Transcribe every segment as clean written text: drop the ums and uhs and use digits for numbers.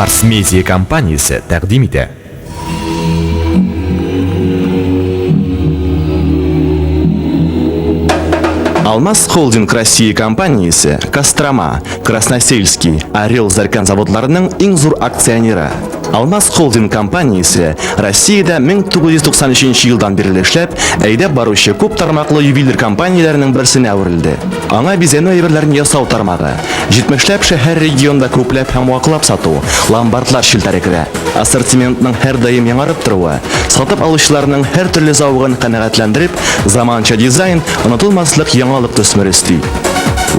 Fars Media компаниясы тәкъдим итә. Алмаз Холдинг Россия компаниясы Кострома, Красносельский, Орел Зарькан заводларының иң зур акционері. Алмаз Холдинг компаниясы Россияда 1993 елдан бері эшләп, әйдәп баручы күп тармаклы ювелир компанияләренең берсенә әверелде. Аңа бизәнү әйберләрен ясау тармагы, 70ләп шәһәр регионда күпләп һәм ваклап сату, ломбардлар челтәре керә. Ассортиментның һәр даим яңарып торуы, сатып алучыларның һәр төрле зауыгын канәгатьләндереп, заманча дизайн, онытылмаслык яңалык төсмер өсти.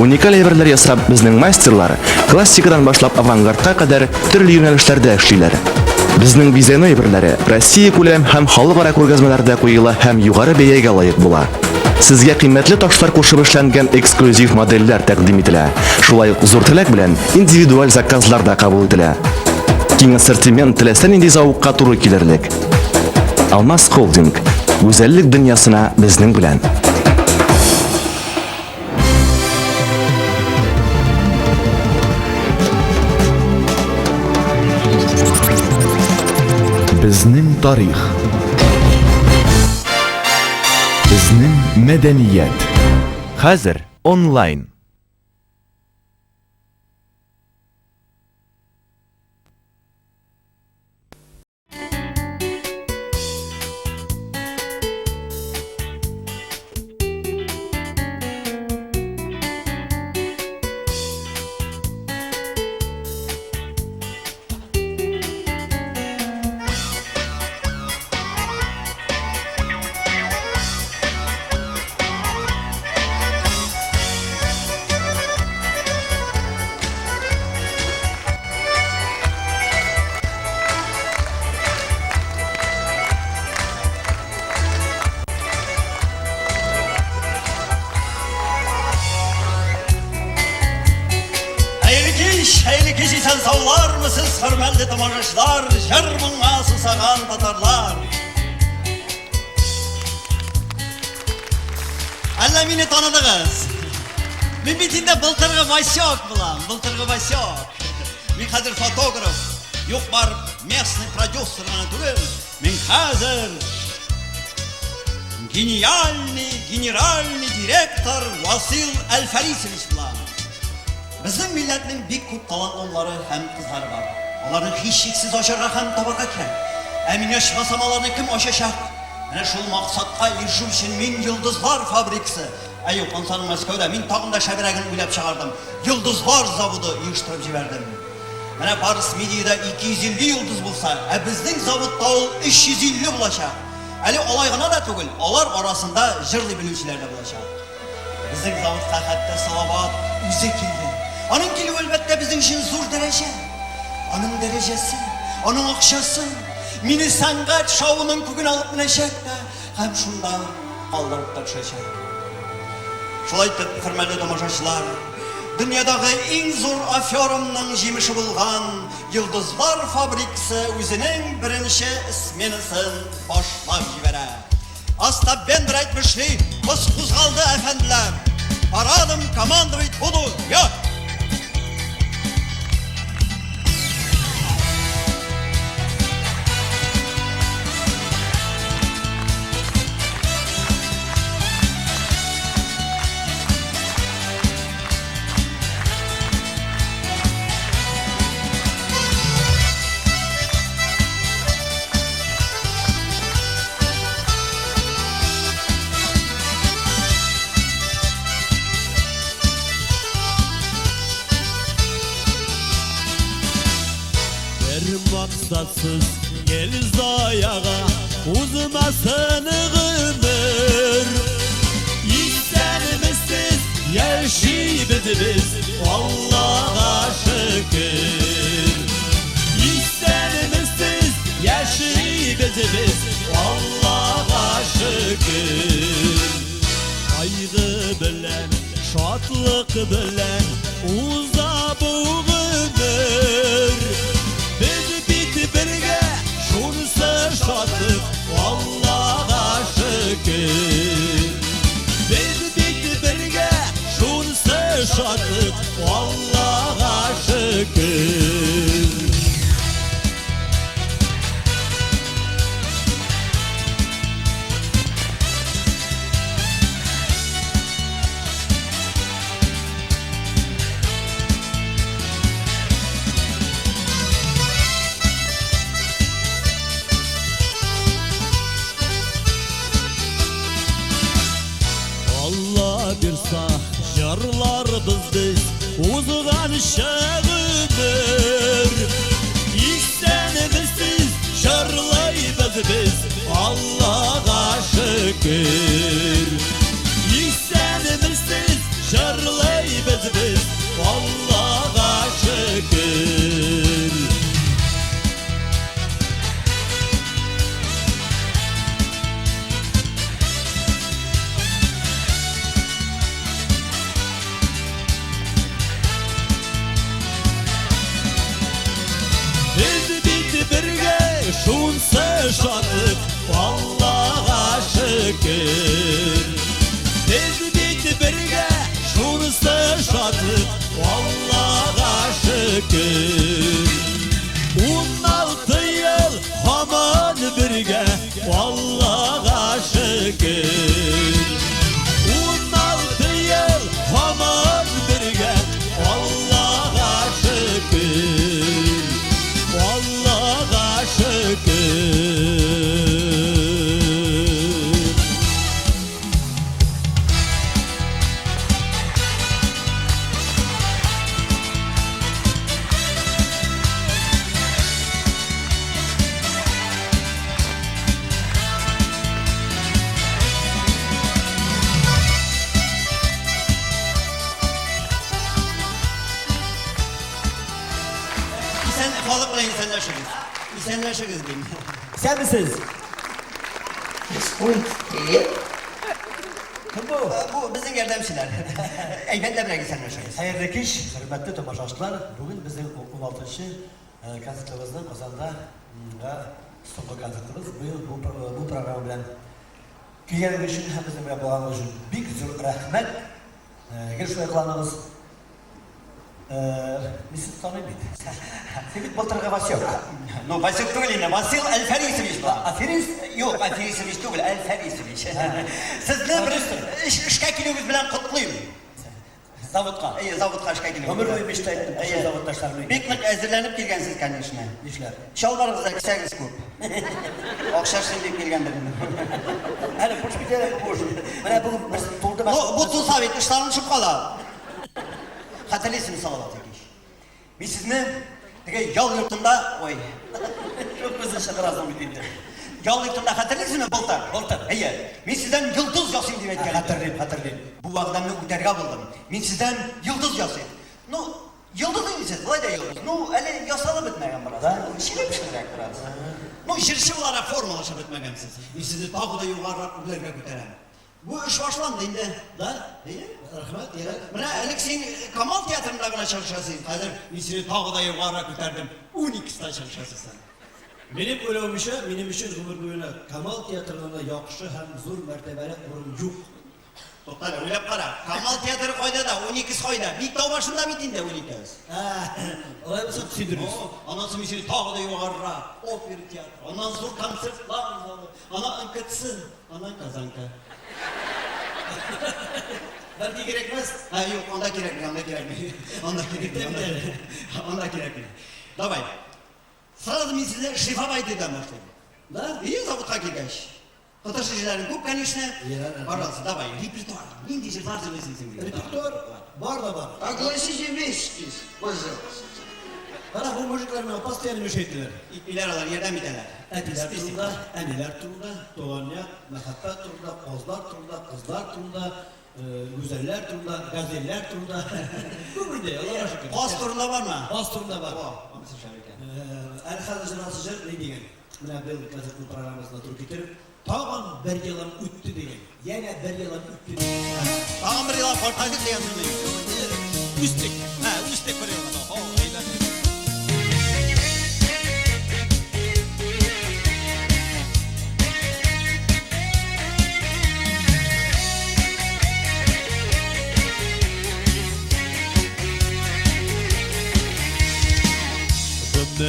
Уникаль әйберләр ясап безнең мастерлар классикадан башлап авангардка кадәр төрле юнәлешләрдә эшлиләр. Безнең бизәнү әйберләре Россия күләм һәм халыкара күргәзмәләрдә куела һәм югары бәягә лаек була. Сезгә кыйммәтле ташлар кушып эшләнгән эксклюзив модельләр тәкъдим ителә. Шулай ук зур теләк белән индивидуаль заказлар да кабул ителә. Киң ассортимент теләсә нинди зауыкка туры килерлек. Алмаз Холдинг гүзәллек дөньясына безнең белән. Безнең тарих. Безнең мәдәният. Хәзер онлайн. Hayırlı kişi sen sağlar mısınız hürmetli tamaşaçılar, şermuna susagan tatarlar. Allah beni tanıdınız. Ben bitinde bıltırgı Vasyok bulam, bıltırgı Vasyok. Ben hazır fotoğraf, yok var местный продюсер bana durur. Ben hazır генеральный директор Васил Әлфәрисович bulam. Bizning millatning bek ko'p talantliları hem kızları var. Onların hiçliksiz aşırı hem tabaka ken. Emin yaşmasam onlarını kim aşacak? Yine şu maksatka erişim için min yıldızlar fabrikası. Eyüp Ansar'ın Moskva'da min tağında şabiregini uylap çıkardım. Yıldızlar zavudu yığıştırıp jiberdim. Yine Paris Media'da 250 yıldız bulsa, bizning zavutda ol 350 bulaşak. Ali olaygına da tugul, olar arasında jırlı biluvchilar da bulaşak. Bizning zavut haqiqatda Salavat o'zi keldi. Onun kili elbette bizim için zor derece. Onun derecesi, onun akşası. Mini sangat şovunun bugün alıp neşek de. Hem şunda aldırıp da düşecek. Şolay hürmetli tamaşaçılar. Dünyadaki en zor afyorumның жеміші bulgan Yıldızlar Fabrikası özünün birinci isminisin başlap jibere. Asta Bender aytmıştı, biz kuzgaldı efendiler. Paradım komandovать буду я. Maksatsız geliz ayağa uzmasın ömür. İstenmişsiz yaşayabiliriz Allah'a şükür. İstenmişsiz yaşayabiliriz Allah'a şükür. Kaygı bilen, şatlık bilen uza bu ömür. Birge şunsa şatlık Allah'a şükür. Biz birge şunsa şatlık Allah'a şükür. karşıdır. İstenimizsiz şarlayız biz Allah'a şükür. İstenimizsiz şarlayız biz Allah'a şükür. Biz bitti birge şunsa şadlık Allah'a şükür. Biz bitti birge şunsa şadlık Allah'a şükür. 16 yıl haman birge Allah'a şükür. 16 yıl haman birge Allah'a şükür. Allah'a şükür. Sen balıkla insanlaşırız. İnsanlaşırız diyeyim. Sen misiniz? Kim bu? Bu bizim yardımcılar. Ben de bırak insanlaşırız. Hayırlı iş, hürmetli tomaşaşlar. Bugün bizim 16. konsertimizin Kazan'da songa konsertimiz. Bu program bilen kelganiniz için hem bizim bilen bo'lganimiz uchun bek zo'r rahmat. Görüşmek kılanımız. Siz tanımaydı. Senin Boltarga Vasil. No, Vasil değil, Vasil El-Ferisovich. Aferin. Yok, El-Ferisovich değil, El-Ferisovich. Sizni bir ishga keluvimiz bilan qutlayman. Zavodga. Zavodga ishga keluvimiz. Ömür boyu ishda aytdim, o'sha zavoddoshlarni. Beklik hazırlanıp kelgansiz, конечно. Ishlar. Shalvaringizda kisangiz ko'p. O'xshashsin deb kelgandirim. Hali bosh bitadi, bosh. Mana bu biz to'ldi Bu Tulsavet ishlanishib qoladi. Xatirlaysiz Salavat aka. Men sizni yol yurtimda, oy. Çok güzel şakarazdan bitdi. Yol yurtimda xatirlaysizmi Boltar? Boltar. Eye, men sizdan yulduz yasayım deb aytgan. Hatırlayın. Bu vaqtimni o'targa bo'ldim. Men sizdan yulduz yasayım. No, yulduz deysiz, qayda yulduz? No, hali yasalib bitmagan biroz. Shirib shirib biroz. No, shirishib olarak formalashib bitmagansiz. Men sizni tog'da yuqoriroq ularga ko'taraman. Bu ish boshlandi endi, da? Rahmat. Mana alik sen Kamal teatrida bilan çalışasın. Hozir men seni tog'da yuqoriroq ko'tardim. 12 ta çalışasın sen. Benim o'ylovimcha, mening uchun umr bo'yina Kamal teatrida yoqishi ham zo'r martabali o'rin yo'q. To'xtala, o'ylab qara. Kamal teatri qoidada 12 qoida. Bitta boshida mitingda 12. Olay bo'lsa tushundiramiz. Ondan sonra seni tog'da yuqoriroq opera teatri. Ondan sonra konsertlar, ana ankatsin, ana kazanka. Belki gerekmez. Ha yok, onda gerekmiyor, onda gerekmiyor. Onda gerekmiyor, onda gerekmiyor. Давай. Сразу мен size şifa baytırdan başlayayım. Da? İyi zavodga kelgach. Katashchilaring ko'p, конечно. Пожалуйста, давай, репертуар. Нинди жырлар söyleysin sen. Repertuar var da var. Огласите месяц, пожалуйста. Bana bu müzikler beni pastayanı müşahittiler. İpler alır, yerden biterler. Etiler turunda, eniler turunda, doğanya, mehabbet turunda, kozlar turunda, kızlar turunda, güzeller turunda, gazeller turunda. Bu muydu? Allah'a şükür. Bas turunda var mı? Bas turunda var. Onu seçerken. Erhan Jırasıcı ne degen? Mına bir gazetin programmasına turib getirip, tağın bir yılan üttü degen. Yine bir yılan üttü degen. Tağın bir yılan portajlık diyen mi? Üstlük. Ha, üstlük bir yılda. Oh, eğlendim.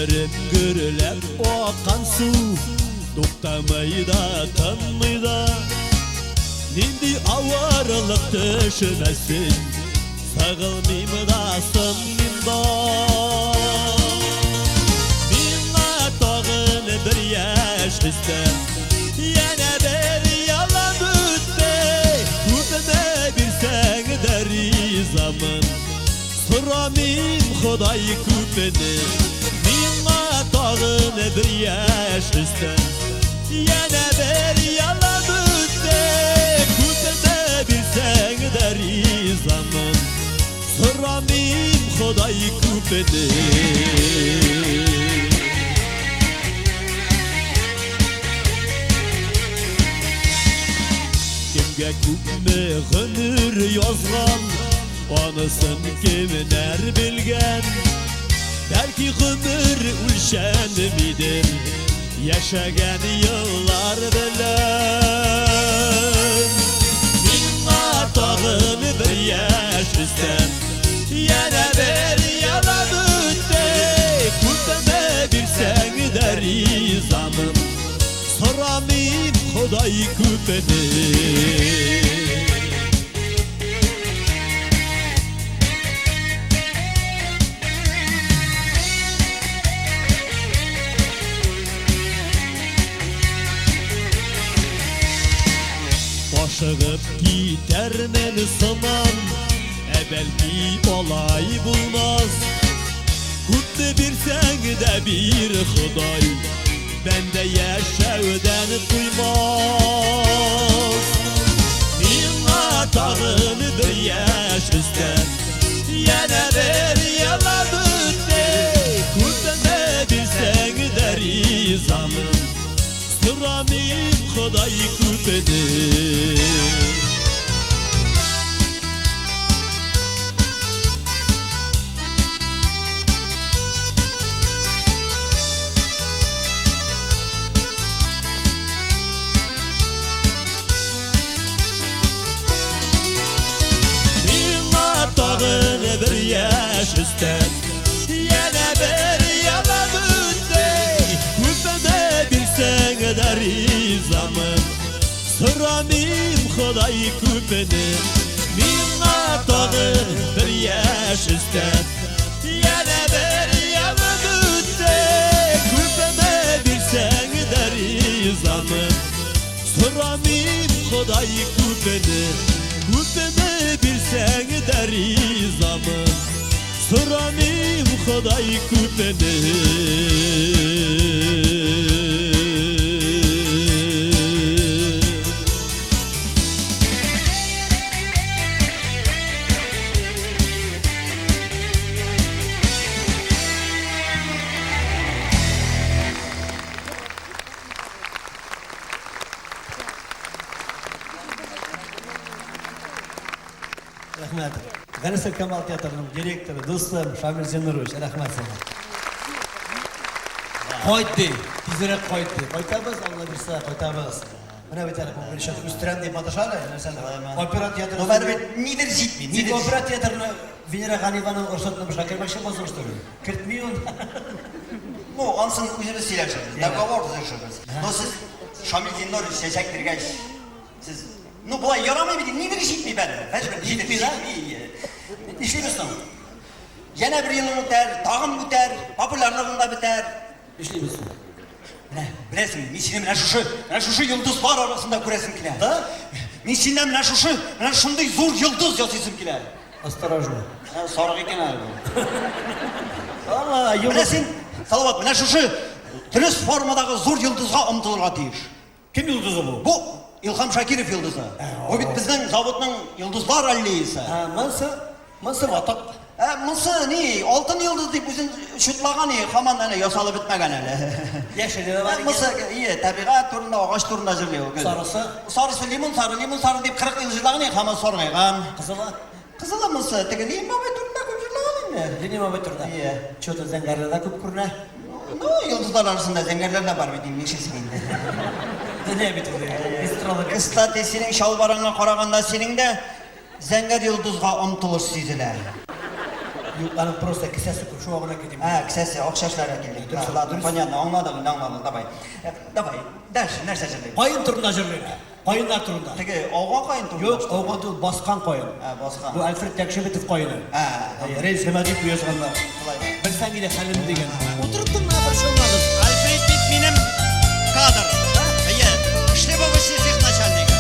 Ömrüm gürlep okan su To'xtamayda, tinmayda Nindi avarlık düşünmesin Sağılmayım da, sınmayım da Minna tağın bir yaş bizde Yana bir yalan üstte Tutma bir sen deri zaman Sıramın Xuday köpeni Minna tağın bir yaş üstten Yana bir yalan üstte Köpene bir sen deri zaman Soramim Xuday köpeni Kimge küpme gönür yazgan Anısın kimler bilgen Belki gönür ülşen midir Yaşagan yıllar bilen Minna tağın bir yaş üstten Yana bir yalan üstte Köpeme bir sen deri zaman Soramim Xuday köpeni Aşığıp gidermen zaman Belki olay bulmaz Kutlu bir sen de bir Xuday Bende yaşavdan duymaz Minna tağın bir yaş üstten Yana bir yalan üstte Kutlu bir sen deri zaman Sıramim Xuday köpeni Minna tağın bir yaş üstten Yana bir yalan üstte Köpeme bir sen deri zaman Sıramim Xuday köpeni Minna tağın bir yaş üstten Yana bir yalan üstte Köpeme bir sen deri zaman Sıramim Xuday köpeni Köpeme bir sen deri zaman Sıramim Xuday köpeni Rahmet. Ganesa Kemal Teatrı'nın direktörü, dostum Şamil Zemiroviç. Rahmet sana. Koydu. Tizirek koydu. Koytabız, Allah birse koytabız. Buna bir telefon verişen. Üstüren deyip ataşarlar. Opera tiyatrosu. No ben nidir zitmi, Nidir nidir opera tiyatrını Venera Ganiva'nın orsatını başka kirbaşı bozmuştur. Kırtmıyın. Bu ansın üzümüz silahşırız. Davga vardı zırşırız. No siz Şamil Zinor seçektir geç. Siz no bulay yaramay bir nidir zitmi ben. Zitmi la. İşlemiyorsun. Yine bir yılın biter, dağın biter, popülerliğinde biter. İşlemiyorsun. Ne? Bilesin, miçinin şu yıldız var arasında kuresinkiler. Da? Miçinden şu şunday zor yıldız yazısınkiler. Осторожно. Sonra iken abi. Allah yıldız. Bilesin, salavat, şu tünüs formadaki zor yıldızga ımtılırga tiyiş. Kim yıldızı bu? Bu İlham Şakirov yıldızı. O bit bizden zavodның yıldızlar alleyisi. Mısı vatak. Mısı ne? Altın yıldız deyip bizim şutlagan ne? Haman hani yasalı bitmegen hele. Yeşili var. Mısı iyi, tabiat turunda, ağaç turunda jırlıyor. Sarısı? Sarısı limon sarı deyip 40 yıl jırlagan ne? Haman sorgaygan. Kızılı. Kızılı mısı? Tege limon ve turunda köp jırlagan ne? Dinime beturda. İyi. Çoğu zengarlarda köp kurna. No, yıldızlar arasında zengerler de var bildiğin neşesinde. Dineye bitirdi. Astrolog. Islat senin şalvarına karaganda senin de zenger yıldızga ımtılış siziler. Yukarı prosta kisesi kur. Şu ağına gideyim. Ha, kısası, okşaşlara geldik. Понятно, anladım, давай. Давай, дальше, нәрсе жырлайбыз. Koyun turunda hazırlayın. Koyunlar turunda. Теге, ауған қайын тұрмыз. Yok, oğlan değil, baskan koyun. Ha, басқан. Bu Alfred Yakşemetov koyunu. Ha, Reis Hemedip yazganlar. қалай. Bir sen ile halim degen. Oturup durma bir şey olmaz. Альфред бит менің кадр. Иә, ішлеп обычный цех начальнигі.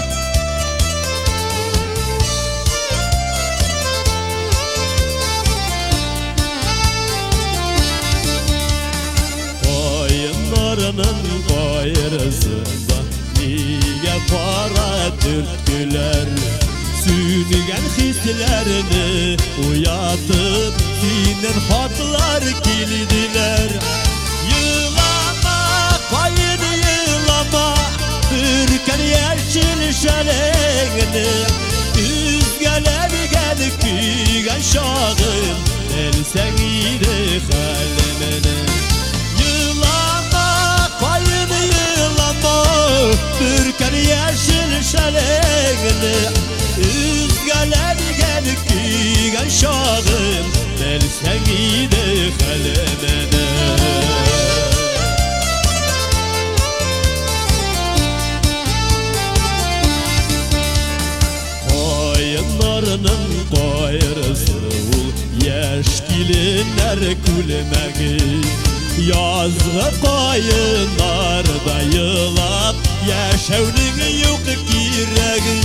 türküler Sünügen hislerini uyatıp Sinen hatlar kildiler Yılama kayın yılama Türkan yerçil şalengini Üzgeler gel küyen şağın Elsen iyide halemene Yılama kayın yılama Türkan yerçil şalengini Üzgeler gel küyen şağın Elsen iyide halemene Koyunlarının koyrısı ul Yaş gelinler külmegi Yazgı koyunlarda yılap Yaşavının yok kiregi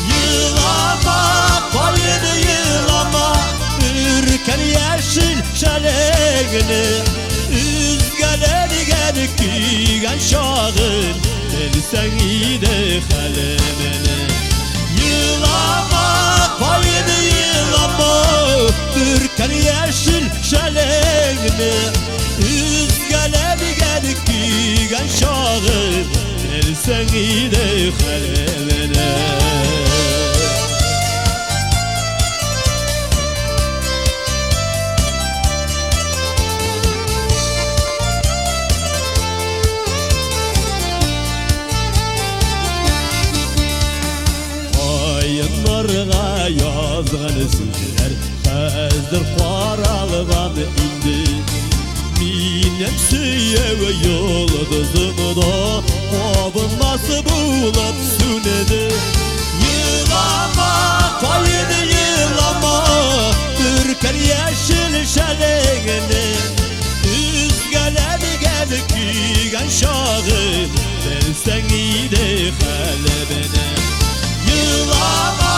Yılama koyun yılama Ürken yeşil şalegini Üzgeler gel küyen şağın Elsen iyide halemene Yılama koyun yılama Ürken yeşil şalegini Üzgeler gel küyen şağın Elsen iyide halemene Koyunlarga yazgan sözler Hazır qaralgan indi Minem süyev yıldızımda Abın nasıl bulup sünedi Yılama koyun yılama Türkan yeşil şalegini Üzgeler gel küyen şağın Versen iyide halemene Yılama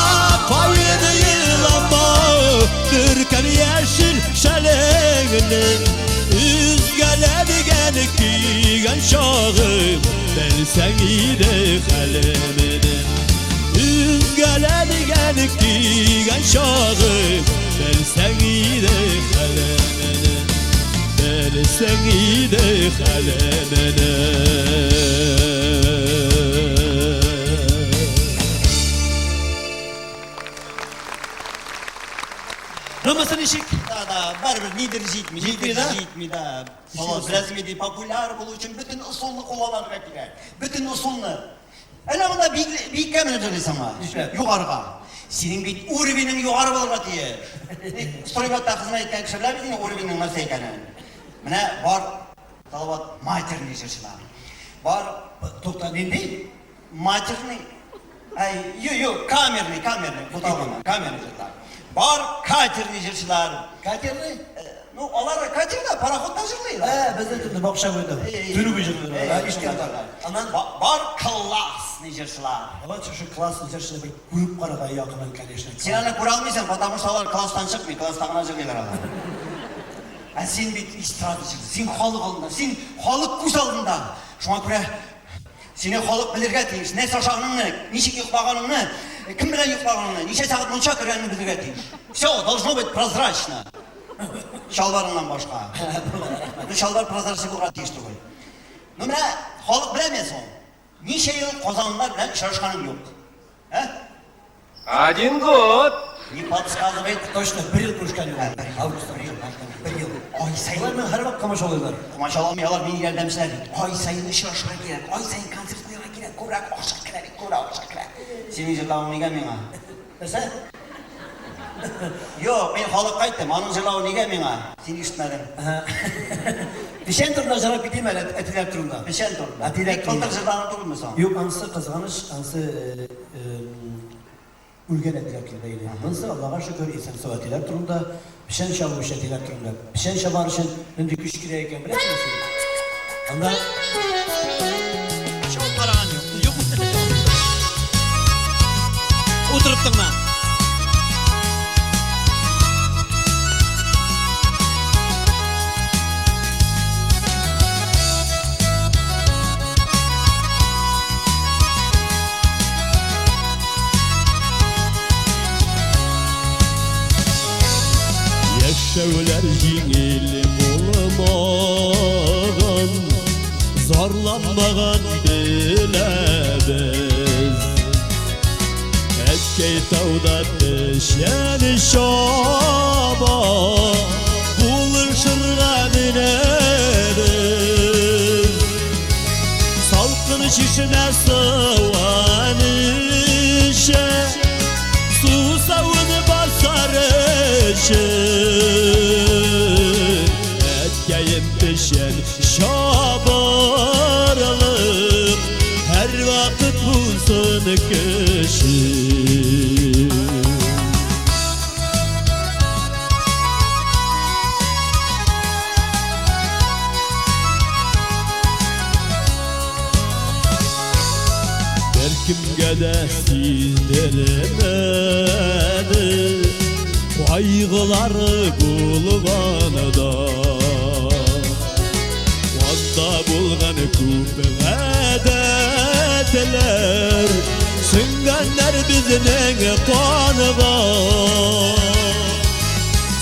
koyun yılama Türkan yeşil şalegini Üzgeler gel küyen şağın Versen iyide halemene Üzgeler gel küyen şağın Versen iyide halemene Versen iyide halemene Namazın işik. Da baribir nidir jitmi, Jitmi nidir da? jitmi da. Valla biraz mıydı popüler bulu için bütün usulunu kullanmak gerek. Bütün usulunu. Elamda bir kemin söylesem ha. Yukarıga. Senin bir uribinin yukarı bulur diye. Soruyatta hizmet etken kişiler bizim uribinin nasıl ekenen. Mene var talabat materni jirşilar. Var Tokta nindi? materni. Ay kamerni bu tamam kamerni jirşilar. Var katerni jirşilar. Katerni? Ну, алар катерда пароход тажырлыйлар. Bizde tündü bakşa koydu. Dürü büyücülüyor. İşte yapar. Anan Бар классный жыршылар. ama şu klasın içerisinde bir grup var da yakının kardeşler. Сен аны көре алмайсың, потому что алар класстан шықпайды, класстағына жырлайлар алар. А сен бит эстрада жыры, сен халық алдында, сен халық көз алдында. Шуңа күрә сені халық білерге тиіс. Не шашағыңны, нешек ұйықтағаныңны, кім білен ұйықтағаныңны, неше сағат мұнша кіргеніңді білерге тиіс. Все, должно быть прозрачно. Шалбарыңнан башқа. Шалбар прозрачный болуға тиісті ғой. Ну, міне, халық білемес ол. Неше ел қозаныңдар білен шашқаның жоқ. 1 год. Не подсказывает. Точно, bir yıl konuşkan yok. Avgust, bir yıl. Ay sayın. Onlar her vakit kamaş oluyorlar. Kumaşalamıyorlar, beni yerdemsiler. Ay sayın ışığa gerek, ay sayın konsertlerine gerek, korak oşak gerek, korak oşak gerek. Senin jırlağın nege mena? Mesela? Yok, ben halık kayttım, anın jırlağın nege mena? Seni üstmedim. Pişen turuna cevap biteyim hele etiler turunda. Pişen turunda. Etiler turunda. Kıldır jırlağını durur musun? Yok, anısı kızganış, anısı ülgen etiler turunda yine. Anısı Allah'a şükür esen sıvatiler turunda. Pişen şavruş etiler turunda. Pişen şavarışın önce güç gireyken bırak mısın? Anda... Çok paran yok. Yok. Oturup durma. Яшәүләр җиңел булмаган, зарланмаган беләбез. Әткәй тауда төшән чаба, булышырга менәбез. Салкын чишмә суын эчә, сусавын басар өчен. Әткәем төшән чабарлык, һәр вакыт булсын кеше. Kimge de sizdirmedi kaygıları bulğanıda. Vazda bulğan küpədətlər, süngənlər bizning qanıga.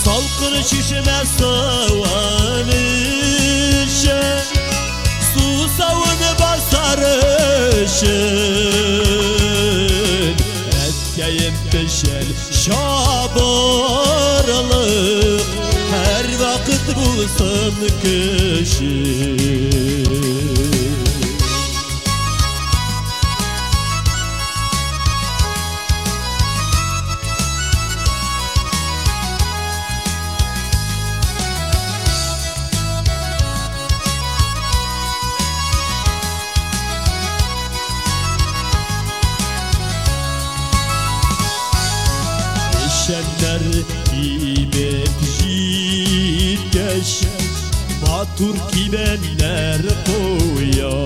Salqın şişmə suvan içə, susavın basar üçün. Ətkəyim pişən şabarlıq, hər vaxt bulsun kişi. Şenler ibek jitkeş, matur kibenler koya.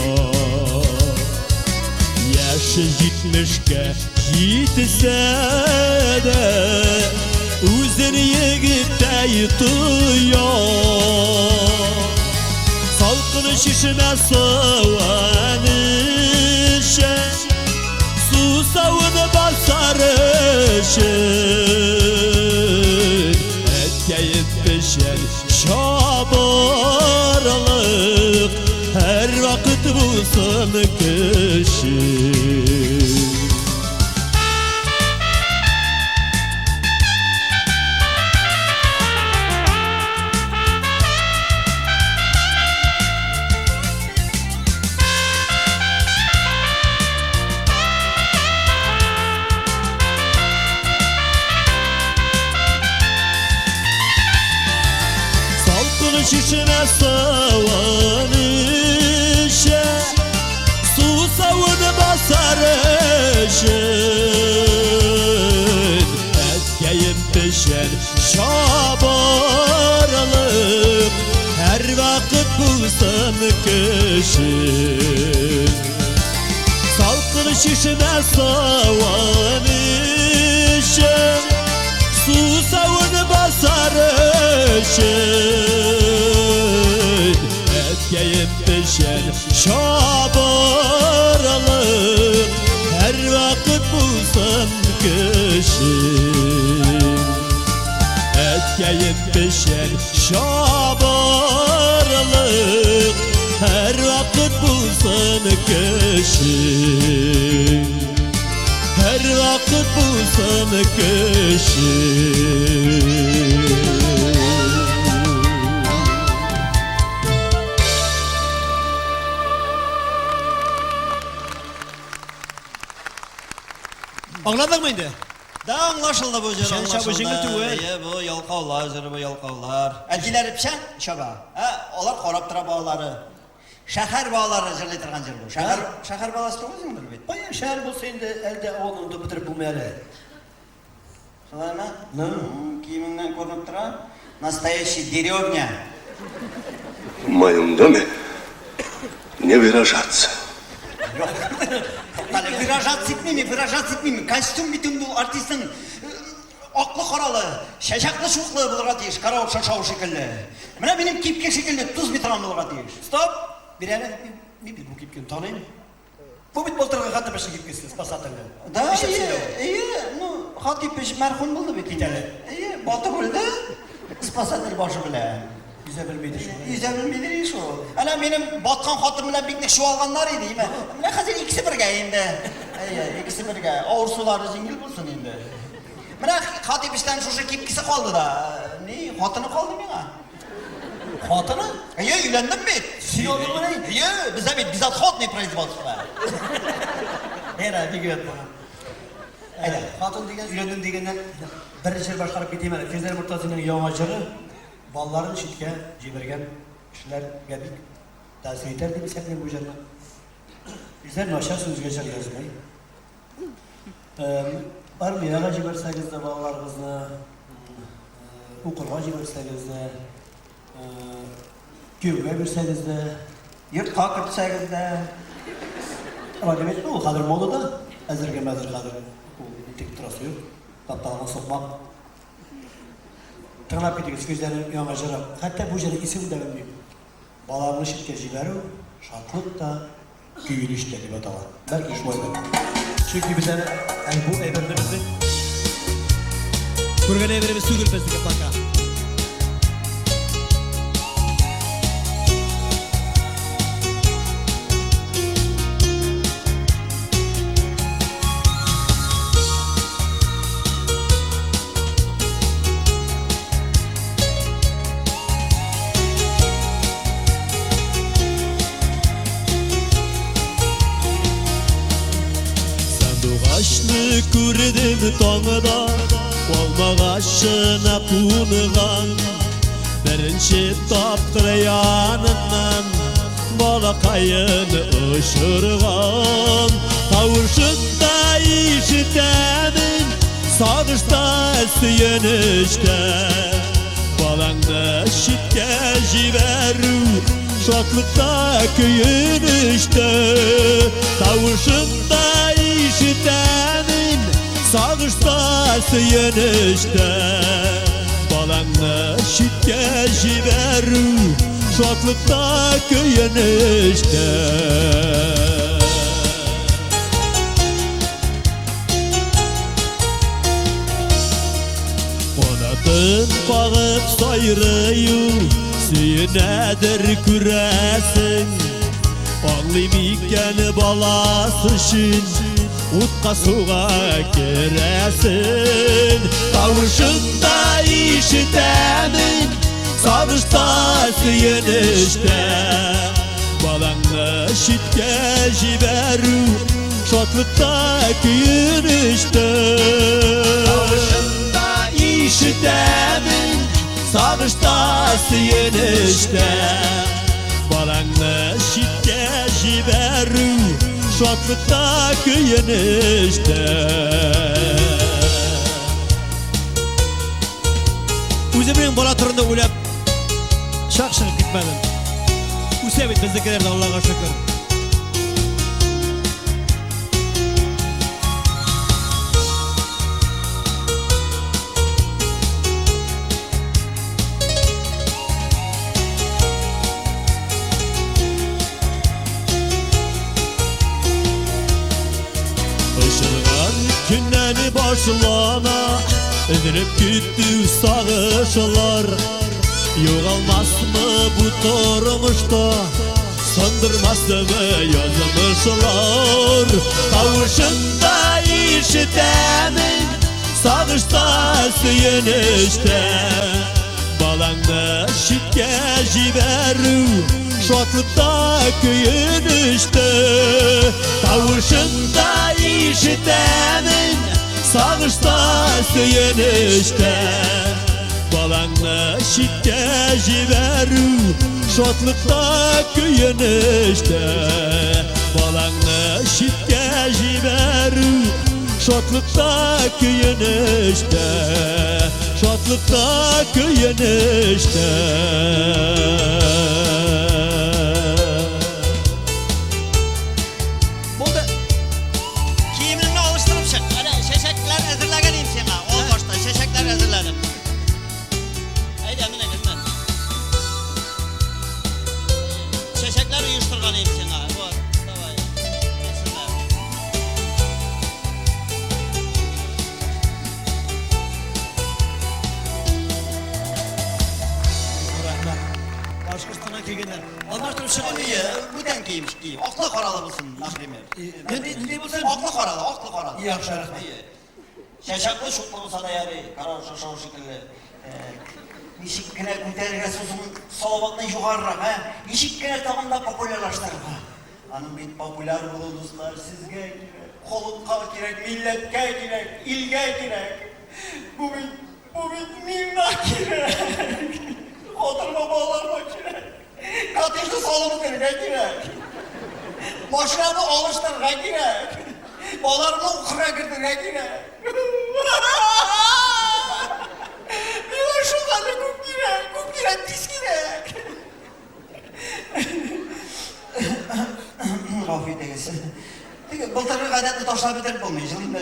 Yaşı jitmişke jitse de, üzün yigitey tuya. Salkın şişmə soğan içə, susavın basar üçün. Ətkəyim pişən şabarlıq, hər vaxt bulsun kişi. Şişmə soğan içə, susavın basar üçün. Ətkəyim pişən şabarlıq, hər vaxt bulsun kişi. Salqın şişmə soğan içə, susavın basar üçün. Ətkəyim pişən şabarlıq, hər vaxt bulsun kişi. Ətkəyim pişən şabarlıq, hər vaxt bulsun kişi. Hər vaxt bulsun kişi. Anladın mı indi? Da anlaşıldı bu cür Pişen şabı anlaşıldı. jingil tüvey. Bu yalqavlar, zırı bu yalqavlar. Elgileri pişen şaba. Olar korap tıra bağları. Şəhər bağları jırlaytırgan jır bu. Şəhər bağlası da özündür bit. Bayağı şehir bulsa indi elde oğlunu bitirip bulmayalım. Şolay mı? Kiyiminden korunup tıra. Настоящий деревня. В моем доме не выражаться. Выражаться etmeymi? Kostüm bütün bu artistin aklı karalı, şaşaklı şuklu bulga deyiş, kara şaşağı şekilli. Mene benim kipke şekilli tuz bitiran bulga deyiş. Stop! Bir yere bu kipkini tanıyın. Bu bit boltırga katı başı kipkisiniz, pasatınga. Da iyi, no hatip peş merhum buldu bit. İyi, batı buldu. Spasadır başı bile. Bize bilmeydi şu. Yüze bilmediğin şu. Ana benim batkan hatırım bilen piknik şu alganlar idi değil mi? Ne hazır ikisi birge endi. İkisi birge. Ağır suları zingil bulsun endi. Mana Hatip işten şu kipkisi kaldı da. Ne? Hatını kaldı mı ya? Hatını? Evlendim mi? Sen oldun mu ne? Bize bir bizzat hatni производство. Herhalde bir gün bana. Evet, hatun degen, ülendim degenden bir şey başkarıp biteyim. Fezer Murtazi'nin yağmacırı balların şitke cibergen kişiler geldik. Dersi yeter diye biz hep bu üzerine. Bizler naşar söz geçer yazmayı. Var mı yana ciberseniz de ballarımızla, okulma ciberseniz de, güve birseniz de, Yurt kakırt segizde. ama demek ki o kadar moda da ezirgemezdir kadar. O tek tırası yok. Kaptalama sokmak. Tırnak bitiriz gözlerinin yamacına. Hatta bu jene isim de vermeyeyim. Balarını şirkecileri şartlık da güyülüş dedi batala. Belki şu ayda. Çünkü bize yani bu evrenlerimizin Kurgan evrimi su gülpesi kapaka. Sandıgaşlı kürdüm toңda, olmağaşına kunugan. Birinci taptır yanından, balakayın ışırgan. Tavuşunda işitemin, sağışta süyenişte. Balanda şitke jiberu, şaklıkta köyünüşte. Tavuşunda işitemin, sağışta süyenişte. Balanda şitke jiberu, şaklıkta köyünüşte. Onatın bağıp sayrıyı, süyünedir küresin. Ağlayım iken balasışın, utqa suğa giresin. Tavuşunda işitemin, sağışta süyenişte. Balanda şitke jiberu, şatlıkta köyünüşte. Tavuşunda işitemin, sağışta süyenişte. Balanda şitke jiberu, şatlıkta köyünüşte. Özümün bala turunda uylap şak шығып gitmedim. Usebit bizdekiler de Allah'a şükür. Işılgan günden başlana, üzülüp gitti sağışlar. Yoğalmaz mı bu turmuşta, söndürmez mi yazmışlar. Kavuşunda işitemin, sağışta süyenişte. Balanda şitke jiberu, şatlıkta köyünüşte. Kavuşunda işitemin, sağışta süyenişte. Balanda şitke jiberu, şatlıkta köyünüşte. Balanda şitke jiberu, şatlıkta köyünüşte. Şatlıkta köyünüşte. Buldu. Kiyimini alıştırıp çık. Hadi şeşekler hazırlaganayım sana. Ol başta şeşekler hazırladım. Haydi Emine kızlar. Şeşekler uyuşturganayım sana. Var. Davay. Yesinler. İyi, aklı karalı mısın Nakrimir? Ne bulsan? Aklı karalı, aklı karalı. İyi, yaxşı, rahmet. İyi. Şaşaklı şutlu olsa da yarı, karar şaşağı şekilde. Nişikkine güterge sözünün salavatını yukarırak, nişikkine tağında popülerlaştırır. Hanım bir popüler bulunuzlar sizge gerek, kolukka gerek, milletke gerek, ilge gerek. Bu bir minnak gerek. Oturma bağlarma gerek. Katışlı salımı gerek. Maşrabı alıştırga gerek. Bağlarını okura girdirga gerek. Bir şu kadar kum gerek, diz gerek. Afiyet eylesin. Peki, bultarı kadar taşla bitirip olmuyor. Жылында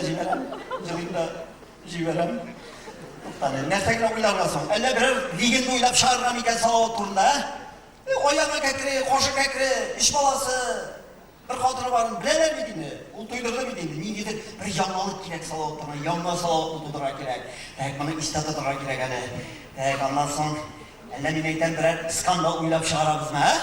жиберем. Nertekle uylarlasın. Elle birer liginde uylap çağırgan iken salavat turunda. Oyana kekri, koşu kekri, iş balası. Bir kadını varın, bileler mi dini? Ul duydurdu mu dini? Niyedir? Bir yanmalık gerek salavat turuna, yanma salavat tutudura gerek. Dek bana istatudura gerek hele. Dek ondan son, elle mimekten birer skandal uylap çağırabız mı he?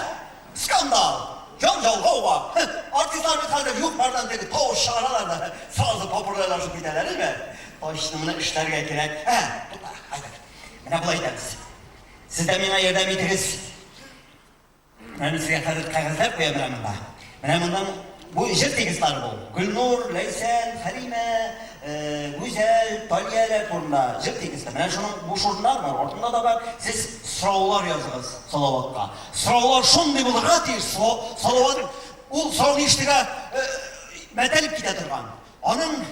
Skandal! Janjalgova! Artistlar bir halde yukarıdan dedi, tavuş şaralarda sazı popülerler giderler değil mi? O işlemine işler gerek. Tutlar, haydi. Bana bulaştınız. Siz de bana yerden bitiriz. Ben size kağıtlar koyabilirim ben. Ben bundan bu jır tekistler bu. Gülnur, Leysel, Halime, Güzel, Taliyeler turunda jır tekistler. Ben şunun bu şurunlar var, ortunda da var. Siz sıravlar yazınız salavatta. Sıravlar şunday bulur, rati salavat. O sıravını iştiğe metelip gidetirgan. Onun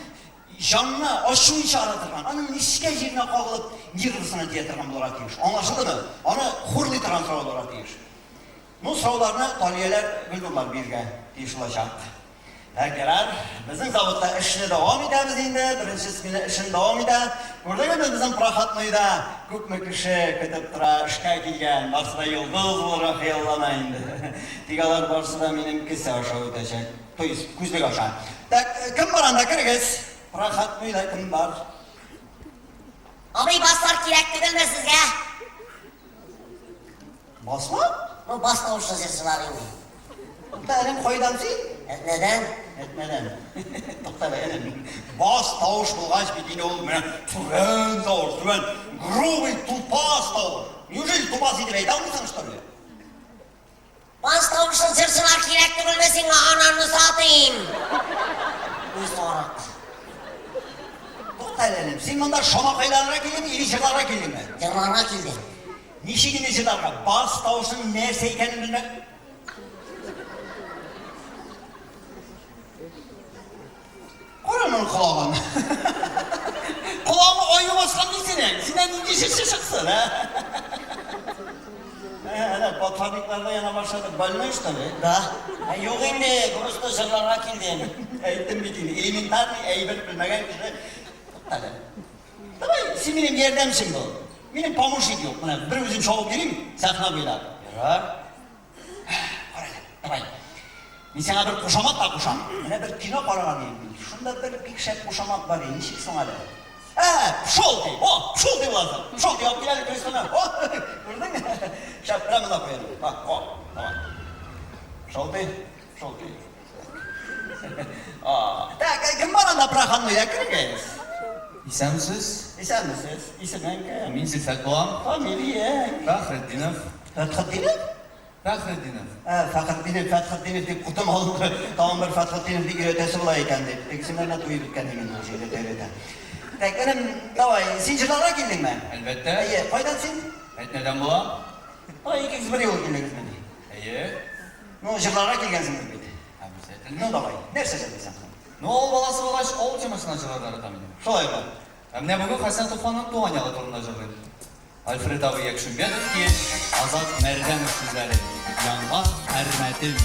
janına, aşın işarettirgan. Onun nişke yerine kağılıp yırgısına diyetirgan bular atıyır. Anlaşıldı mı? Onu hurlitiran sıravlar atıyır. Bu sıravlarını taliyeler bildirler birge deyişilacak. Herkeler bizim zavutta işini devam edemiz indi. Birinci ismini işini devam eder. Burada gibi bizim Prahatmı'yda köpmü kişi kütüp tura işe gelgen. Barsı da yıldız olarak yollamayındı. Digalar barsı da benim kısa aşağı ötecek. Toyuz, küzlük aşağı. Kim var anda kırgız? Prahatmı'yla kim var? Abi baslar kirek değil mi sizge? Basma? Bu bas kavuşlu sesler indi. Benim koydamsın. Neden? Etmeden. Tokta benim. Bas tavuş bulgaç bir dini olmayan türen tavuş, türen грубый, тупас tavuş. Неужели тупас idi bey? Dalmışsın işte öyle. Bas kavuşlu sesler kirek bilmesin ananı satayım. Bu sonra. Tokta benim. Sen bunlar şamak aylarına geldin mi, ilişkilerine geldin mi? Canlarına kildi. Nişi ilişkilerine bas tavuşun nerse ikenini bilmek. Koranın kulağını. Kulağımı oynamazsan değilsin yani. Senden ince çıksın ha. Evet, batfaniklarda yana başladı. Bölmüş tabii. Da. Yok indi. Kavuşlu seslerine kildim. Eğitim bittiğini, elementar bir eğitim bilmegen kişi. Tabii. Tabii, sen benim yerdemsin bu. Benim pamuşik yok. Buna bir üzüm çoğup geleyim mi? Sakına buylar. Yarar. Tabii. Ben sana bir kuşamat da kuşam. Bana bir kino paralanayım. Şunda bir şep kuşamat var ya, nişik sana da. Şolti, şolti lazım. Şolti yap, gidelim gösterme. Gördün mü? Şapramı da koyalım. Bak, tamam. Şolti. Kim var anda bırakan mı ya, kırgız? İsen misiniz? İsim misiniz? İsim hangi? Min Zülfet Doğan. Familiye. Fahreddinov. Fethüddinov? Fahreddinov. Fethüddinov deyip kutum oldu. Tamam bir Fethüddinov deyip ötesi olayken deyip. Teksimlerine duyup kendini şeyle devreden. Teklerim, davay, zincirlara geldin mi? Elbette. İyi, faydansın? Neden bu? Ay, ikiniz bir yol geldiniz mi? İyi. No, zincirlara gelgensiniz mi? Hem No, davay, nerse geldin sen? Ne ol balası balaş ol çamaşına çıraları tabii. Şolay mı? Hem ne bugün Hasan Tufan'ın doğan yalı turunda çırdın. Alfred abi Yakşınbekov ki Azat Merdem sizleri yanma hürmetim.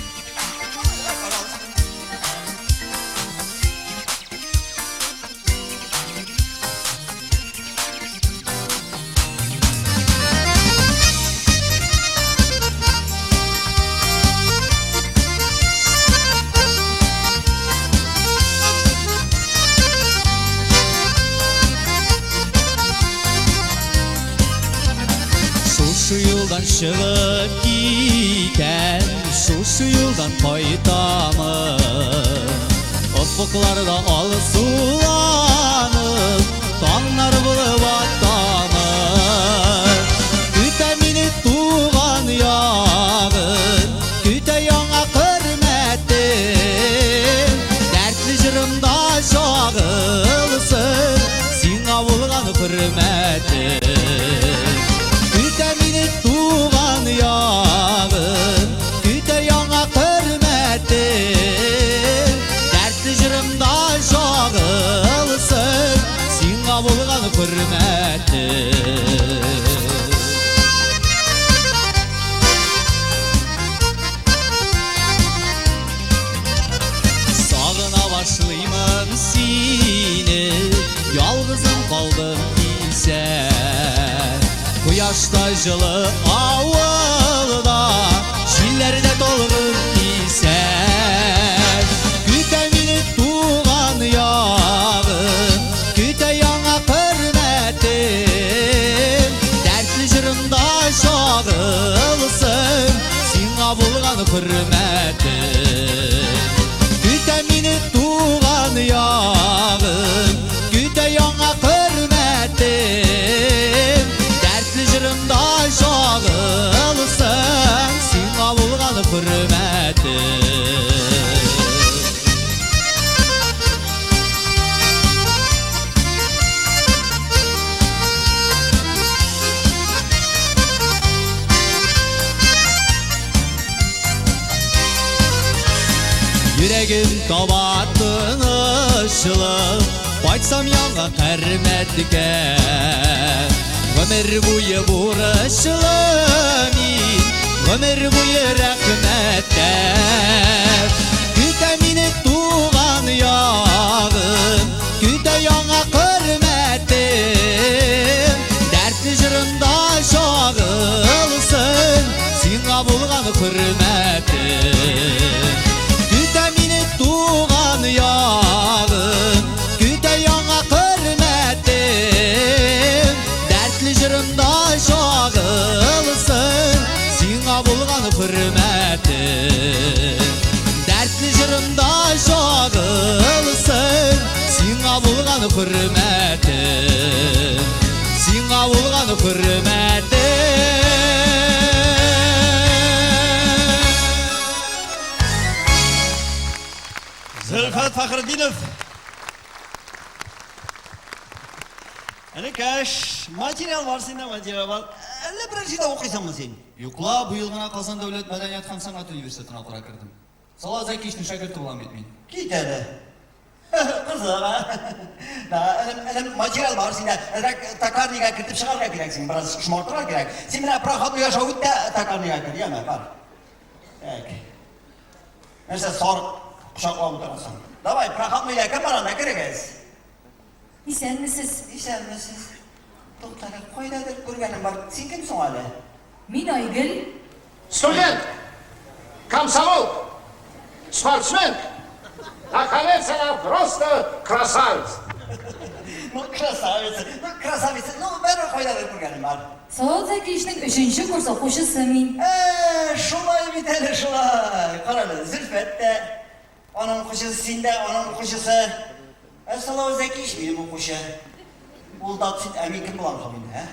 Şu yoldan шығып кеткен шушы юлдан кайтамын. Ufuklarda alsуланып, таңнар булып аттамын. Күтә мине туган ягын, күтә яңа хөрмәтем. Дәртле җырымда чагылсын, сиңа булган хөрмәтем. Күтә мине туган ягын, күтә яңа хөрмәтем. Дәртле җырымда чагылсын, сиңа булган хөрмәтем. Сагына башлыймын сине, ялгызым калдым исән. Кояшта җылы авылда, җилләрдә толгын исән. Күтә мине туган ягым, күтә яңа хөрмәтем. Дәртле җырымда чагылсын, сиңа булган хөрмәтем. Күтә мине туган ягым, күтә яңа хөрмәтем. Дәртле җырымда чагылсын, сиңа булган хөрмәтем. Йөрәгем таба тынычлык, кайтсам яңа хөрмәткә. Гомер буе бурычлы мин, гомер буе рәхмәткә. Күтә мине туган ягым, күтә яңа хөрмәтем. Дәртле җырымда чагылсын, сиңа булган хөрмәтем. Күтә мине туган ягым, күтә яңа хөрмәтем. Дәртле җырымда чагылсын, сиңа булган хөрмәтем. Дәртле җырымда чагылсын, сиңа булган хөрмәтем. Сиңа булган хөрмәтем. Zülfet Fakhretdinov. Cash, материал var sende, материал var. Әллә берәр җирдә укыйсыңмы син? Юкла, быел гына Казан дәүләт мәдәният һәм сәнгать университетына туры кирдем. Сала Зәкишнең шәкерте булам бит мин. Кит әле. Кызык, ha? Әллә материал var sende. Takarniga кертеп чыгарга кирәксең, бераз шомартырга кирәк. Син менә проходны яшәү үтә takarniga кер, яме, бар. Так. Нәрсә сарык кочаклап утырасың? Давай, проходныйга кем баранда кирегез? Исәнмесез? Исәнмесез. Туктагы кайдадыр күргәнем бар. Син кимсең әле? Мин Айгөл. Студент, комсомол, спортсмен. Наконец, она просто красавица. Ну, красавица, бәрі кайдадыр күргәнем бар. Сала Зәкишнең 3-нче курс укучысы мин. Шулай бит әле, шулай. Карале, Зөлфәт тә, аның укучысы, син дә, аның укучысы. Сала Зәкиш минем укучы. Ул да син әмин кем буламсың инде, ә?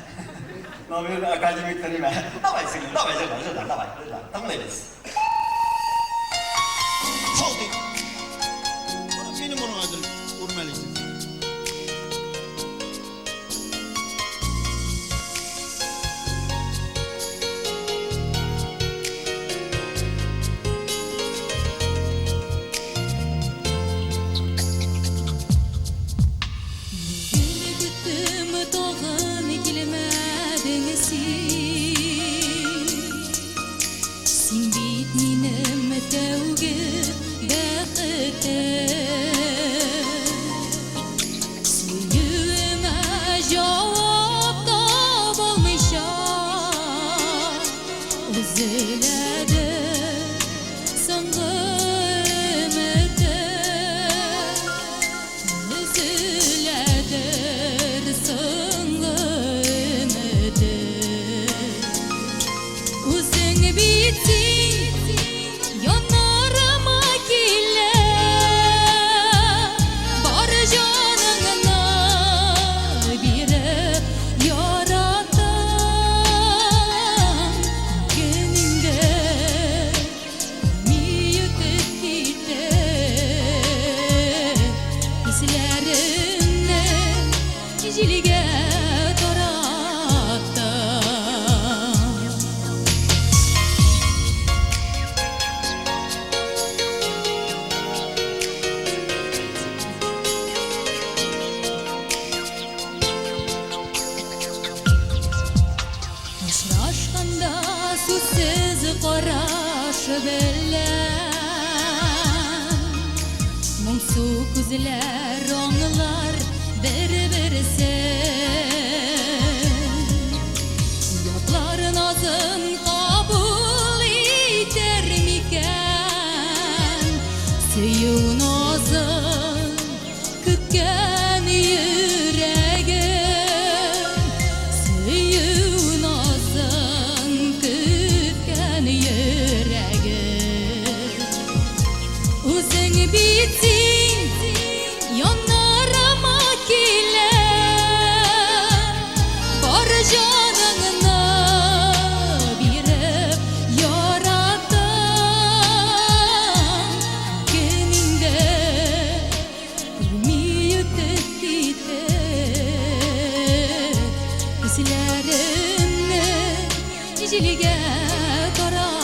Новый академик тәлимә. Давай, син, давай, давай. Тыңлайбыз. Салды. Минем оның адыл үрмәлисің. Син бит минем тәүге iciliga toratta. Uçraşkanda sussiz qarash bilan Mumsu ko'zlar o'nglar bir-birsin Yodlar nozin qabul etarmikan Suyuv nozin kutgan yuragim Suyuv nozin kutgan yuragim O'zing bitsing yonarama kelar Bor joningni berib yoradim Keningda bilmay o'tib ketib Ko'zlarimni ijiliga qaratdim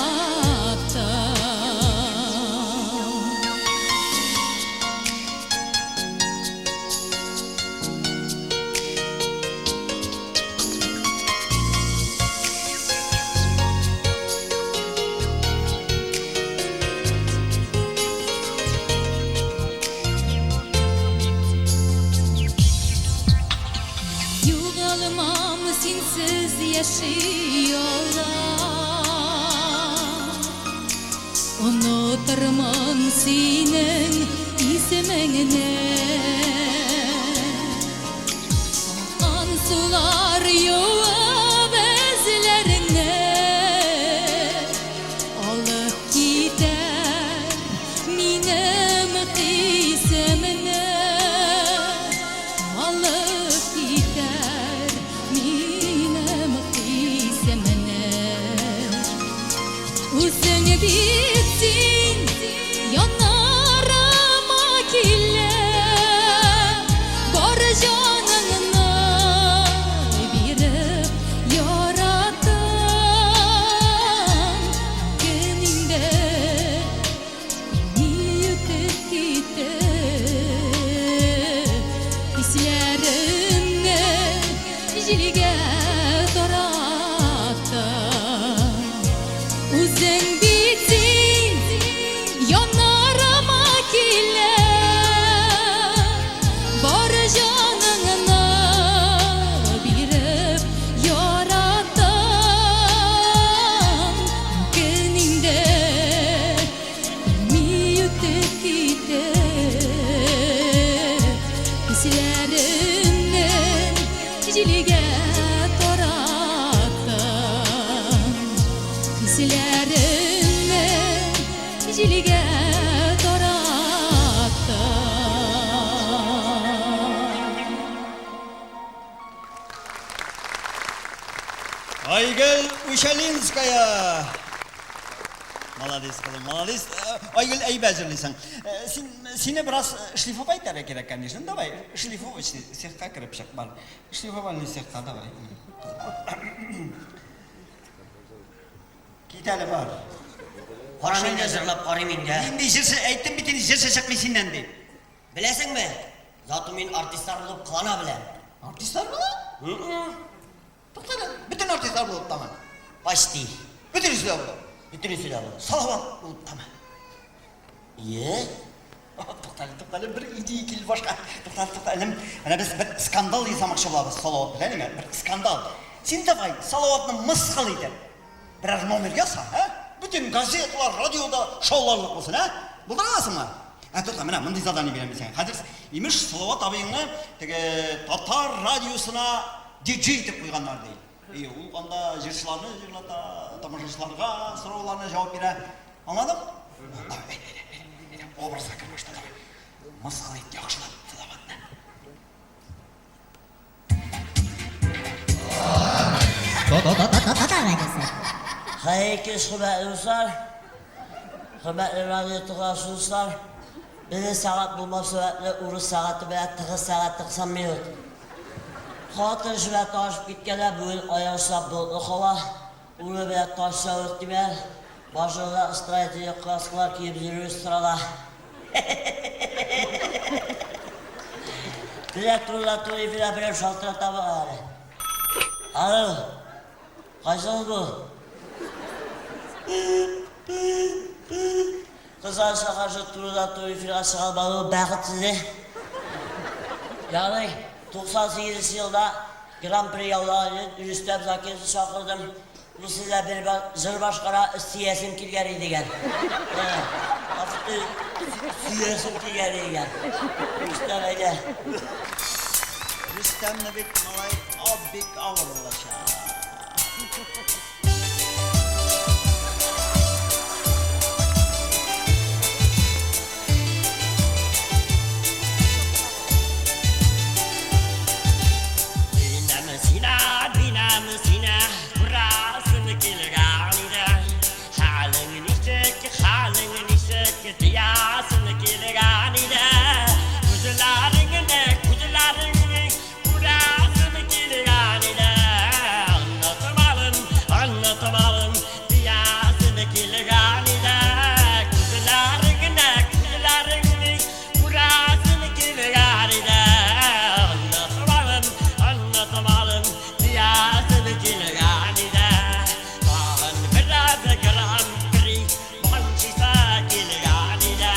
Yo'qolmam sensiz yashayolmam Unuturman sening ismingni Oqqan sular yuvib izlaringni Olib ketar menim qisimni Olib ketar menim qisimni O'zing bitsing yonarama kelar Bor joningni berib yoradim Keningda bilmay o'tib ketib Hislarimni ijiliga toratdim O'zing bitsing yonarama kelar Bor joningni berib yoradim Keningda bilmay o'tib ketib Hislarimni ijiliga toratdim Hislarimni ijiliga toratdim Aygül Uşalinskaya. Молодец, молодец. Aygül iyi beceriyorsun. Seni biraz şlifovать da gerek, конечно. Давай, шлифовать, слегка крепче бар. Шлифовальный слегка, давай. Gitali var. Qaramingda zirlab qaramingda. Endi jirsi aytdim bitini jirsi chiqmaysan endi. Bilasingmi? Zoti men artistlar bo'lib qilana bilan. Artistlar bilan? To'xtala, bütün artistlar bo'lib tamam. Почти. Bütün işler bo'lib. Bitirisi de bu. Salavat bo'lib tamam. İyi. To'xtala, bir idea kelib boshqa. To'xtala, ana biz bir skandal yasamoqchi bo'lamiz Salavat bilan, nima? Bir skandal. Sen davay Salavatni misqil etib birer nomer yasa, ha? Bütün gazetlar, radioda şovlarlık olsun, ha? Buldurasınmı? To'xta, mana bunday zadani beraman senga. Hozir imish Salavat abingni Tatar radiosuna DJ deb qo'yganlar deydi. U anda jirchilarni yig'lata, tomoshachilarga so'rovlarga javob beradi. Anlading? Obrazga kirmoqda. Masxara et yaxshilab Salavatni. Hayırlı hürmetli dostlar, hürmetli radyo tıklaşmışlar. Bir saat bulma süretle Urus saati veya 9 saat 90 minut. Hatır şübet taşıp gitkeler bugün ayarsap doldu hava. Ulu bilet taşsa öttü ben. Başında strateji kasklar kiyip yürüyoruz sırada. Bilet turla turu ifire birer şaltıra tabi ağrı. Alo. Kaçınız bu? Kızarsa karşı turla turu ifire sıkalmalı bakıt sizi. Yani 98 yılda Grand Prix yollarının Rüstem Zakir'i çakırdım. Bu size bir Zırbaşkara siyesim kilgeri degan. Hafifte siyesim kilgeri degan. Rüstem öyle. Rüstem'le bir malay abik ağır ulaşar. Dinamısına burasını kilganide. Halın işek diyasını kilganide. Kuzuların burasını kilganide. Anlatamadım diyasını kilganide. Kuzuların burasını kilganide. Anlatamadım diyasını kilganide. Bağın biraz Grand Prix manşisa kilganide.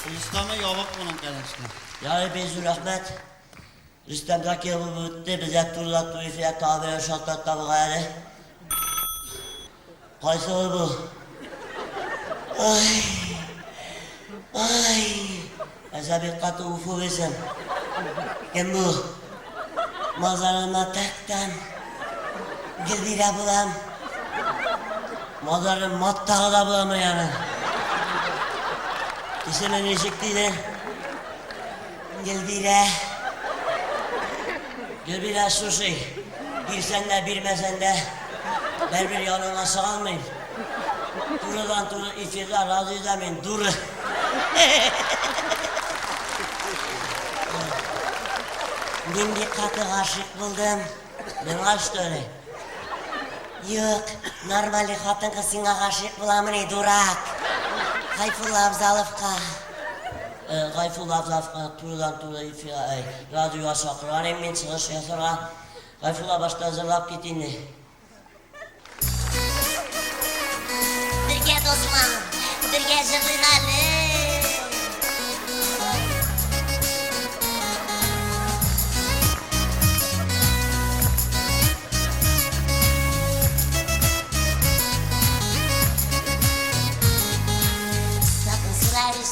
Rüstem'e yavuk bunun kardeşler. Yani Bezir Ahmet, Rüstem Zakir bu bitti, bize turla turifiyat tabiri şaltat bu gayri. Kaysı bu? Ay. Esa bir katı ufu versen. Kim bu? Mazarıma tekten. Gildire bulam. Mazarın mattağı da bulamı yani. İsinin eşikliğine. Gildire. Gildire susi. Bilsen de bilmesen de. Ben bir yanına sığalmayayım. Durudan duru ifirde razı edemeyin. Duru. Ben bir katı aşık buldum. Ben kaçtı öyle. Yok, normali katın kızına aşık bulamını durak. Gayfullah Abzalovka. Gayfullah Abzalovka turudan turu ifirde radyoya sakıran emin çıkış yasaran. Gayfullah başta hazırlap gittiğini. Birge dostlar, birge zırhlarlı.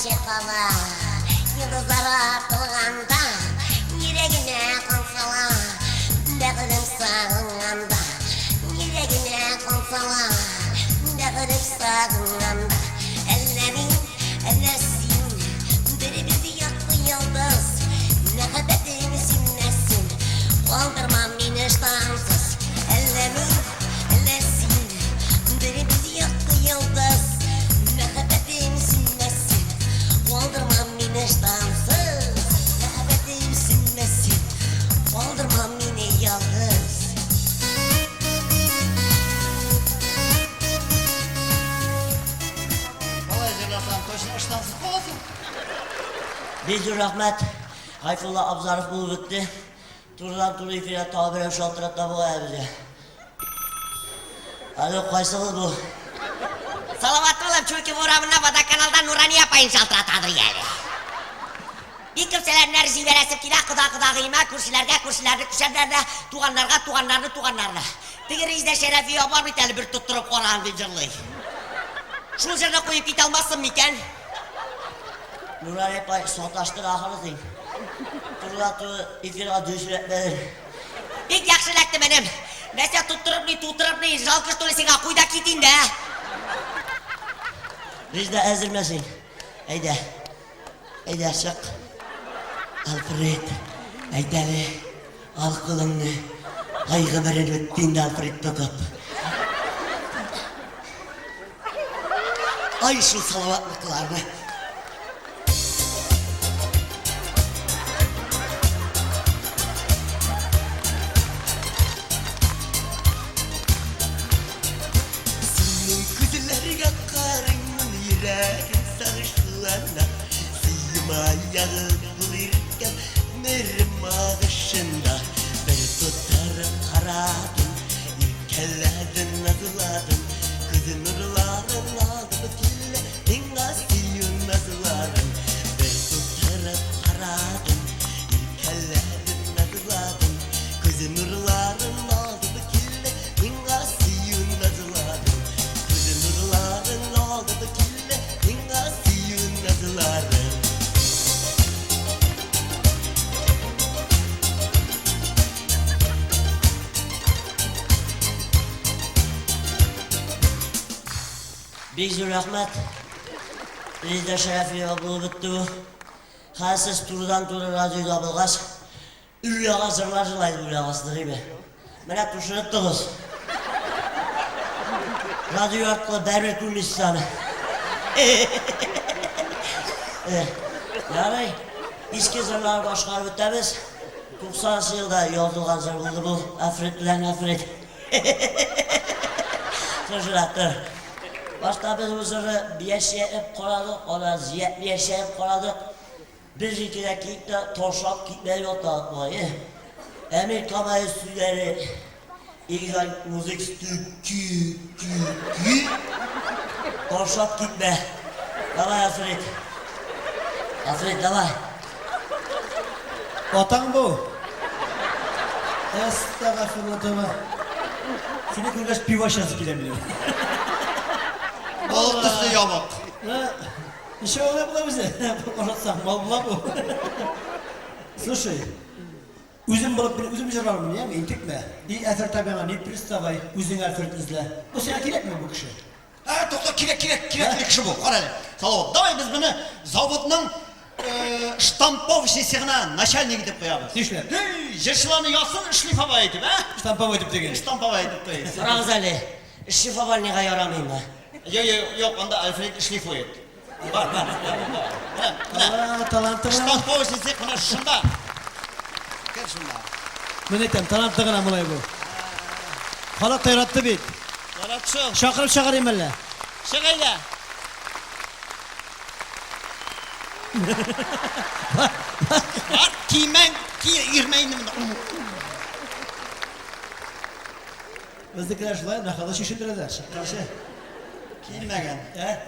Şefala, yıldızlara tolganda, yüreğine konsala, dağılıp sağında, yüreğine konsala, dağılıp sağında, ellesin, biri bizi yaktı yıldız, ne kadar misin, kaldırmam beni iştahsız, ellesin, biri bizi yaktı yıldız, ne kadar misin, kaldırmam beni iştahsız, rahmetim sinmesin, kaldırmam beni yalnız. Kolay zırlasam toşun iştahsız olsun. Bezir Ahmet, Hayfullah Abzarov bulup bitti. Turudan turu ifire tabire şaltıratta bu gaya bize. Alo, kaysılı bu? Salavat oğlum çünkü buramına Vada kanaldan Nurani yapayın şaltıratadır yani. Bir kimseler neresi veresim ki kıda kıyma kursilerde kuşerlerde tuğanlarını. Tigrizde şerefi yapar bir tane bir tutturup Kur'an bildirliği. Şunu üzerine koyup git almazsın miken? Nurani pay sataştır ahırı değil. Turudan turu ifire düşüretmedir. İlk yakşılaktı benim. Neyse tutturup ne jalkış tulisine kuyda gidin de. Biz de ezilmesin. Haydi çık. Alfred, haydi al kılını. Kaygı verin öttüğünde Alfred tutup. Ay şu salavatlıklarını. Дағы бұл еркен мөрім ағышында бір тұттары қарадым Келledin nazıladın Kızın nurların aldı bütünle Dinga siyun nazıladın Bir tutarıp aradım Kelledin nazıladın Kızın nurların aldı bütünle Dinga siyun nazıladın Kızın nurların aldı bütünle Dinga siyun nazıladın Beyzül Rahmet, Rida Şerefi ablı bittu. Halsiz turudan turu radyoda bulgaç. Üllağa zırlar zırlaydı üllağası değil mi? Mene tuşunuttunuz. Radyo aklı Berber Kürdistan'ı. Yani eski zırlar başkar bitemiz. 90 yılda yoldulgan zır buldu bu. Afrit bilen afrit. Tuşunattır. Başta biz bu zırhı bir yaşayıp koradık, ona ziyet bir yaşayıp koradık. Biz ikide kitle toşak kitle yok da Emir kamayı süleri, İlgay müzik stü, toşak kitle. Davay Afrit. Afrit davay. Atan bu. Estağfurullah. Seni kurgaç piva şansı kilemiyor. Balık kızı yamuk İşe öyle bu da bize. Anlatsam mal bula bu. Слушай, üzüm bulup üzüm cırlar mı ya? İntik mi? İyi efer tabiana, ne pristavay, üzüm efert izle. Bu sana kirek mi bu kişi? Ha to'xta kerak kishi bu qarang salovat davay biz buni zavodning shtampovniy sexina начальнigi deb qo'yamiz Nishlab? jirshlarni yozsin shlifovay deb ha Shtampovay deb degan. shtampovay deb qo'yamiz So'rag'iz Ali, shlifovalniga yoramaymi? yo'q unda alfred shlifoyet bor Talantlı. shtampovniy sexina shunda kel shunda Ben etem talantlı gına mulay bu. Halak yarattı bit. yaratsin Şakırıp çağırayım elle. shag'ayla bor kiymang yurmang Bizdekiler şulay, ne kadar şişindirediler. Karşı. kiyinmagan He?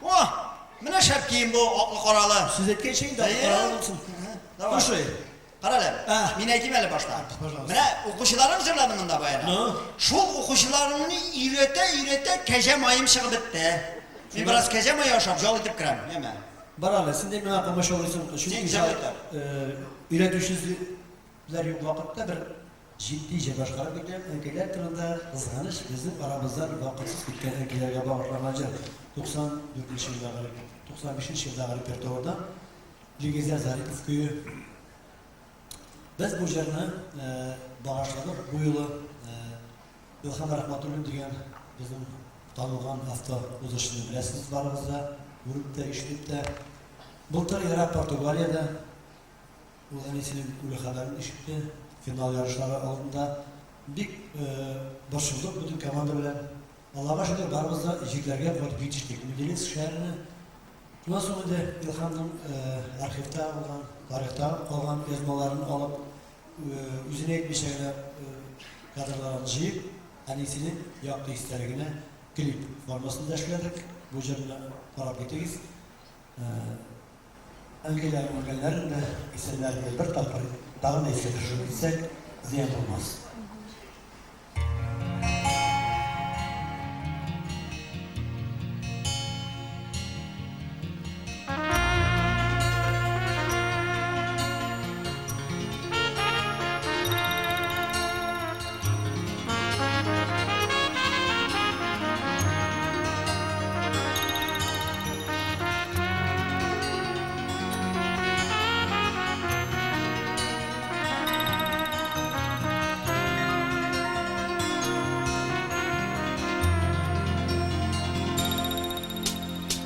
oh mana shart kiyim bu oqli qorali Siz etken şeyin de karar olsun. Davay. Koşuy. Qaralar, Ha. men aytayman boshqa. Pожалуйста. Mana o'quvchilarim zirladi bunda bayana. No. Shu o'quvchilarimni ireta kecha mayim chiqib bitdi. Men biroz kecha may yoshab jol etib kiraman, nima? Barale, sen de bana kalmış oluyorsun. Çünkü Sen cevap ver. üretişsizler yok vakitte bir ciddice başkaları bekleyen ülkeler türünde kızganış bizim aramızdan vakitsiz gitken ülkelerge bağırlanacak. 94 yılları, 95 yılları repertuarda Ligezler Zarip Üsküyü biz bu yerine bağışladık. Bu yılı İlham Rahmatullahi diyen bizim tanıgan hafta uzlaşını bilesiniz varımızda. Grupta, işlipte. Bultar Irak Portugalya'da bu annesinin ulu haberini işitti. Final yarışları aldığında bir başladık bütün komanda bilen. Allah'a şükür barımızda jiklerge var geçiştik. Müdeliz şehrini. Bundan sonra da İlhan'ın arşivde olan, tarihte olan yazmalarını alıp yüzüne etmiş şeyler kadrolarını jiyip annesinin yaptığı isterliğine klip formasını taşıyadık. Bu canına taraf gittiyiz. Öngeler örgenlerin de isimlerine bir tapır, daha ne istedik ziyan olmaz.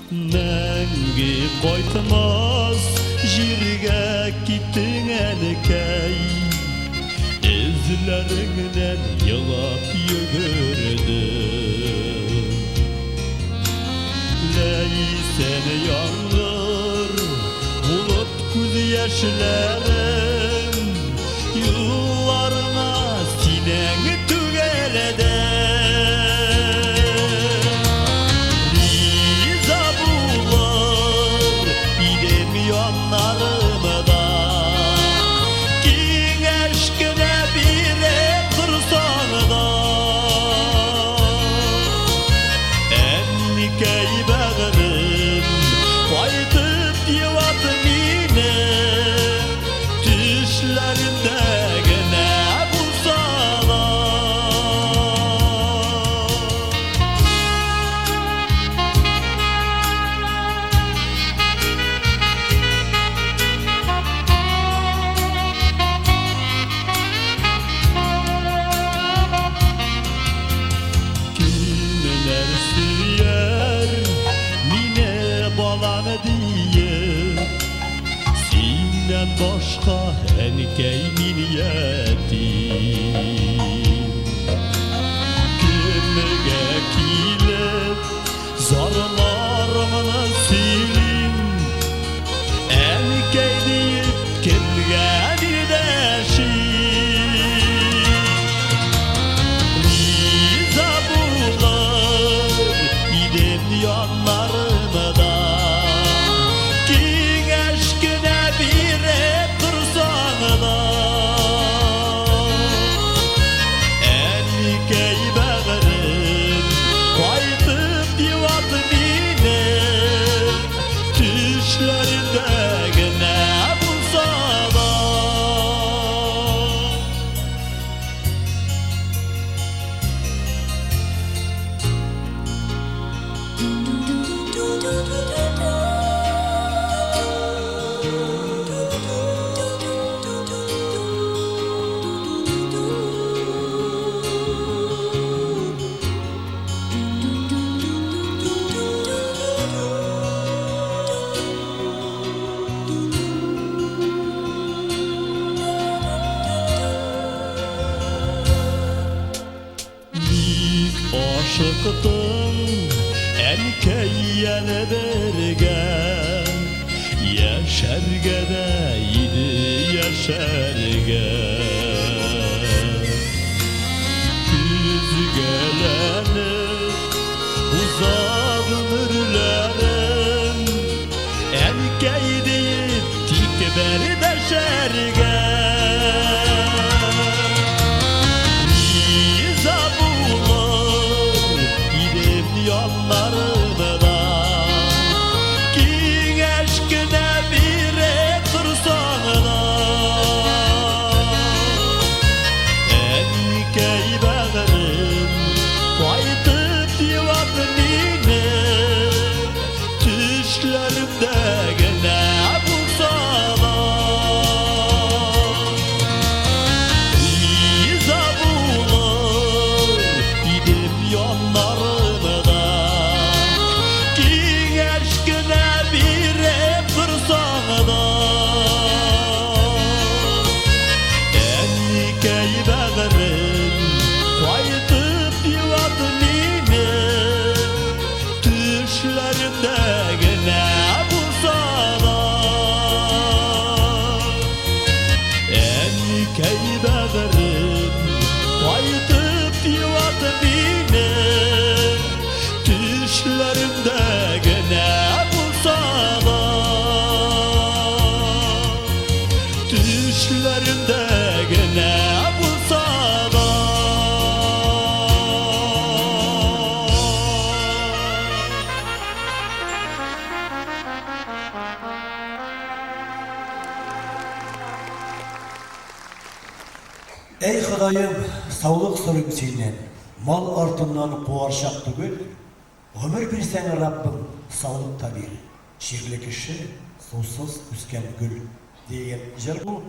Мәңгі қойтмас жерге кеттің әнекей Ізлеріңнен елап йөгірдім Ләй сәні яңғыр Бұлып күл yaşlarım yıllarına sineni tügerede Riza bular idem yanlarımda Kin aşkına bire kırsanıda Ennikey bağırım Faytıp divatı mine Düşlerinde gene Kimler süyer mine balanı diye Senden başka enkey niyetim Kimge kilip zarlarımını silim Enkey deyip kimge dildeşim Riza bular idem yanlarımda Kin aşkına bire kırsanıda Ennikey bağırım Faytıp divatı mine Düşlerinde gene bulsana Nik aşıktım enkey yana bergen Yaşarga da idi yaşarga Küzgelenip uzak ömürlerim Enkey deyip tikber deşerge Riza bular idem yanlarımda Kin aşkına bire kırsanıda Enkey bağırım Faytıp divatı mine Düşlerimde gene bulsana Riza bular idem yanlarımda Kin aşkına bire kırsanıda Ennikey bağırım Faytıp divatı mine Düşlerimde gene bulsana Ennikey bağırım Faytıp divatı mine Düşlerimde gene bulsana Düşlerimde gene bulsana Ey Xudayım, sağlık sorup senden, mal artından kuvarşak tügül, ömür birsen Rabbim sağlık tabir, şirli kişi, susuz üsken gül, deyen icra bu,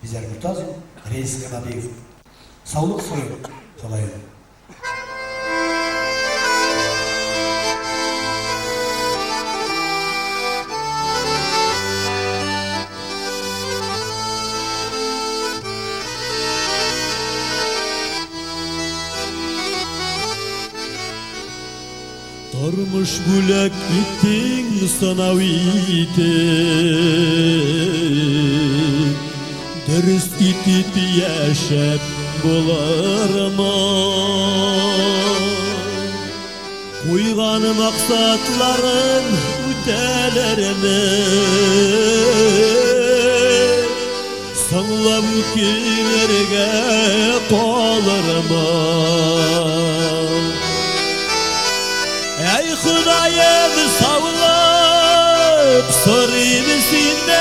bizler Murtazin, Reis Kanadiyev. Sağlık sorup, Xudayım. Turmuş bulak gittin sınav itin Dürüst itip yaşap bularma Kuygan maksatların ötelerine Sanlab kilerge kalırma Ey Hudayım savlap sorayım senden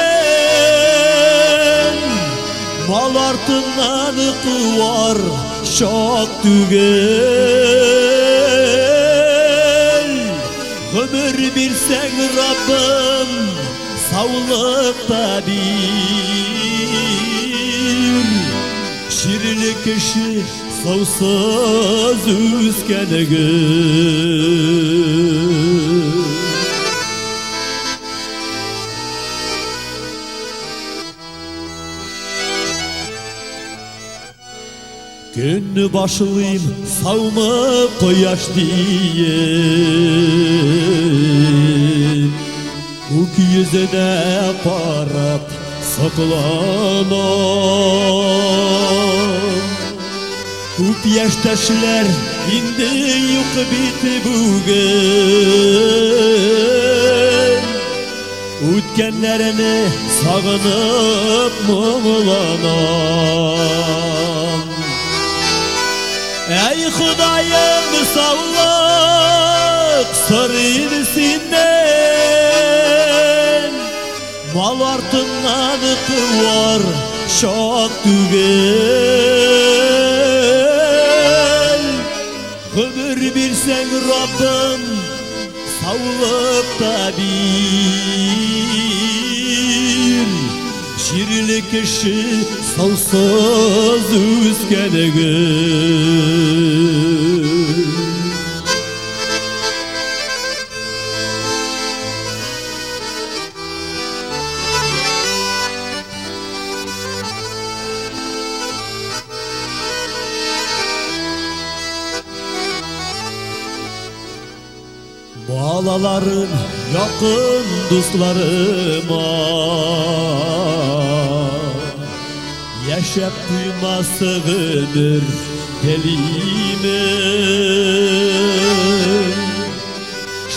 Mal artından kıvar şok tügel Ömür birsen Rabbim savlıkta bir Şirli kişi savsız üskenege Günü başlayayım savma koyaş diye Uk yüzüne karap saklanam Kup yaştaşlar indi yok biti bugün Ütkenlerini sağınıp muğlanam Ey Hudayım savlak sarayım senden Mal artından kıvar şok tügel Ömür birsen Rabbim savlıkta bir Şirli kişi savsız üskenege Balalarım yakın dostlarıma Yaşap duyması ömür delime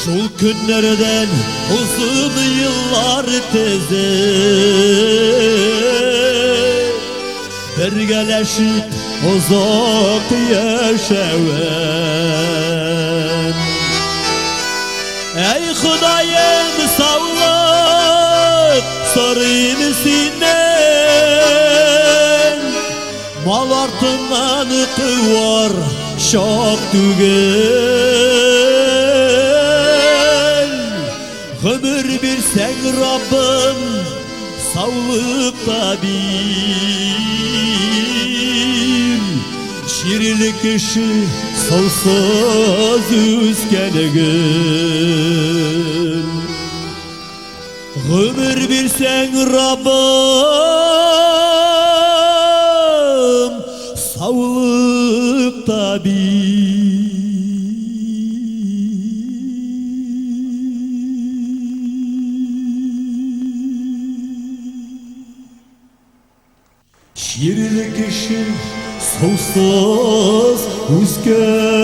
Şol günlerden uzun yıllar teze Birgeleşip uzak yaşayan Ey Hudayım savlak sarayım senden Mal artından kıvar şok tügel Ömür birsen Rabbim savlıkta bir Şirli kişi savsız üskenegin Ömür birsen Rabbim savlıkta bir Şirli kişi savsız üskenegin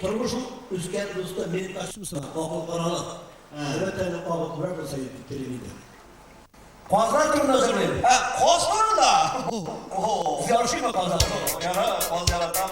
Turmuşum üsken dostu beni kaçmışsın. Bakıl karalı. Evet tane bakıl kurar da sayı televizyon. Fazla turuna söyleyeyim. Koz var da. Yarışayım mı fazla? Yara, koz yaratam.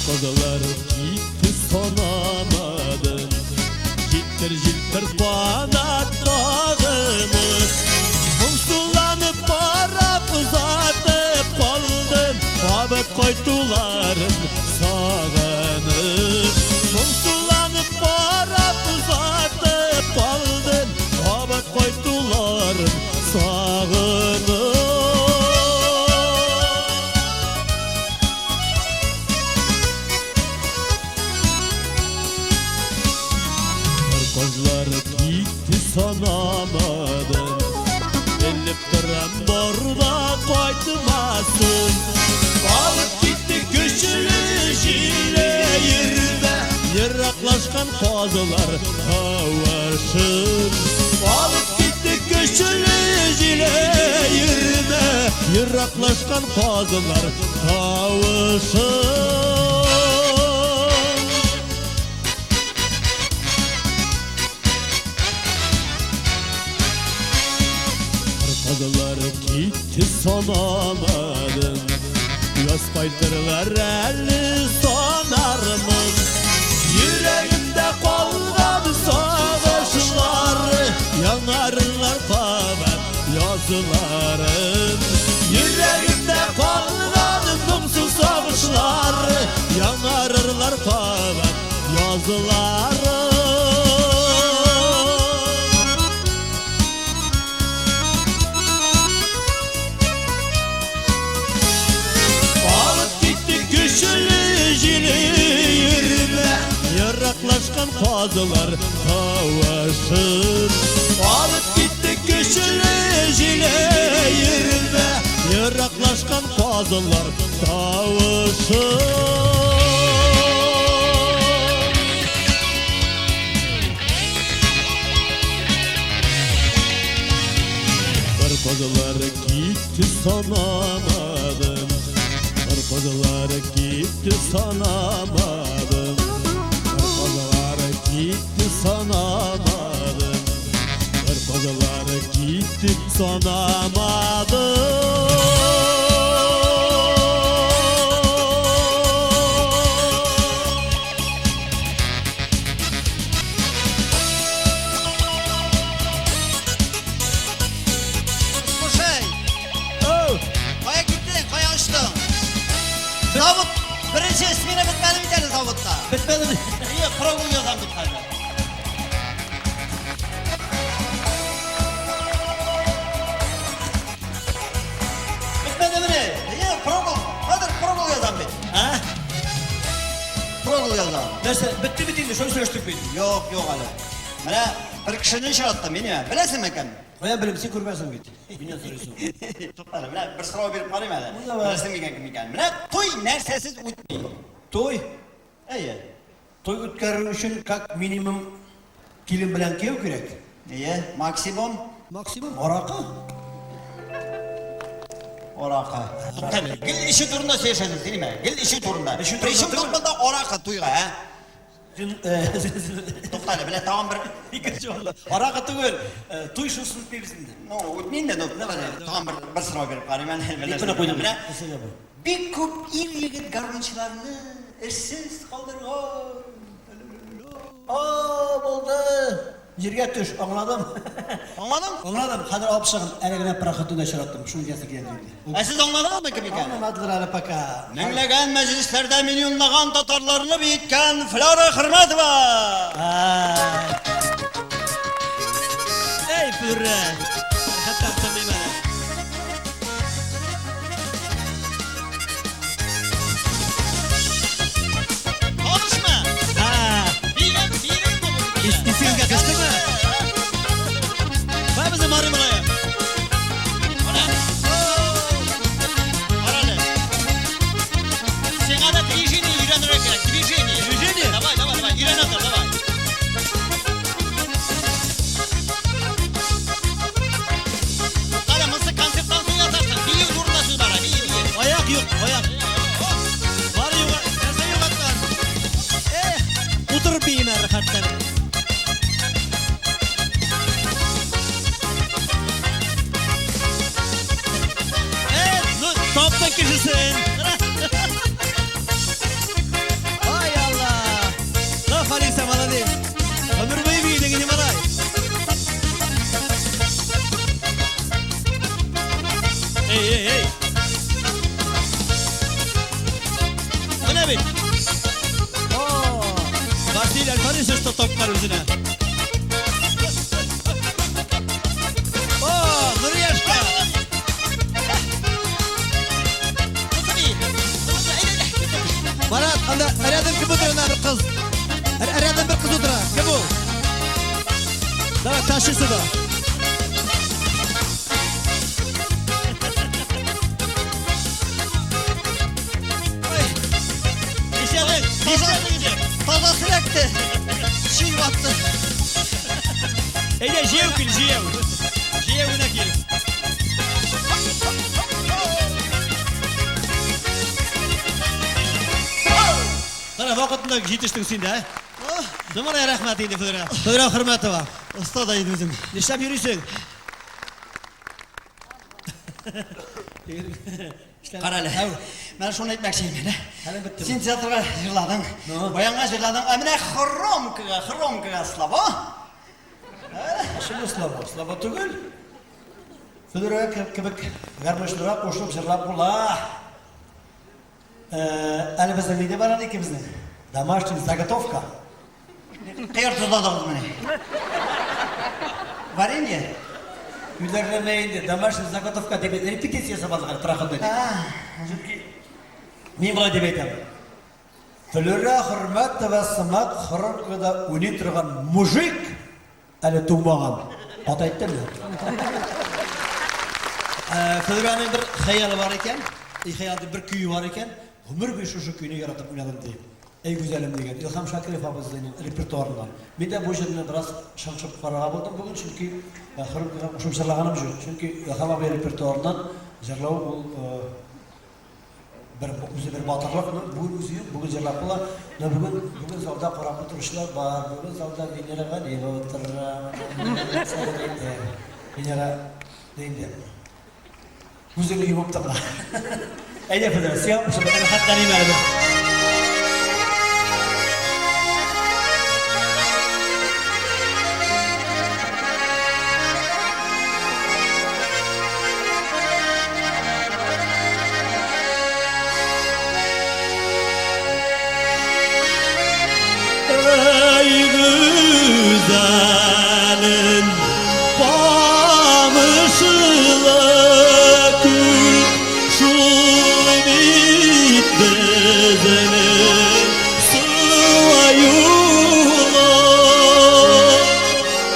Kozalar gitti son amadın Gittir jiltir bana koyduların sağınıp Mumsulanıp barap uzatıp aldın Abat koyduların sağınıp Kozlar gitti sanamadın Elip duran borda koydumasın Balık gitti köşeli jile yerine Yıraklaşkan kozlar kavuşur Balık gitti köşeli jile yerine Yıraklaşkan kozlar kavuşur Kozlar gitti sanamadın Yaz paytırlar eli sonarmın Yüreğimde kalgan savaşlar Yanarlar kavat yazıların Yüreğimde kalgan mumsuz savaşlar Yanarlar kavat yazıların Yaraklaşkan kozlar kavuşur Alıp gitti köşeli jile yerine Yaraklaşkan kozlar kavuşur Bir kozlar gitti sanamadın Bir kozlar gitti sanamadın Gitti sanamadım Bir kocalar gitti sanamadım Kuşey, kaya gittin, kaya açtın. Zavut, birinci ismini bitmedi bir tane zavutta. Bitmedi mi? İyi, program yazan bitmedi. Bitmedi mi ne? İyi, program. Hadi program yazan bit. Ha? Program yazan. Neyse bitti mi değil şunu söyleştik miydi? Yok, yok Ali. Bana bir kişinin şarattı beni. Bilesin mi kim? Kaya bilimsin kurbansın git. Binen soruyorsun. Tutmadım. Bir sıra verip alayım hele. Bunda var. Bilesin mi kim iken? Bana toy nersesiz utmayın. Toy. İyi. Toy ötkarı için kak minimum kilim bilen kev gerek. İyi, maksimum. Maksimum oraka. Oraka. Tabii. Gel işi turunda seçeriz değil mi? Gel işi turunda. İşi turunda İşim değil mi? tutmadan oraka tuyga ha. Dün Toktayla bile tamam bir... İkinci oldu. Oraka tügül. Toy şunsuz bilirsin. No, utmayın da ne var? Tamam bir sıra verip alayım ben. İpine koydum. Bile bir kup ir yigit gargınçılarını işsiz kaldırgan. Aa oldu. Yerge düş anladım. Anladın? Anladım. Kadir Apşak'ın elegine prakatını şarattım. Şunu gelse geldi. Siz anladınız mı kim iken? Anlamadılar Ali Paka. Minglegen meclislerde milyonlagan Tatarlarını büyütken Flora Hırmatova. Ey Fürre. Hatta tanıyım hele. Konuşma. Ha. İsim yakıştı mı? Var bizim arı buraya. Sen ada движение öğrenerek gerek. Движение. Движение? Давай, давай, давай. İğren давай. Hadi mısır konsertten sonra yazarsın. Bir vururlasın bana. Bir. Ayak yok, ayak. Var yok, sen yok atlar. Otur bir iner hatları. Topta kişisin. Hay Allah. Laf Halise bana değil. Ömür boyu büyüdün gibi bana. Hey hey hey. Görüyorsunuz da toplar üzerine. Nuri yaşka. Marat, anda aradan kim oturan bir kız? Aradan bir kız oturan. Kim o? Daha taşısı da. Taza sürekli. Şey battı. Ede jev kil jev. Jev ne kil. Sana vakitinde yetiştin sen de. Zamana rahmet eydi Fıdra. Fıdra hürmeti var. Usta da bizim. Neştem yürüysün. Qarali. Men şunu aytmoqchiyim meni. Sen teatrga yig'lading. Boyanga yig'lading. Amina xromkaga slabo. Şunu slabo tugul. Fıdıraya kibik garmışlara qo'shib jırlab bula. Elimizde neydi var ikimizde? Домашний заготовка. Qayerda tuzadingiz meni? Varenье. Uylarına indi. Домашний заготовка deb repetitsiyasi bo'lgan traxoda. Chunki men buni deb aytaman. Fıdıraya hurmat va simat xirqida o'ynay turgan mujik hali tug'magan. Ota aytdimi? Fıdra'nın bir hayali var iken, hayalda bir kuyu var iken, ömür boyu şu kuyunu yaratıp oynadım deyip. Ey güzelim degan İlham Şakirov abimizning repertuaridan. Men de bu yerni biroz shaqshib qaragan bo'ldim bugun chunki o'sha jilaganim yo'q. Chunki Ilham abi repertuaridan jilov bu bir botirlik bu o'zi yo'q. Bugun jilab bular bugun zalda qarab turishlar bor. Bugun zalda dinlagan dinlara deydi. O'zini yumib taqla. Ayda federatsiya o'sha hatta nima edi? Ey güzelin pamışılı kül şu bitti senin sıvayula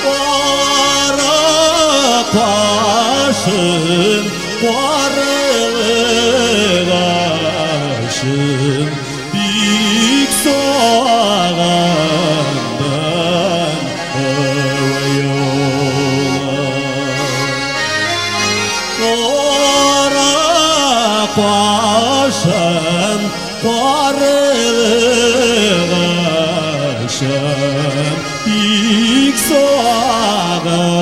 para paşın varlıgaşın büyük soğandan Ora paşam varlıgaşın büyük soğandan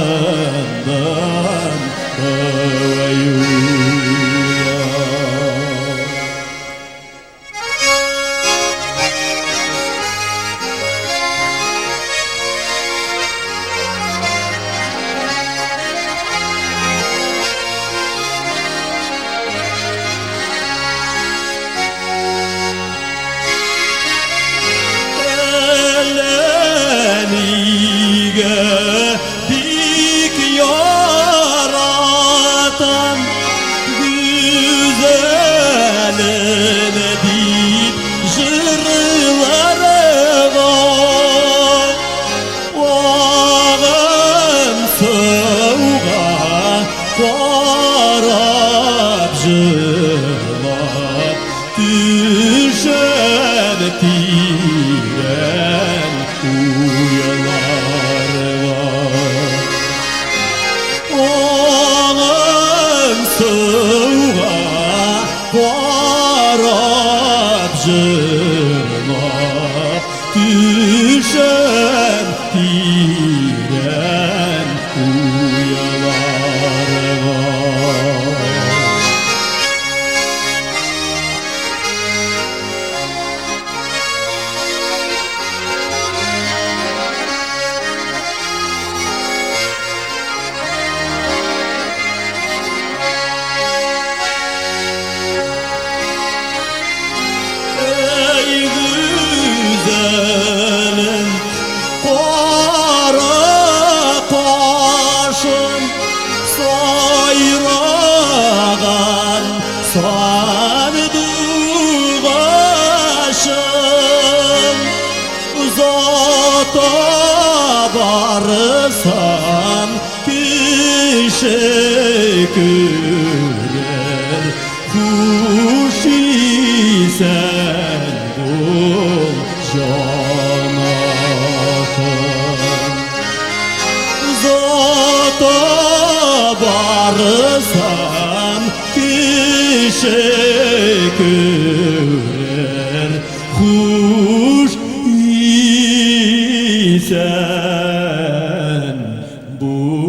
Elenige dik yaratan güzeline dik jırları var Ağım soğuğa varap jırlap düşen tiren Ağım soğuğa varap jırlap düşen tiren uyalarga şükür Kuş isen ol canakım Zata varsam teşekkür Kuş isen bul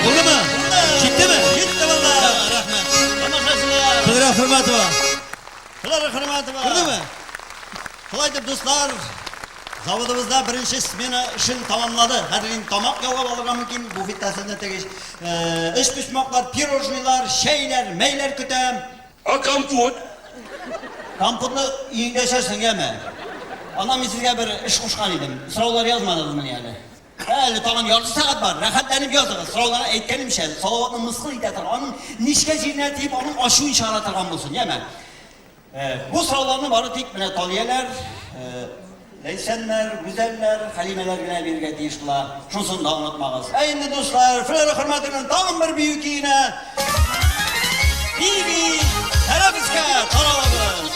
Oldu mu? Gitti mi? Gitti valla. Rahmet. Tamaşaçılar. Kıdra hürmeti var. Kıdra hürmeti var. Kırdı mı? Kolaydır dostlar. Zavodumuzda birinci smena işini tamamladı. Hadirin tamak yolga bağlığa mümkün. Bu fittasından tegeş. İş pişmaklar, pirojnilar, şeyler, meyler kütem. Akamput. Kamputlu iyi yaşarsın gelme. Anam sizge bir iş kuşkan idim. Sıralar yazmadınız mı yani? Öyle tamam 6 saat var. Rahatlanıp yazdınız. Sıralara etkenim şey. Salavatlı mıskıl idetir. Onun nişke ziyneti deyip onun aşı işareti kalmasın. Yeme. Bu sıralarını varı tek bine taliyeler. Leysenler, güzeller, halimeler güne birge deyiştiler. Şunsunu da unutmağız. Eyni dostlar, Flora hürmetinin tam bir büyük yine. Bibi, terapiske, taralımız.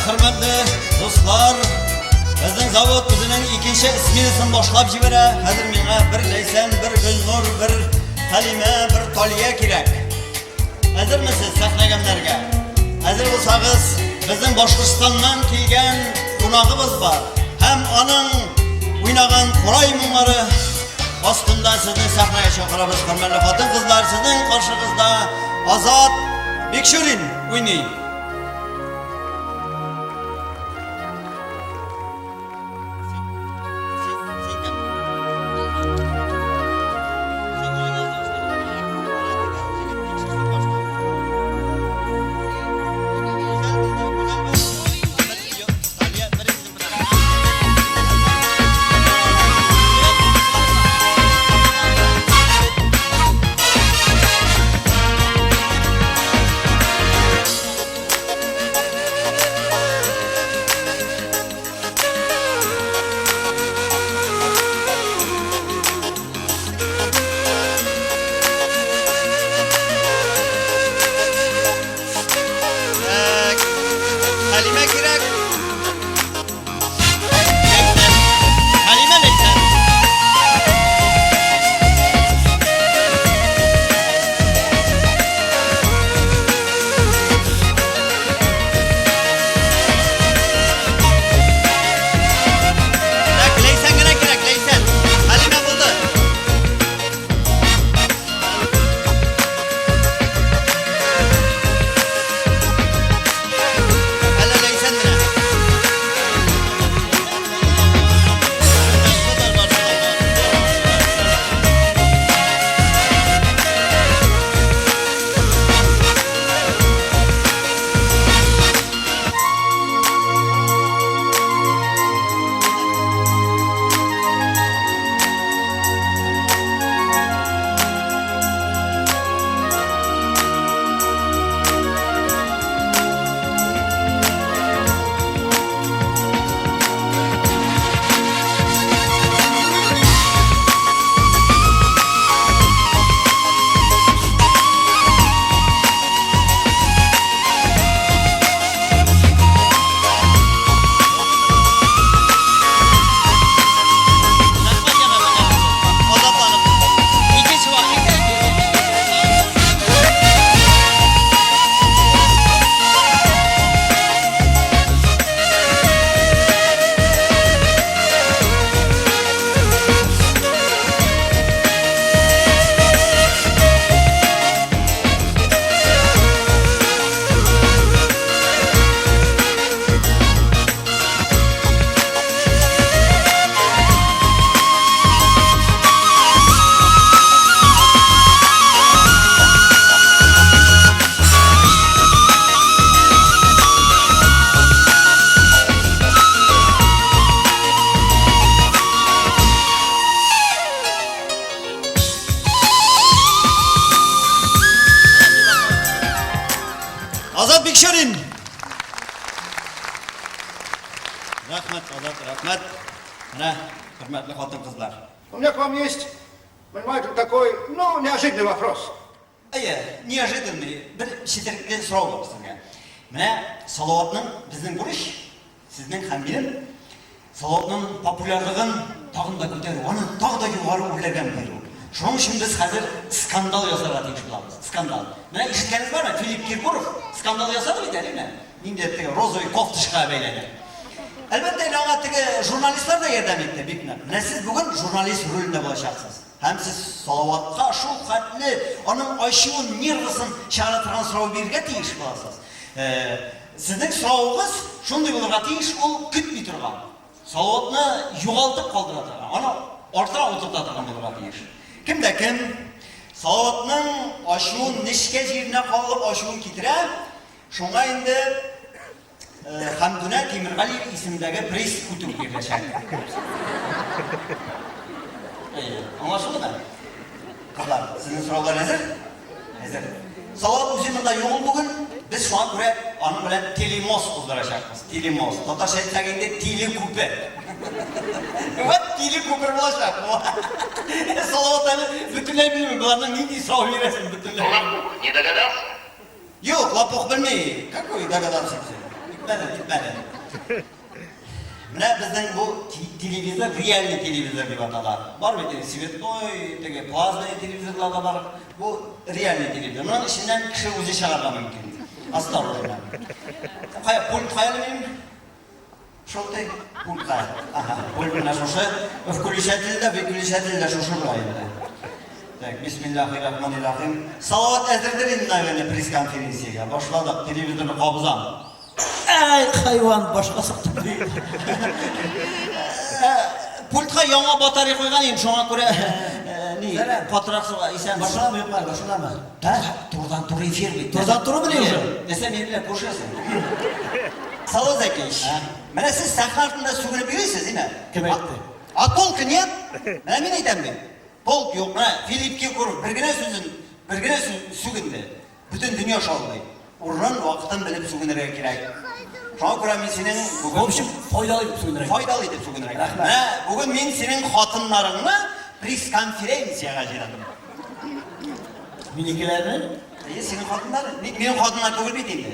Hürmetli dostlar, bizning zavod o'zining ikkinchi smenasini boshlab jibara. Hozir menga bir Laysan, bir Gulnur, bir Halima, bir Toliya kerak. Hazırmisiz sahnagamlarga? Hazır bo'lsangiz, bizning Boshqirdistondan kelgan qonog'imiz bor. Ham onun o'ynagan qo'ray munlari ostida sizni sahnaga chaqiramiz. Hurmatli xotin-qizlar, sizning qarshingizda Azod Bekshurin o'ynaydi. Бикшерин. Рахмат, Азат, рахмат. Менә, хөрмәтле хатын-кызлар. У меня к вам есть, понимаете, такой, ну, неожиданный вопрос. Неожиданный, bir şeterlikli soru var sizga. Менә Салаватның безнең бурыч, сезнең һәм минем Салаватның популярлыгын тагын да күтәрү, аны тагы да югары үрләргә бирү. Шуның өчен без хәзер скандал ясарга тиеш булабыз. Скандал. Менә ишеткәнегез бармы? Филипп Киркоров скандал ясады бит әле, нинди теге розовый кофтышка бәйләнеп. Әлбәттә, аңа теге журналистлар да ярдәм итте бик нык. Менә сез бүген журналист ролендә булачаксыз. Һәм сез Салаватка шул хәтле аның ачуын, нервысын чыгара торган сорау бирергә тиеш буласыз. Сезнең сорауыгыз шундый булырга тиеш, ул көтми торган. Салаватны югалтып калдыра торган, аны артыра утырта торган булырга тиеш. Кем дә кем Салаватның ачуын нечкә җиренә калып ачуын китерә, шуңа инде Хәмдүнә Тимиргалиев исемендәге пресс күтү бирәчәк. Аңлашылдымы? Кызлар, сезнең сораулар әзер? Әзер. Салават үзе монда юк бүген. Без шуңа күрә аның белән телемост уздырачакбыз. Телемост. Татарча әйтсәк инде телекүпер. Вот телекүпер булачак. Салават әле бөтенләй белмим, буларның нинди сорау бирәсен бөтенләй. Не догадался? Юк, лапух белми. Какой догадался? Gitmedi. Менә безнең бу телевизор, реальный телевизор дип аталар. Бар бит, светной, теге плазмный телевизорлар да бар. Бу реальный телевизор. Моның içinden кеше үзе чыгарга мөмкин. Осторожно. Пульт каялмыйм? Шулай пультка. Ага, пульт менә шушы, включатель выключатель шушы булай. Так, бисмиллахир-рахманир-рахим. Салават әзердер инде әвәле пресс-конференциягә. Башладык, телевизорны кабызам. Ай, хайван, башка сыктым. Пультка яңа батарея куйган идем, шуңа күрә ни, патрак суга исән. Башламы юкмы, башламы? Турдан тур эфир бит. Турдан туры белән уже. Дәсә мен белән күршәсең. Салават әкәш. Менә сез сәхнә артында сүгенеп йөрисез, име? Кем әйтте? А полк нет? Менә мин әйтәм бит. Полк юк, менә Филипп Киркоров бер генә сүгенде. Бүтән дөнья шаулый. Урын вакытын белеп сүгенергә кирәк. Шуңа күрә мин синең В общем, файдалы итеп сүгенергә. Файдалы итеп сүгенергә. Менә бүген мин синең хатыннарыңны пресс-конференциягә җыйдым. Минекеләрне? Синең хатыннарың? Минең хатыннар түгел бит инде.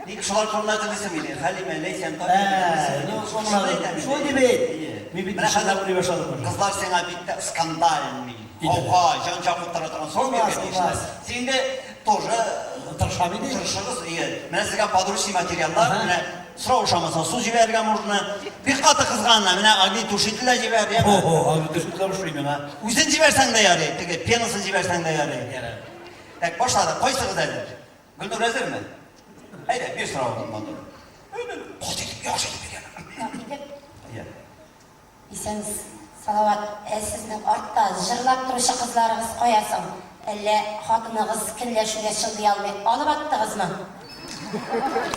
Ник шулар турында телисем инде? Хәлимә, Ләйсән, Шулай дип әйт. Мин бит шулай уйлый башладым. Кызлар сиңа бит скандальный. Ага, җан-җак утыра торган сорау биргән. Син дә тоже тырышам иде. Тырышыгыз, менә сезгә подручный материаллар, менә сорау шамаса су җибәрергә можно. Бик каты кызганна, менә огнетушитель җибәр, яме. Огнетушитель ушыймын, а. Үзен җибәрсәң дә ярый, теге пенасын җибәрсәң дә ярый. Так, башладык, кайсыгыз әле? Гөлнур әзерме? Әйдә, bir сорау булды. Катып, яхшы итеп биргән. Исәнсез, Салават, сезнең артта җырлап торучы кызларыгыз каясың? Әллә хатыныгыз көнләшүгә чыгый алмый алып аттыгызмы?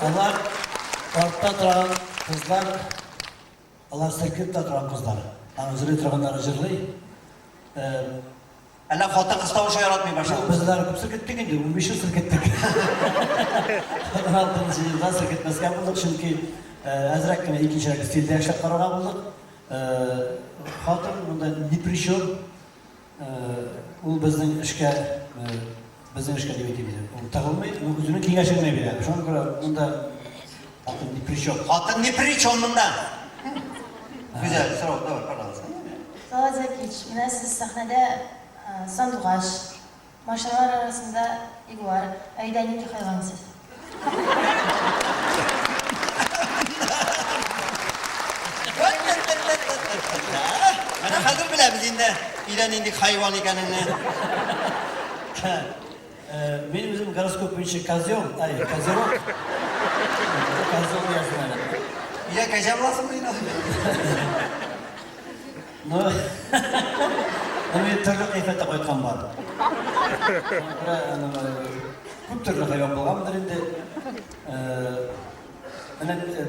Алар артта торган кызлар, алар сәкәттә торган кызлар. Аңызлы торганнары җырлый. Әллә хатын кыз тавышы яратмый башлады. Безләр күп сәкәттек инде, 15 ел сәкәттек. 16 елда сәкәтмәскә булдык, чөнки әзрәк кенә икенче стильдә яшәп карарга булдык. Хатын монда ни при чем? Ул безнең эшкә дип әйтәбез. Ул тагылмый, ул үзенең киңәшен бирә. Шуңа күрә монда хатын ни при чем? Хатын ни при чем монда? Güzel, сорау, давай, пожалуйста. Салават Зәкич, менә сез сәхнәдә сандугач, машиналар арасында игуар, әйдә нинди хайвансыз? Менә хәзер беләбез инде, илә нинди хайван икәнен. Benim bizim goroskop boyunca kazyon, kazyorok. Kazyon yazdım öyle. İle kazanlasın mı yine? Ama türlü kıyafette koykan var. Көп türlü hayvan bulgamdır indi.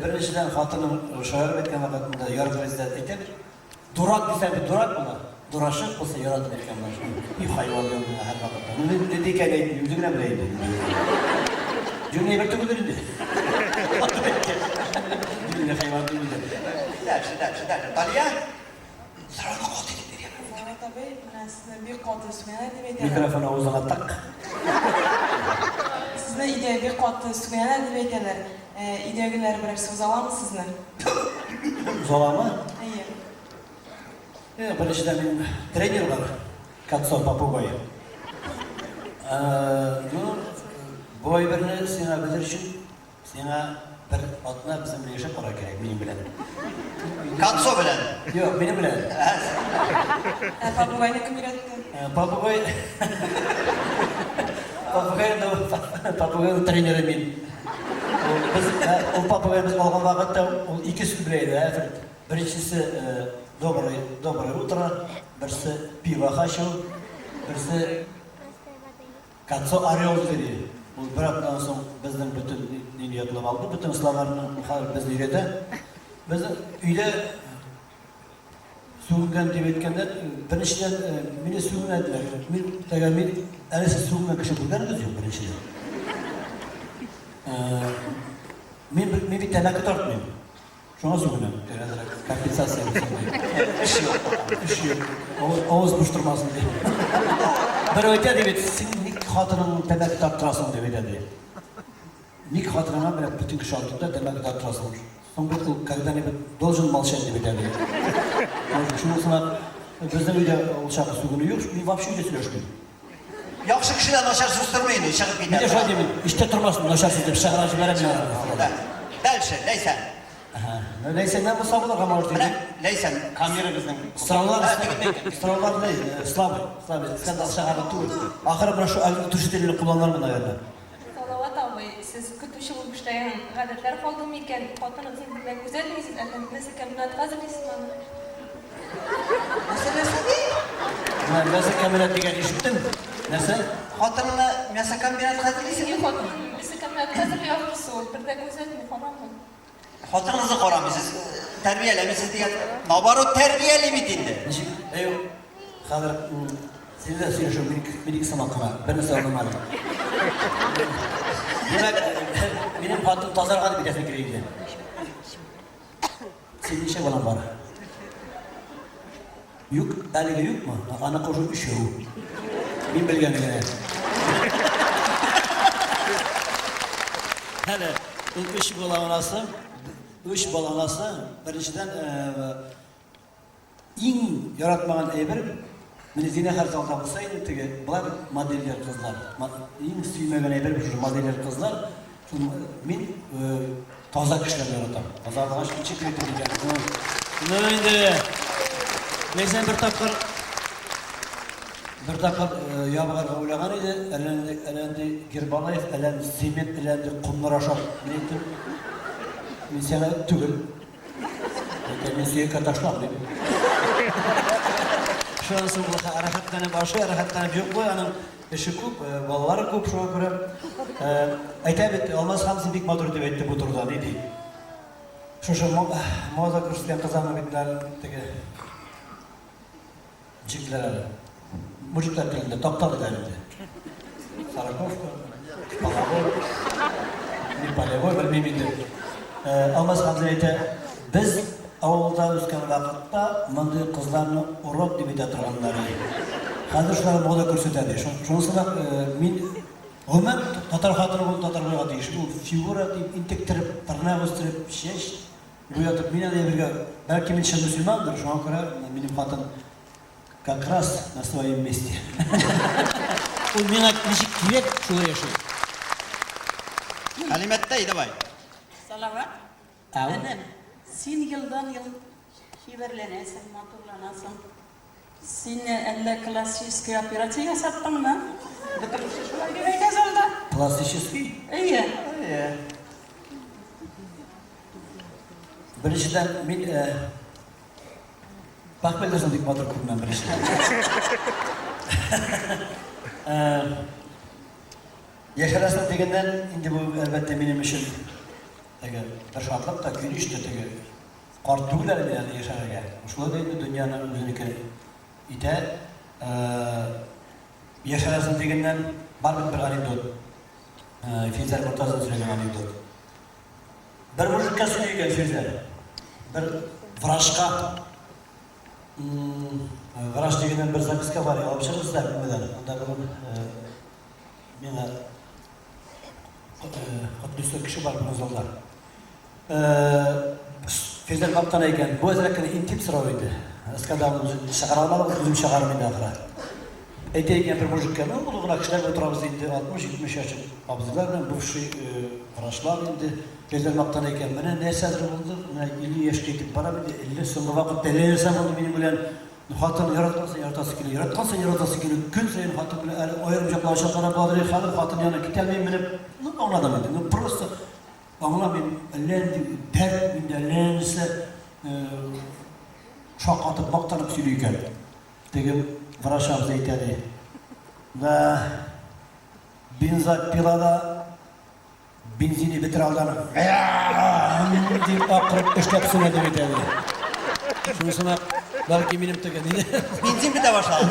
Birinciden hatının şahır etken vakitinde yargı izlet durak desem bir durak bana. Duraşık olsa yaratıp etken var. Bir hayvan yok her vakitte. Bunu dediği kadar yüzüne bile Cümleyi bir türlü dedi. Cümle hayvan değil de. Dersi. Taliye? Tabii, ben size bir kontrol sütüne de beklerim. Mikrofonu ağzına tak. Sizne ide bir kontrol sütüne de beklerim. İde günler birer söz alar mı sizden? Zola mı? İyi. Birinchiden men trener var. Katso Papugoy. Bu oy birini sana bilir için sana bir otna bizim bilen yaşap para gerek benim bilen. Katso bilen? Yok benim bilen. Papugoy'u kim üretti? Papugoy... Papugoy'un treneri men. O Papugoy biz olgan vaqtda o iki so'z bilaydi. Birinchisi доброе утро, birisi pivo хочу, birisi Katso Orel dedi. Bu bir haftadan so'ng bizning butun niyatlar oldi, butun islohlarni bizni uyda. Biz uyda so'ngan deb aytganda birinchidan meni so'nadilar. Men alisi so'ngan kishi bo'lganimiz yo'q birinchidan. Men bir talaka tortmayman. Şuna so'nam, kompensatsiya ish yo'q. Ovoz bo'shtirmasin deb. Bir aytadi deb, sen nik xotining talaka torttirasan deb aytadi. Ник xotinimga bilan butun kishi oldida talaka torttirasan. So'ng u когда-нибудь должен молчать deb aytadi. Shuni sanab bizning uyda o'shaqa sug'uni yo'q, men вообще uyda so'rashmayman. Yaxshi kishilar noshar so'zdirmaydi, chiqib ketadi. Men shu deyman, ishda turmasin, noshar deb shag'irlashib beraman. Dalshi, Laysan. Laysandan bu sabırlar ama ortaya. Laysan, kamera bizning. Sıralar ne? Slabı. Skandal şahane tur. Ahire bana şu elini tuşu dilini kullanırlar mı ayarlar? Salavat abi, siz kütüşü bulmuştayan adetler oldu mu iken, xotinizin bilan güzel misiniz? Nasıl kaminat hazırlısınız mı? Nasıl kaminat degan eshitdim. Nasıl? Xotinini nasıl kaminat hazırlısınız? Yo'q, xotinim, nasıl kaminat hazırlayapsiz? Birda güzelmi, xotinmi? Xotiningizni qo'ramisiz, tarbiyalamisiz degan. Nabarot tarbiyalimi endi. Ey, hozir sizda shu mening samoqqa bir narsa olmadim. Demak, mening xotim tozarg'an bitasi kerak. Senin işe bolam bor. Yo'q, haliga yo'qmi? Ana qo'shuv ishi yo'q. Men bilganligini. Hali ish bo'laverasa, ish bo'laverasa, birinchidan eng yaratmagan ayber meni zina xarzonda bo'lsa, tege bular modellar qizlar. Eng suymagan ayber shu modellar qizlar. Men toza kishilarni yarataman. Tozalash uchun kiritirilgan. Nima endi? Lekin bir taqir yabg'ar o'ylagan edi, alandi Girbalayev, alandi Sement, alandi Qumrashov. Men seni tugul. Men seni tashlab dedim. Shundan so'ng harakatlanib boshqa harakatlanib yo'q qo'y, aning ishi ko'p, bolalari ko'p shunga ko'ra. Aytaylik, Olmaz Hamza Bekmadurov deb aytdi bu turda dedi. Shu moza ko'rsatgan qizlarni bitlar tege jiklari. Mujiklar tilida to'xtadilar edi. Sarakovka, Palavoy, Palavoy bilmayman. Olmaz Hamza aytdi, biz avvalda o'sgan vaqtda bunday qizlarni urot deb aytadiganlar edi. Hozir shular moda ko'rsatadi. Shunisidan men umuman tatar xotini bo'lib tatarlarga deyish, bu figura deb intektirib, tirnoq o'stirib ishlash, bu yoqda meni birga balki men shunday musulmondir, shunga ko'ra mening xotin как раз на своем месте. У меня ничек керек, что решил. Kalimatda Idabay. Salavat. Anam, sen yıldan yıl şiverlenesin, motorlanasın. Sen elle klasik operatsiya yasattın mı? Bütün şişler gerek yazıldı. Plastik? İyi. Birinchidan men Bakbildirsan deb motor kurman birinchidan. Yasharasan degandan endi bu albatta mening ishim. Agar tashabbusda kuyishda tege qortular bilan yasharga. Shular endi dunyoning o'ziniki ita yasharasan degandan baribir bir anekdot. Filizler Murtaz'dan söyleyen anekdot. Bir mujikka söyleyen Filizler. Bir vrashqa. Vrash degenden bir zapiska var. Alып шығыңыздар bilmeden. Onda bunun meni Qutlusu kişi var bu zalda. Filizler kaptan ekan. Bu ezrekini intim so'rab edi. Iskandalni shahar olmadik, o'zim shaharmenda axir. Aytayotgan bir mujikka, ulug'roq kishilar o'tiramiz endi 60-70 yoshli abzlar bilan bu kishi vrashlar endi Filizler kaptan ekan. Mana narsadir bo'ldi. Mana 50 yoshga yetib boradi. 50 so'nggi vaqt tayyorlasam uni meni bilan xotin yaratgansan yaratasi kelib, yaratgansan yaratasi kelib, kun sayin xotin bilan ayrim joylarga qarab boradi, hali xotin yana ketolmayman deb anladim endi. Просто anlamayman. Lendi dard menda lensa shoqatib maqtanib сөйлейkan. Degan vrashamiz aytadi. Va benzopilada benzini bitira oldim. deb oqirib ishlab sunadi deb aytadi. Shunisi belki benim tüketiyle. Benzin bite başladı.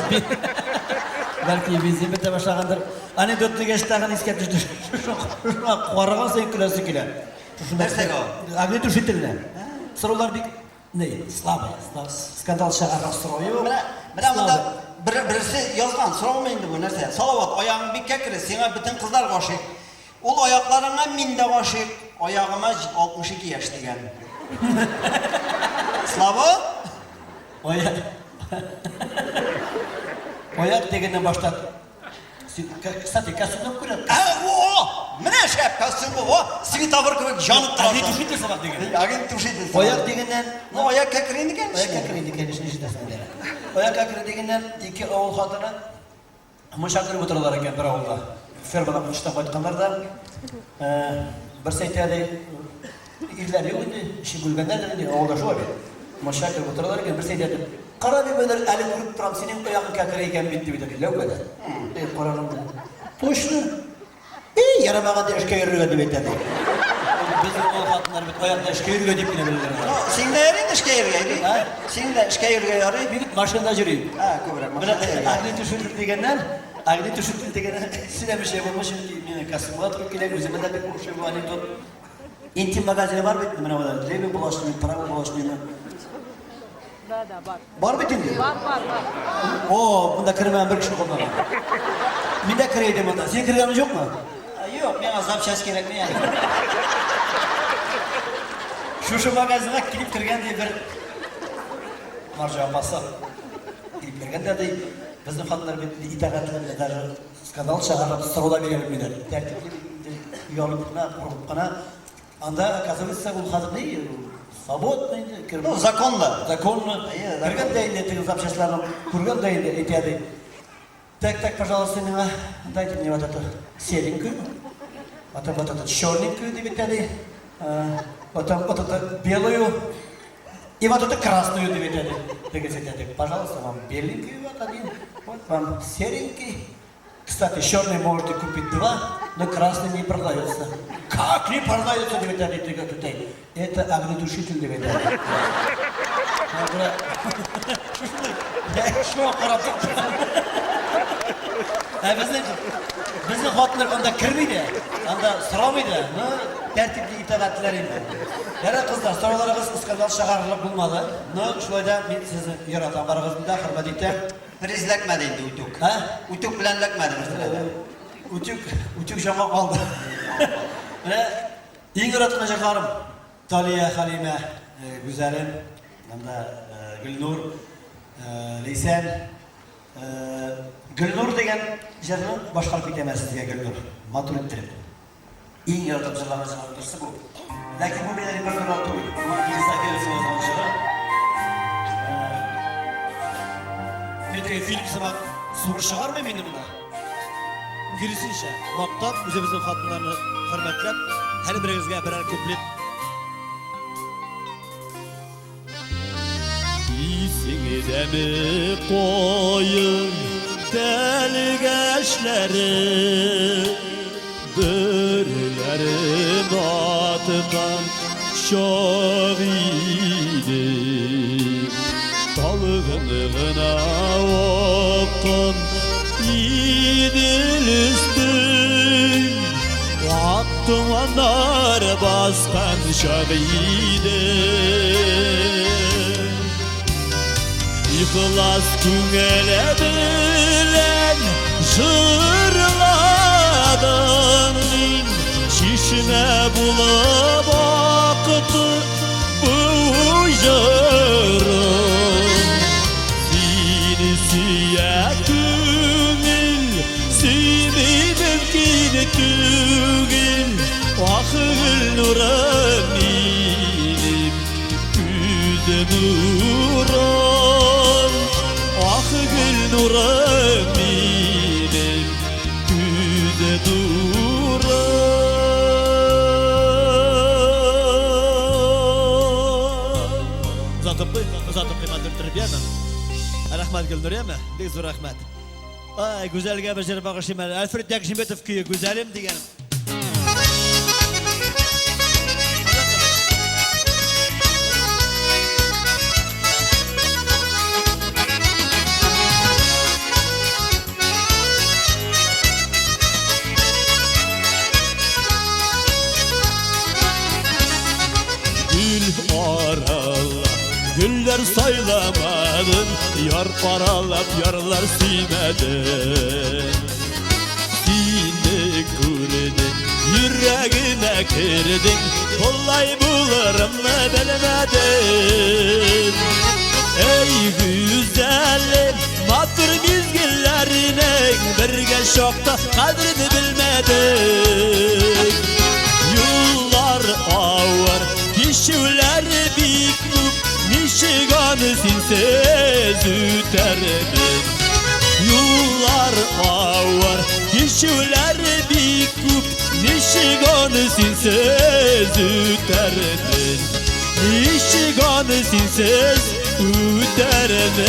Belki benzin bite başlagandır. Anekdotlu geçtiğin isket düştü. Şuna kuarıgan sayın kilası kile. Dersek o. Agni düşütürler. Sorular bir ne? Slabı. Skandal şahara soruyor. Bana bunda birisi yazgan sormayın bu nerse. Salavat ayağın bir kekre sana bütün kızlar koşuyor. Ol ayaklarına minde koşuyor. Ayağıma 62 yaş diyen. Slava? Oyak degenden başlat. Kısaca kasımdan kuruyor. Mene şey kasım bu. Svitavır gibi janıp tarafı. Agni tuşidir sabah degen. Agni tuşidir. Oyak degenden. No ayak kekreydi gelmiş. Oyak kekreydi gelmiş. Oyak kekreydi degenden iki oğul hatına müşakir otururlar eken bir oğulda. Fermada kuşta koyduğunlar da bir seytiyade irler yok idi. İşi bulganlar da idi. Oğulda şu abi. Müşakir otururlar eken bir seytiyade qara bir böyle ali vurup turam senin ayağın kekreyken bitti bir de. Levgada. Qararım. Toşlu. Yaramağa da eşke yürüyor deb aytadi. Bizim oğul hatunlar bir ayakta eşke yürüyor deb bilirler. Sen de yerin eşke yürüyor. Ha? Sen de eşke yürüyor. Bir maşında yürüyüm. Ha, köbürek maşında. Agni düşürdük degenden, agni düşürdük degenden size bir şey bulmuş. Meni Kasım'a tutup gelen özüme de bir şey bu anekdot. İntim magazini var mı? Bana var. Levi bulaşmayayım, para bulaşmayayım. Var mı şimdi? Var. Oo, bunda kırmayan bir kişi olmalı. Bir de kıraydım onda. Senin kırganız yok mu? Yok, ben azap şes gerek mi yani? Şu magazine gidip kırgan diye bir marjaya bassa. Gidip kırgan da değil. Bizim hanımlar bir itaatlerle de skandal çağırıp sırola verebilmediler. Tertipli yoluna, kurupkana. Anda kazanırsa bu hazır değil. Sabot neydi? No, zakonla. Zakonla. Kırgan değil de tüm zapşaşlarını kurgan değil de etiyadi. Так, пожалуйста, меня дайте мне вот эту серенькую, вот эту черненькую, девятый, вот эту белую и вот эту красную, девятый. Пожалуйста, вам беленький вот один, вот вам серенький. Кстати, черный можете купить 2, но красный не продается. Как не продается, девятый? Это огнетушитель, девятый. Что, хорошо? Bizim xotinlar onda kirmaydi, onda so'ramaydi. Tartibli itoatlar endi. Yana qizlar, so'rovlaringiz iskandal shaharlik bo'lmadi. Shulayda men sizni yaratan barig'izda hurmat etdim. Prizlakmadi endi utuk. Ha? Utuk bilan lakmadi. Utuk jama qoldi. Eng yaratan ajoqlarim Toliya, Halima, Güzelim, hamda Gulnur, Lisan, Gülnur degan jarni boshqarib ketaman sizga Gülnur. Matur ettirib. Eng yordamchilarimizdan birisi bu. Lekin bu meni repertuar to'y. Bu bizga so'zlanishida. Metre film sabah so'ri chiqarmayman endi bunda. Kirisincha maqtab o'zimizning xotinlarni hurmatlab, har biringizga birer kuplet İsinize mi koyun delgeçleri Dörlerin atıdan şahidi Dalgınlığına okun idil üstün Tumanlar baskan şahide İhlas tüngele bilen jırladın Şişine bulup akıtı bu jırın Seni süyetümül Sümümkün tügül Vakıl nuram ilim Güzüm nuram Vakıl nuram ilim Güzüm nuram Uzatıp kıymetli terbiyemem. Rahmet Gülnuriyem, dik zor rahmet. Ay güzelge bir jere bağışlayayım. Alfred Yakşimbetov köyü güzelim digenim. Gül arala Güller saylamadın Yar paralap yarlar siymedin Seni gördün Yüreğime kirdin Kolay bulurum bilmedin Ey güzelim Matır bizgillerine Birge şokta kadrini bilmedin Yıllar ağır Kişiler bik Michigan'ı sinsiz ütermin Yıllar ağır Kişiler bik Michigan'ı sinsiz ütermin Michigan'ı sinsiz ütermin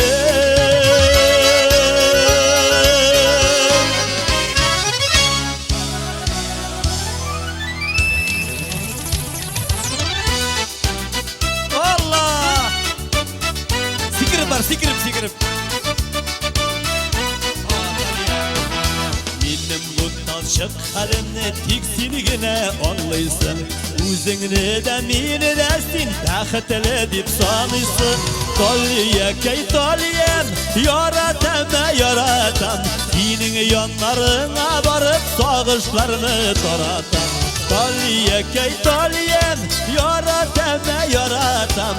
Sikirip Benim bu talşık halimni tiksinigine anlaysın Özüngni de meni destin tahtili dep sanıysın Toliye key toliyem yaratam Senin yanlarına barıp sağışlarını taratam Toliye key toliyem yaratam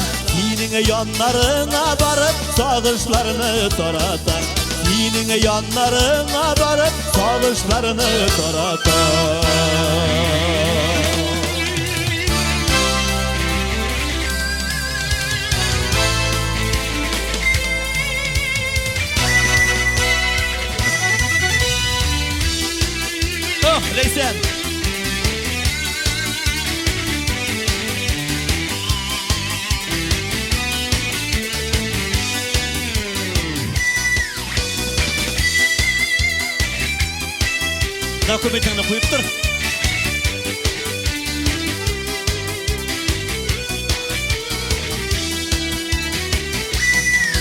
Senin yanlarına barıp sağışlarını taratam Senin yanlarına barıp sağışlarını taratam Oh Leysen Dokumentini koyup dur.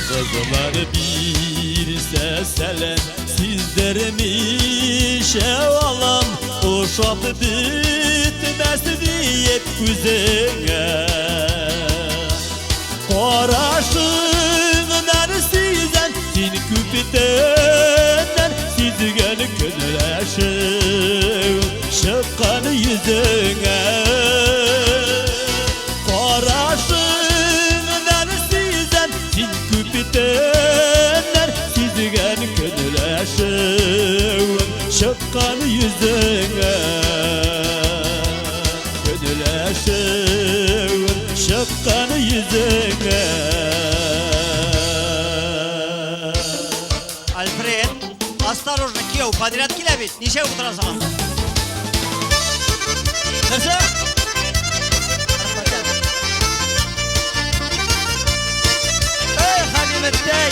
Kızlar bir seselen sizlerimi şevalam Uşap bitmez deyip üzüne Koraşığından sizden sin küpütenden Sizgen gönüleşim şıkkan yüzüne Koraşığından sizden sin küpütenden Sizgen gönüleşim şıkkan yüzüne Gönüleşim şıkkan yüzüne Alfred, осторожно, Киев, подряд килябит, ничего утра сама. Нәрсе? Ey, Halimettey!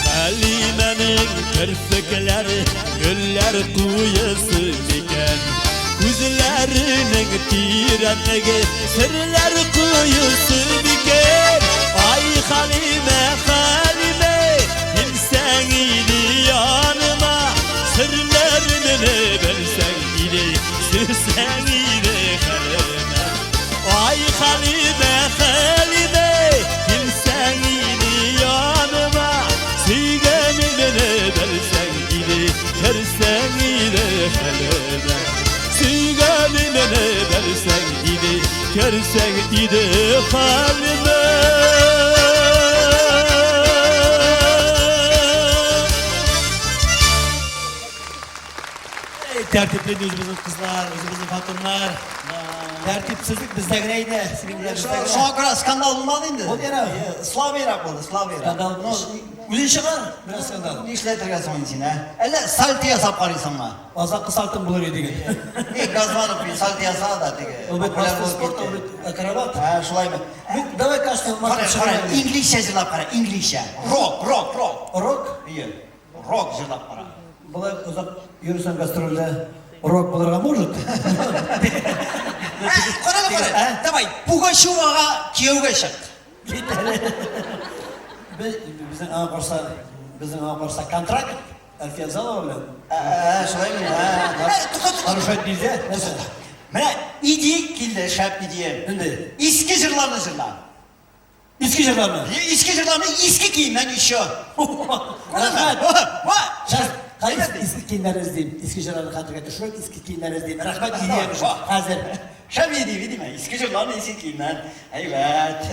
Halime'nin kirpikleri güller kuyusu diken Gözlerinin tirenliği sırlar kuyusu diken Ay Halime, Halime, kim sen idi yanıma Sırlarının gelsene Halime. Ay Halime Halime gelsene yanıma. Suyganimni bilsang idi kersene Halime. Suyganimni bilsang idi kersene idi Halime. Tertipli özümüzün kızlar, özümüzün hatunlar. Tertipsizlik bizde neydi? Şuna göre skandal olmadı indi. O dene. Slaverak oldu, Slaverak. Skandal. Uzun çıkar. Biraz skandal. İşletirgen son içine. Elle saltı yasap karıysan mı? Azak kısaltın bulur idi. İlk gazmanıp bir saltı yasa da tege. O bir pasport, o bir kravat. Ha, şulay mı? Davet kaçtı. Kara, İngilizce jırlap kara, İngilizce. Rock. Rock? İyi. Rock jırlap kara. Bulay uzak yürüsen gastrolde rock bulurga может? Kara. Давай, buga şu vaga kiyevge çık. Bizim ağa varsa kontrakt. Alfiye Zalova bilen. Şulay mı? Aruşat diye. Mesela. Mene idi kilde şap idi. Şimdi. İski jırlarını jırlar. İski jırlarını. İski jırlarını iski giyimden işi. Rahmet. Hayır, eski kiyimler izleyeyim. İski jırlarını hatır getir. Şöyle eski kiyimler izleyeyim. Rahmet diyeyim. Hazır. Şap idi değil mi? İski jırlarını iski giyimden. Evet.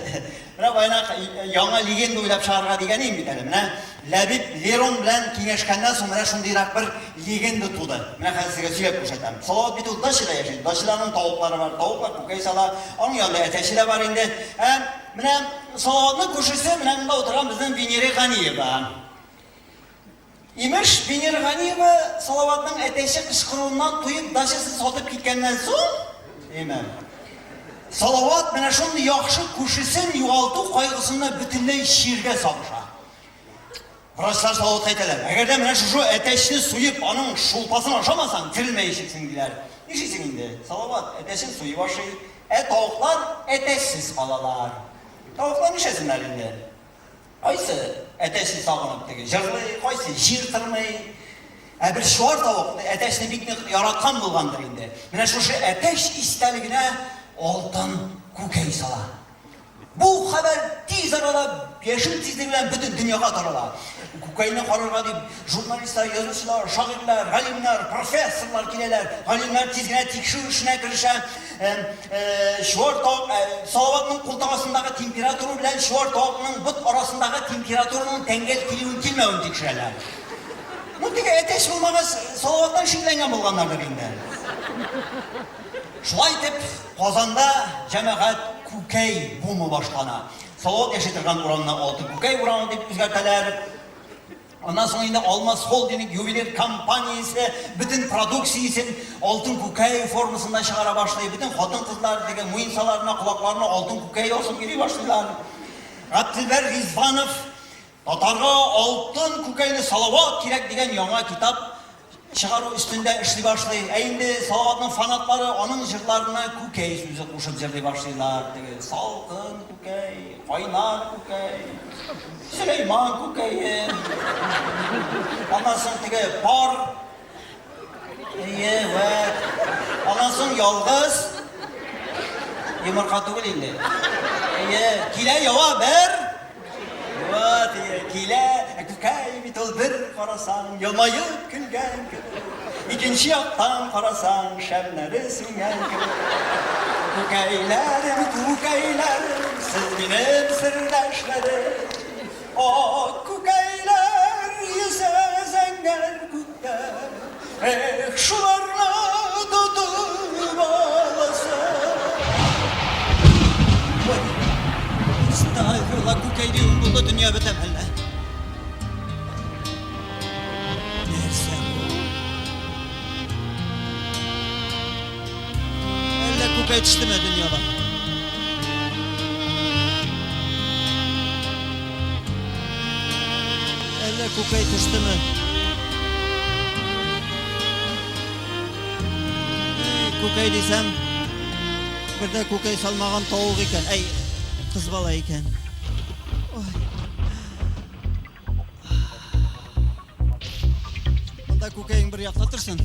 Mene bayana yana legenda oylap çağırga degeneyim bir tane. Mene Labib Leron bilen kengeshkandan soň mene şundayrak bir legenda tuğdu. Mene hal sizge söylep koşatam. Salavat bitu Daşıda yaşaydı. Daşılarning tavuklari var. Tavuklar kukay sala. Onun yanında ateşi de var indi. Mene Salavatni koşusu mene bunda oturgan bizning Venera G'aniyeva. İmiş Venera G'aniyeva Salavatning ateşi qishqiruvidan to'yib dashasi sotib ketgandan so'ng Eman. Salavat mene şunday yaxshi ko'shisin yo'g'altuv qayg'usini butunlay she'rga solishadi. Vrachlar Salavat aytadilar. Agarda mene shu ateşni so'yib, onun shulpasini oshamasang, tirilmayishsin deydilar. Nishsin endi? Salavat ateşni so'yib oshaydi. Tovuqlar ateşsiz qolalar. Tovuqlar nishasinlar endi? Qaysi ateşni sog'inib tege, jirlay, qaysi jirtirmay. Bir shuar tovuq ateşni bikni yaratgan bo'lgandir endi. Mene shu ateş istaligine oltin kukay sala. Bu haber tez arada yaşın tezliği bilen bütün dünyaya tarala. Kukayını qararga deb jurnalistlar, yazıcılar, şairler, alimler, professorlar kireler. Alimler tezgine tekşirish ishine kirişe. Shuar tovuq Salavatning qo'ltamasındagi temperaturi bilan shuar tovuqning but arasındagi temperaturining tengel kelmewini tekshiradilar. Bu tege ateş bo'lmagan Salavatdan shekillangan bo'lganlardir endi. Şulay deb Qozonda jamoat kukay bumi boshlana. Salavat yaşatirgan uranni oltin kukay urani deb o'zgartilar. Ondan sonra yine Almas Holding juveler kompaniyasi bütün produksiyasini oltin kukay formasında çıkara başlayıp bütün xotin qizlar degan mo'yinsalarına, quloqlarına oltin kukay osib keliy boshlaydilar. Abdilbar Rizvanov Tatarga oltin kukayni Salavat kerak degan yangi kitap çıkarı üstünde işli başlayın. Endi Salavatning fanatlari onun jırlarına kukay so'zi qo'shib jirlay boshlaydilar. Salqin kukay, qaynar kukay, Süleyman kukayi. Ondan so'ng tege par. Evet. Ondan so'ng yolg'iz. Yumurqa tugul endi. Kile yova bir. Evet, kile kukay bitol bir qarasan, yilmayib kulgan kun. İkinci yoqdan qarasan, shamlari so'ngan kun. Kukaylarim, siz benim sirlashlarim. O kukaylar yüze zengar kukay. Şularla tutup alasın. Estağfurullah kukay diyorum burada dünya betemelle. Neyse bu? Elle kukay düştüme dünyada. Elle kukay düştü mü? Kukay desem, bir de kukay salmagan tavuk iken, ay kız bala iken. Bunda kukayın bir yakta tırsın.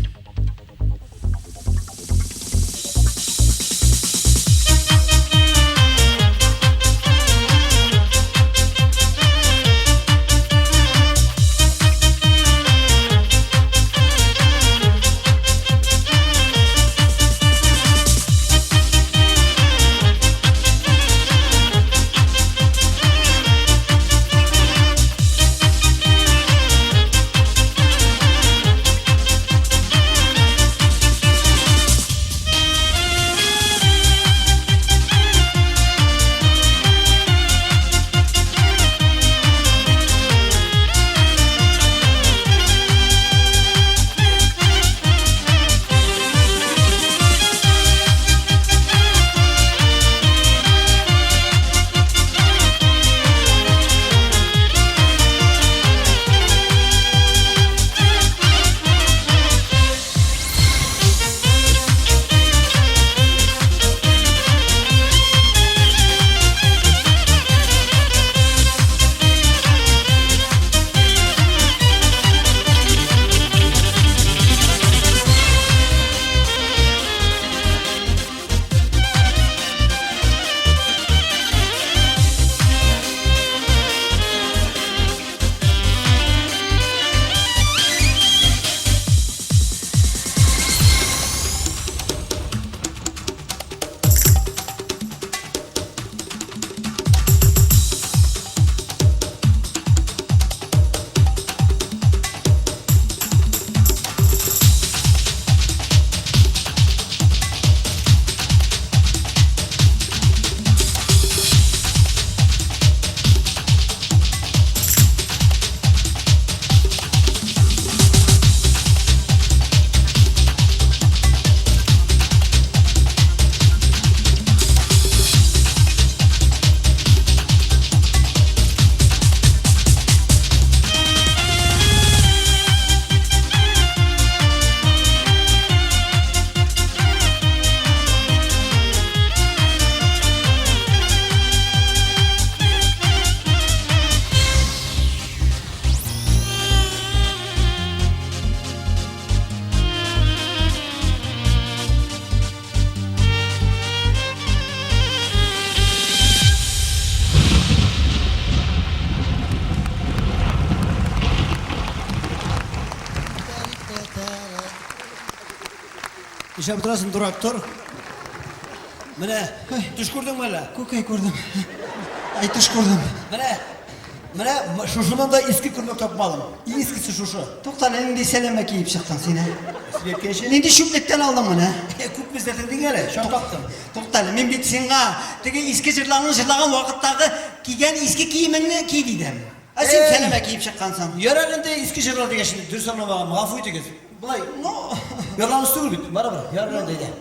İşe bitirasın durak dur. Mene, düş gördün mü hele? Көкей көрдім. Айтыш көрдім. Mene, şuşundan da eski kırmak tapmadım. Eskisi şuşu. Тоқтар, нендей сәлемә киіп шықтың сен, ә? Sürekli Нендей шөплектен алдың мұны? Күп біздердің дегелі, şan taktım. Тоқтар, мен бет сенға теге ескі жырларын жырлаған уақыттағы киген ескі киіміңні ки дейдім. Сен сәлемә киіп шыққансың. Yararında eski şırlar diye şimdi dürüst anlamağa mağafu diye. Bulay, yararını üstü gülbit, bana bırak, yararını deydi.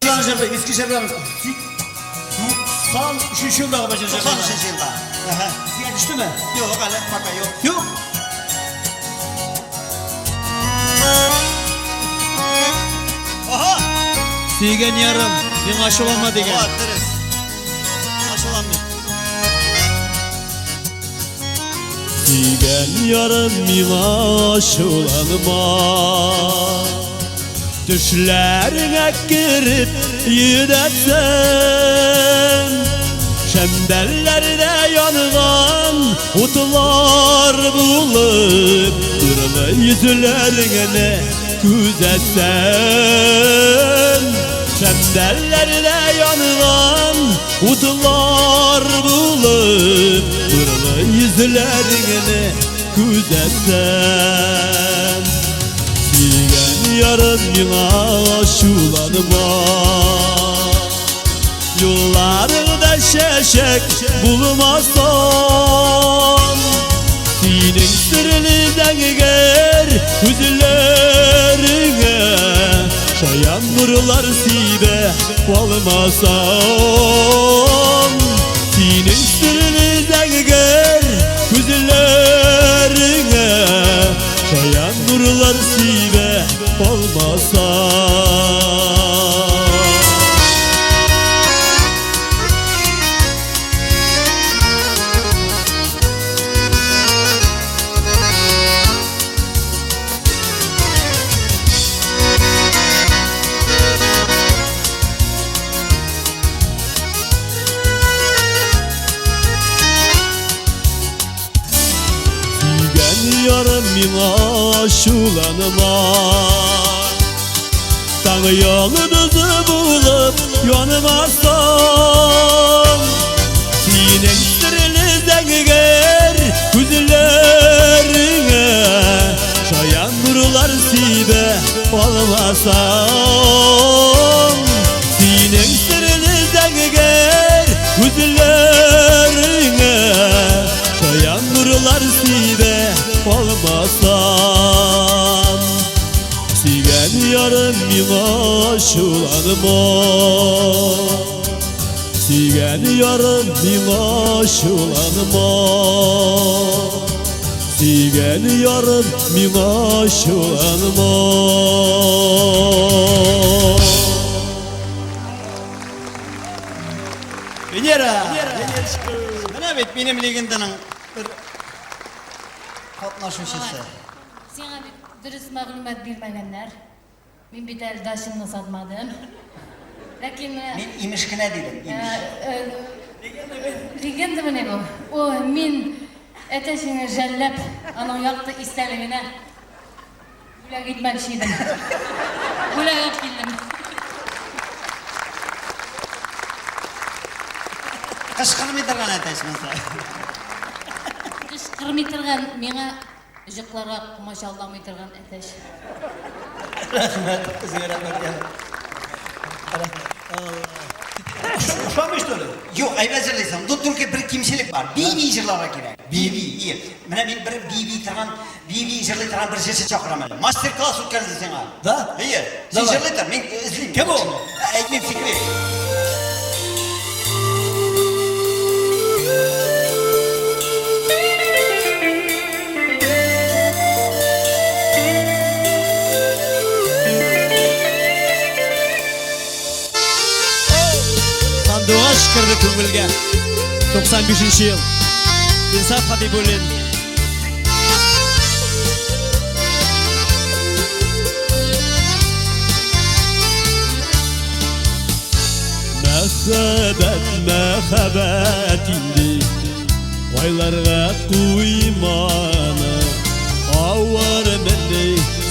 Şırlar şırlar, eski şırlar. Sağ üçüncü yılda başlayacak. 93 yılda. Size düştü mü? Yok, hala baka yok. Yok. Aha! Sigen yarım, bir aşılanma degen. Oha, dürüst. Aşılanmayın. Sigen yarım mina aşılanma Düşlerine girip yüdetsen Şemberlerde yanılan utlar bulup Dırlı yüzlerine güzetsen Şemberlerde yanılan utlar bulup Dırlı yüzlerine güzetsen Sigen yarın yana aşulanma Yollarında şeşek bulmazsan Senin sırrını zengiger yüzlerine Şayan nurlar sibe olmasan Senin sırrını zengiger yüzlerine Şayan nurlar sibe olmasan Yarım mina aşulanma Tan yolumuzu bulup yanmazsan Senin sırrını zengiger yüzlerine Şayan nurlar sibe olmasan Senin sırrını zengiger yüzlerine Şayan nurlar sibe olmasan Sigen yarım mina aşulanma Sigen yarım mina aşulanma Sigen yarım mina aşulanma Venera! Mene bit benim legendanın bir katnaşuşысы. Сиңа бит дөрес мәгълүмат бирмәгәннәр. Мин бит әле дашыңны сатмадым. Ләкин Мен имешкенә дидем, имеш. Легенда менә бу. О, мин әтәшеңне жәлләп, аның якты истәлегенә бүләк итмәкче идем. Бүләк килдем. Кышкырмый торган әтәшмен сай. Кышкырмый торган, миңа жыкларга комачауламый торган әтәш. Rahmet, kızıya rahmet ya. Uşamış da öyle. Yok, ayva jırlaysam. Tutturki bir kimçilik var. Bibi jırlara kirek. Bibi, iyi. Mene men bir bibi торган, bibi jırlay торган bir jırsı çakıram әле. Master class o'tkazdi senga. Da? İyi. Sen jırlay tor, men izleyim. Kim o? Aytmay fikri. Sandığa şıkırdı köngülge. 95. yıl. İnsaf Habibulin. Мәхәббәт инде Вайларга куйманы Авыр менде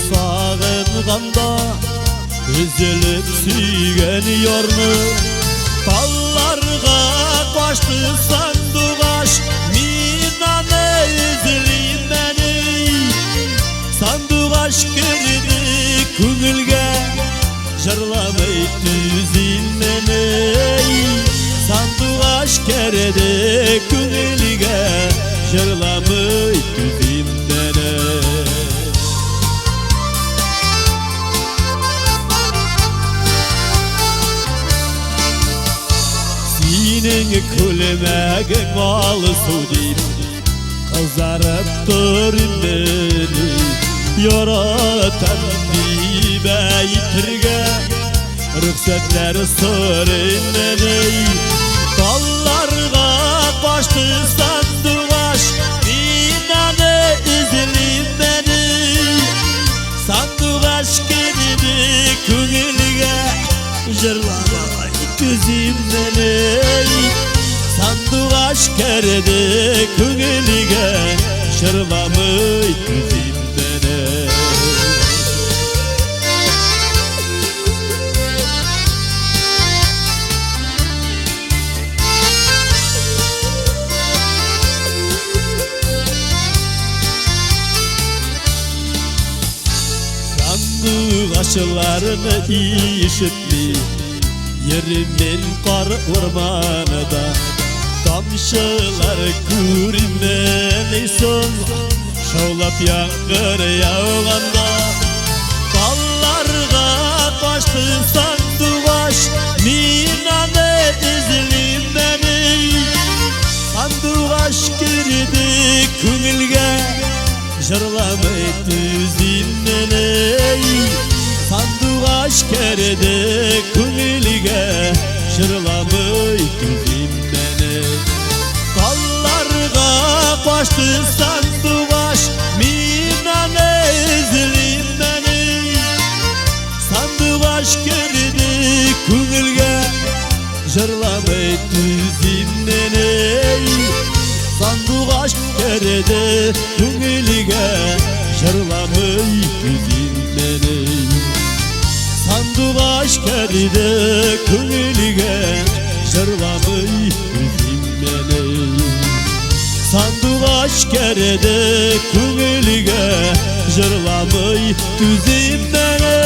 сагынганда Üzülüp süygen yarını Tallarga kaçtı sandugaş Minane üzüleyim beni Sandugaş girdi küngülge Jırlamay tüzil meni Sandugaş kerdi küngülge Jırlamay tüzil meni Senin külmegin mal sudip Kızarıp durun beni Yaratan dibe yitirge Rüksatler sorun beni Dallarga kaçtı sandugaş İnanı izlim beni Sandugaş girdi küngülge Jırlamay tüzimden ey Sandugaş kerdi küngülge Jırlamay tüzimden ey Sandugaşlarını işitli Yerimin kar ormanıda Tamşılar görünmelisin Şaulap yağır yağganda Dallarga kaçtı sandugaş Minane izlim beni Sandugaş girdi küngülge Jırlamay tüzil meni Sandugaş kerdi küngülge Jırlamay tüzil meni Dallarga kaçtı sandugaş Minane izlim beni Sandugaş kerdi küngülge Jırlamay tüzil meni Sandugaş kerdi küngülge Jırlamay tüzil meni Sandugaş kerdi küngülge Jırlamay tüzil meni Sandugaş kerdi küngülge Jırlamay tüzil meni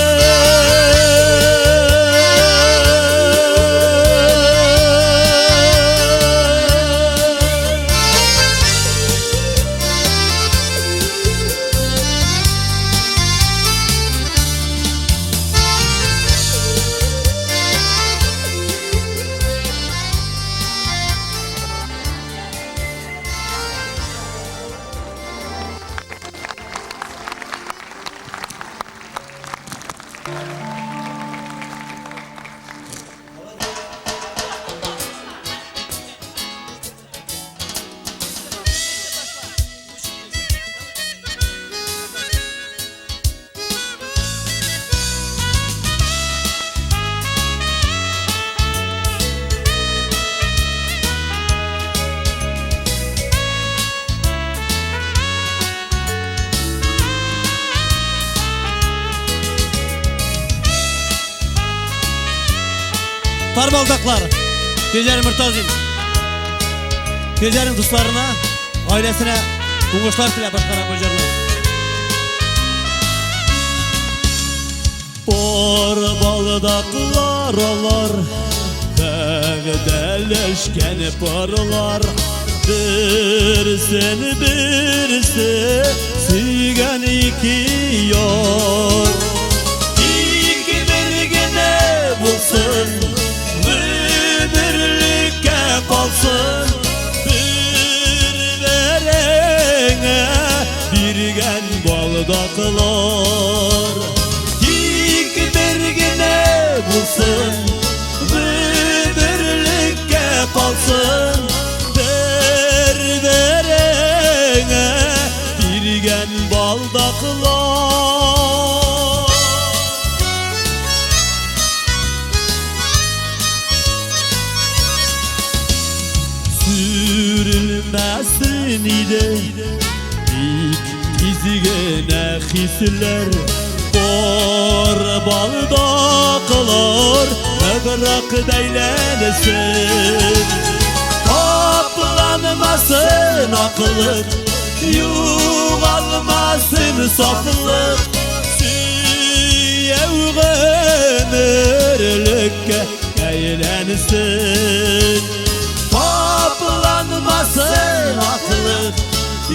Tarbaldaklar, Gecerim Mürtazim Gecerim dostlarına, ailesine Kunguşlar tile başkana Gecerim Tarbaldaklar olar Kağıdeleşken parlar Birisi Süygen iki yar İki birgine bulsun Birlikte kalsın Bir verene Birgen baldaklar İki birgine bulsun Birlikte kalsın Bir verene Birgen baldaklar Sürülmesin ide İlk izgene hisler Kor balda Yağrak beylensin Toplanmasın akıllık Yuvalmasın saflık Ömürlükке eğlensin Toplanmasın akıllık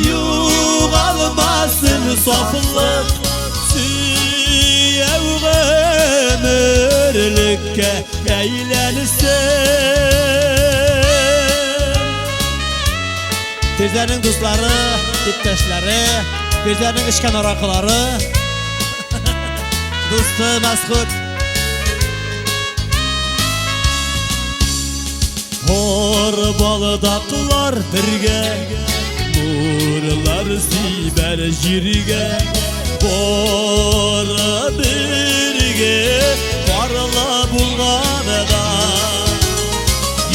Yuvalmasın saflık Ömürlükke eğlensin Bizlerinin dostları, diptaşları Bizlerinin işkan orakıları Dostu Mesut Hor balıdaklar birge Nurlar siber jirge Bora birge Varla bulganada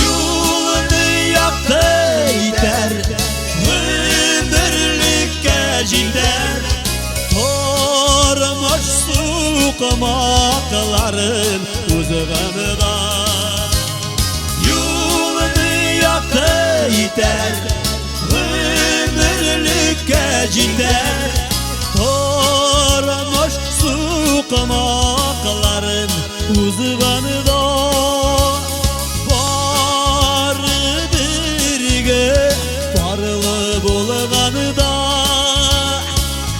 Yolunu yaktı iter Ömürlükke jinder Tormuş suqmakların uzğanıda Yolunu yaktı iter Ömürlükke jinder Tormuş suqmakların uzğanıda Var birge varlı bulğanıda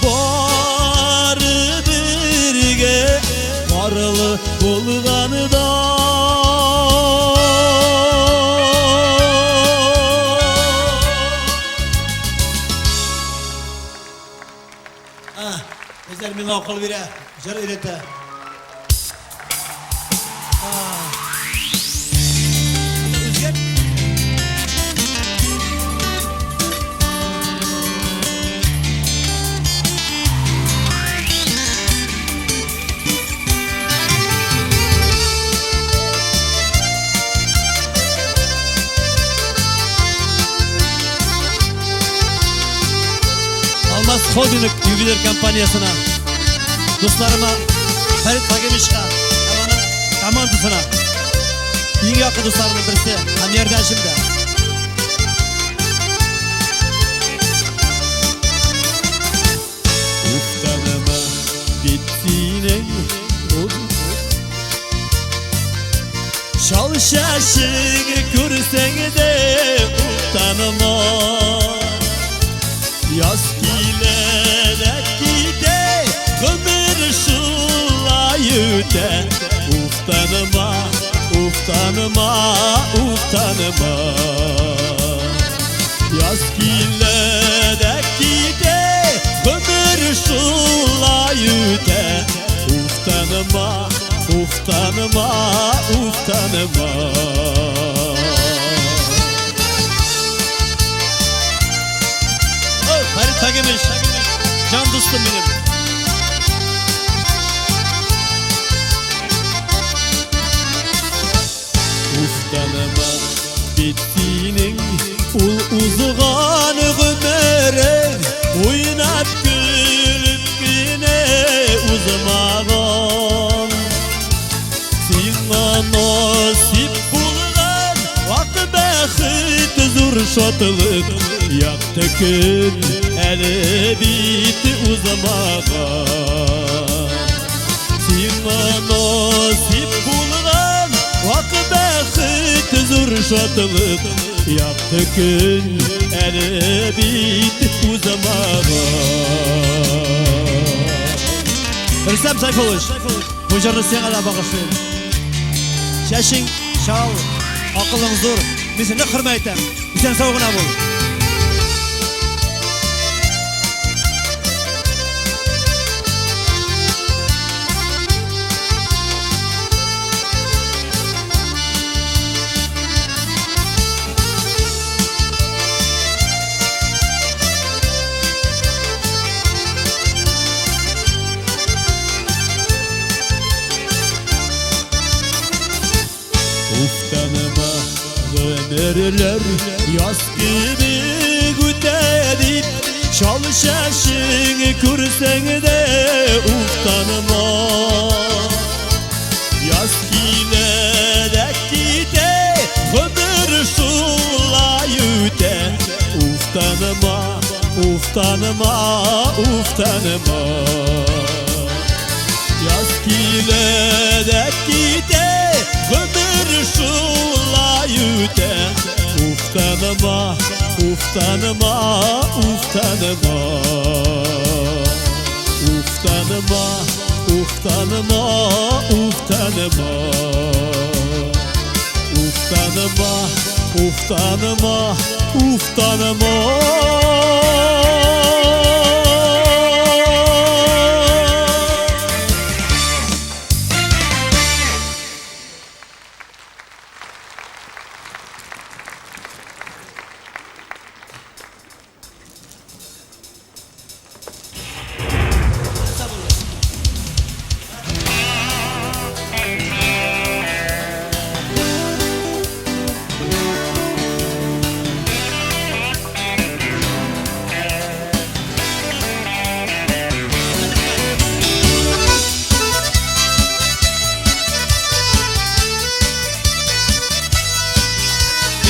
Var birge varlı bulğanıda Bizler mine okul bire Jır öyrete Üzgün Almaz Holding Jubiler kampanyasına Dostlarıma Ferit Fagemişka Amanın komandasına En yakın dostlarımın birisi Hem yerden şimdi Uftanıma bittiğine Çalışaşını görsen de uftanıma Yaz gilerek gide Ömür şulayüte Uftanıma, uftanıma, uftanıma Yaz gilerek gide Ömür şulayüte Uftanıma, uftanıma, uftanıma Ferit Fagemiş Can dostum benim Uftanıma bittiğinin ul uzğan ömürün Oynap gülüp güne uzmağın Sina nasip bulgan Vak bəxit zur şotlık Yaktı gün eli biti uzmağın Sina nasip bulgan Vak bəxit zur şotlık Yaktı gün eli biti uzmağın Rüstem Sayfoğluş Bu jırını sen ala bağışlayın Şeşin, şal, akılın zor Biz seni hürmetem Sen soğuguna bul Uftanıma ömürler yaz gibi gütedir Çalışaşını görsen de uftanıma Yaz giler tanıma, uf tanıma, uf tanıma. Yaz kiledek gide, ömür şula yüde. Uf tanıma, uf tanıma, uf tanıma. Uf tanıma, uf tanıma, uf tanıma. Uf tanıma, uf tanıma, uf tanıma.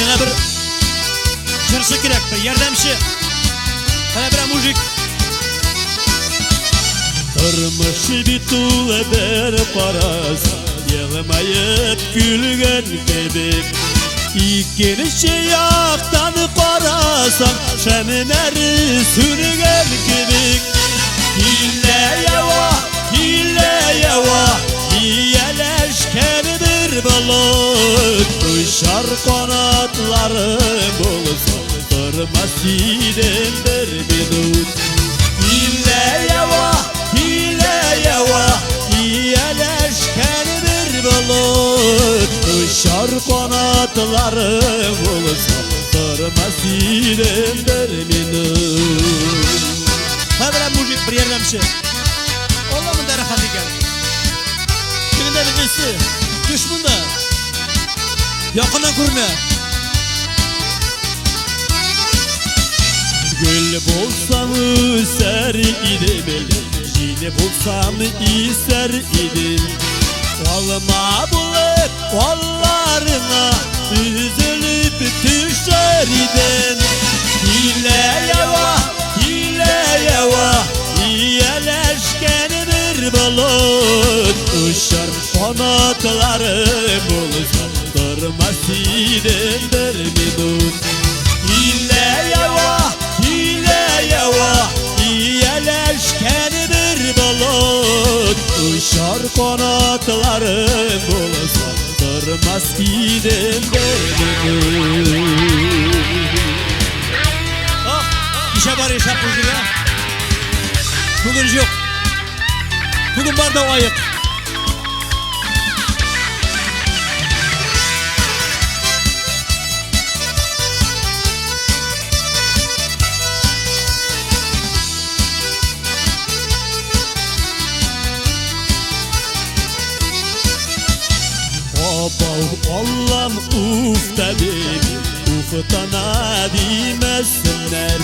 Bana bir jırşı gerek, bir yardımcı. Bana bir müzik. Tırmış bitule bir paras, yığmayıp gülgen gibi. İkinci yaktan parasan, şemineri sürgen gibi. Hile yava, iyeleşken bir balık. Uçar kanatlarım olsun, durmaz gidendir bir dut. Hile yava, iyeleşken bir balık. Uçar kanatlarım olsun, durmaz gidendir bir dut. Bana bir müzik, bir yardımcı. Allah'ın da rahatı gel. Birinde bir kızı, düşmunda. Yakından kurma. Gül bulsam üser idim, yine bulsam ister idim. Olma bulup kollarına üzülüp düşer idim. Hile yava, iyeleşken bir balık. Uçar kanatlarım olsa, durmaz idim bir minut. Hile yava, iyeleşken bir balık. Uçar kanatlarım olsa, durmaz idim bir minut. İşe var iş yapmış ya. Bugün yok. Bugün var da o ayık. Allah'ım uf dedim, uftana demesinler.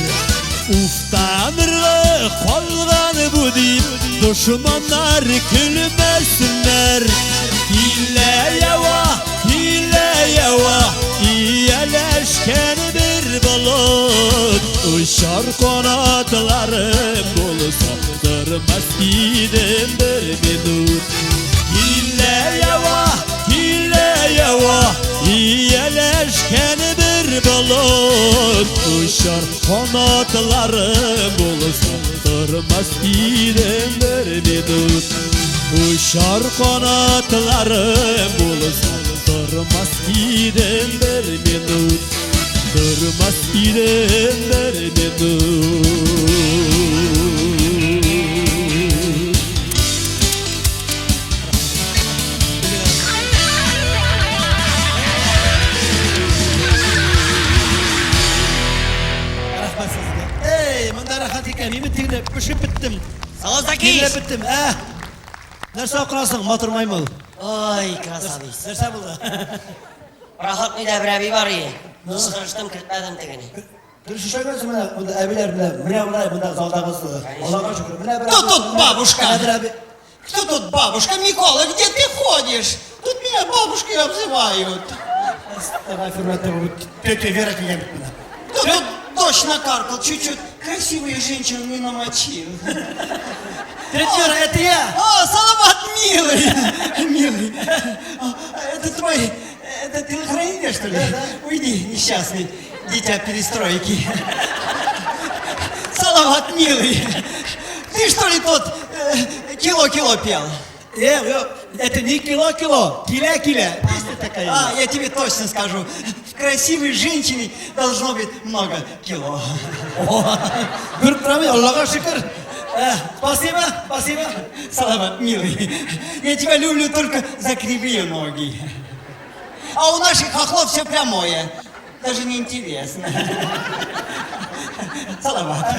Uftanırlı kolgan bu deyip düşmanlar gülmesinler. Hile yava, iyeleşken bir balık. Uçar kanatlarım olsa, durmaz idim bir minut. Hile yava, iyeleşken bir balık. Uçar kanatlarım olsa, durmaz idim bir minut. Uçar kanatlarım olsa, durmaz idim bir minut. Durmaz idim bir minut. Mimi tigre pişip bittim. Sağ ol Zaki. Tigre bittim. Nerse okurasın motor maymal. Oy krasavist. Nerse buldu? Rahat mıydı bir var ya. Sıkıştım kırtmadım tegini. Görüşüşe görürsün bunda abiler bile bunda zaldağız. Allah'a şükür. Тут бабушка. Кто тут бабушка? Микола, где ты ходишь? Тут меня бабушкой обзывают. Давай, Ферматов, тетя Вера тебе. Тут дождь накаркал, чуть-чуть красивую женщину не намочил. Третьер, это я. О, Салават, милый. Это твой, это телохранитель, что ли? Уйди, несчастный, дитя перестройки. Салават, милый, ты что ли тот кило-кило пел? Это не кило-кило, киля-киля. Песня такая. А, я тебе точно скажу, в красивой женщине должно быть много кило. Görüp duramıyor, Allah'a şükür. Спасибо. Салават, милый, я тебя люблю только за кривые ноги. А у наших хохлов все прямое, даже не интересно. Салават,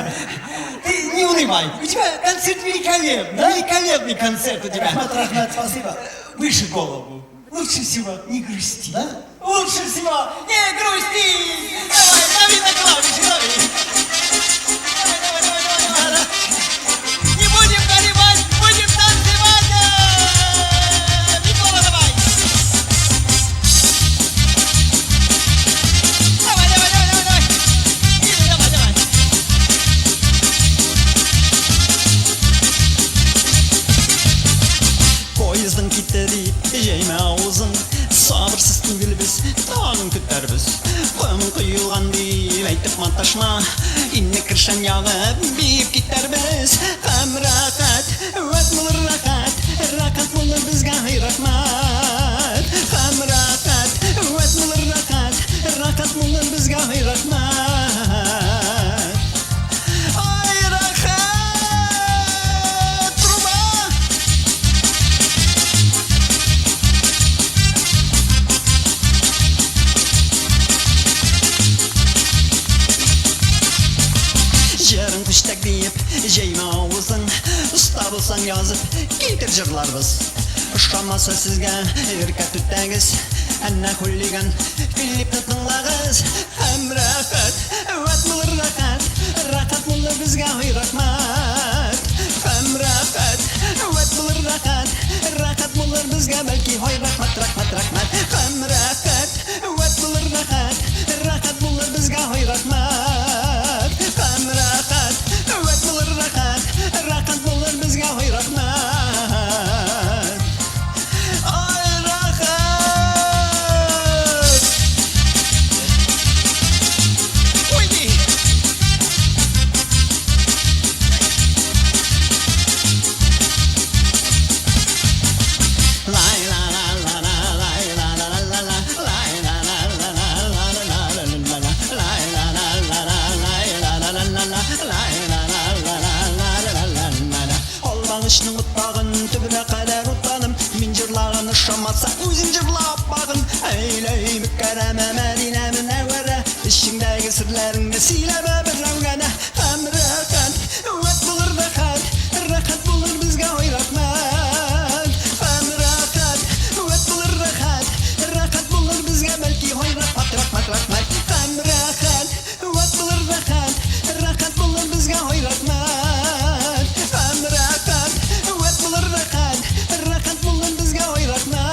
ты не унывай, у тебя концерт великолепный, великолепный концерт у тебя. Рахмет, спасибо. Выше голову. Лучше всего не грусти. Да? Лучше всего не грусти. Давай, дави на клавиши, дави. Давай. Не будем горевать, будем танцевать. Микола, давай. Давай. Иди, давай. Poyezdin kitleri, yeyme ağzın. Sabırsız tügül biz, tağın kütlerbiz. Koymun kuyulgan değil, aytıp mataşma. İnne kırşan yağı, biyip gitlerbiz. Hem rahat, vet bulur rahat. Rahat bulur bizga rahmat. Hem rahat, vet bulur rahat. Rahat bulur bizga rahmat. Ay rahat, truba. Yarın kuştak deyip jeyme ağzın. Usta bulsan yazıp getir jırlarбыз. Uşkamasa sizge erkat tüttägiz. Anna hulligan Filip tutыңлағыз. Hem rahat, vat bulur rahat. Rahat bulur bizga rahmat. Hem rahat, vat bulur rahat. Rahat bulur bizga belki hoy rahmat. Hem rahat, vat bulur rahat. Rahat bulur bizga hoy rahmat. Hem rahat, vat bulur rahat. Rahat bulur bizga hoy rahmat. Ay rahat. Uydi. Lay la la la la lay la la la la la lay la la la la la la la lay la la la la lay la la la la la lay la la la la la la. Olmağışның ұтпағын түбіне қадar ұтаным. Мен жырлағын ұшамаса өзің жырлап бағын. Әйлей мүкәрәмә мәдинә мүнәуәрә. Ішіңдәгі сірлеріңді силәмә бір рәугәнә. Hem rahat, vat bulur rahat. Rahat bulur bizga hoy rahmat. Hem rahat, vat bulur rahat. Rahat bulur bizga belki hoy rahmat. Hem rahat, vat bulur rahat. Rahat bulur bizga hoy rahmat. Hem rahat, vat bulur rahat. Rahat bulur bizga hoy rahmat.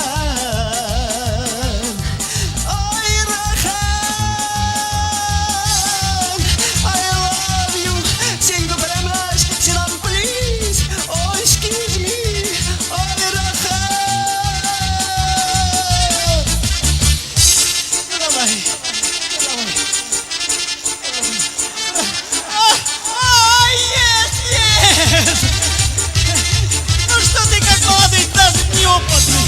Ay rahat, I love you. Sing the very much, sit down please. Oh excuse me, ay rahat. Давай. Yes! Ну что ты как молодый, даже неопытный.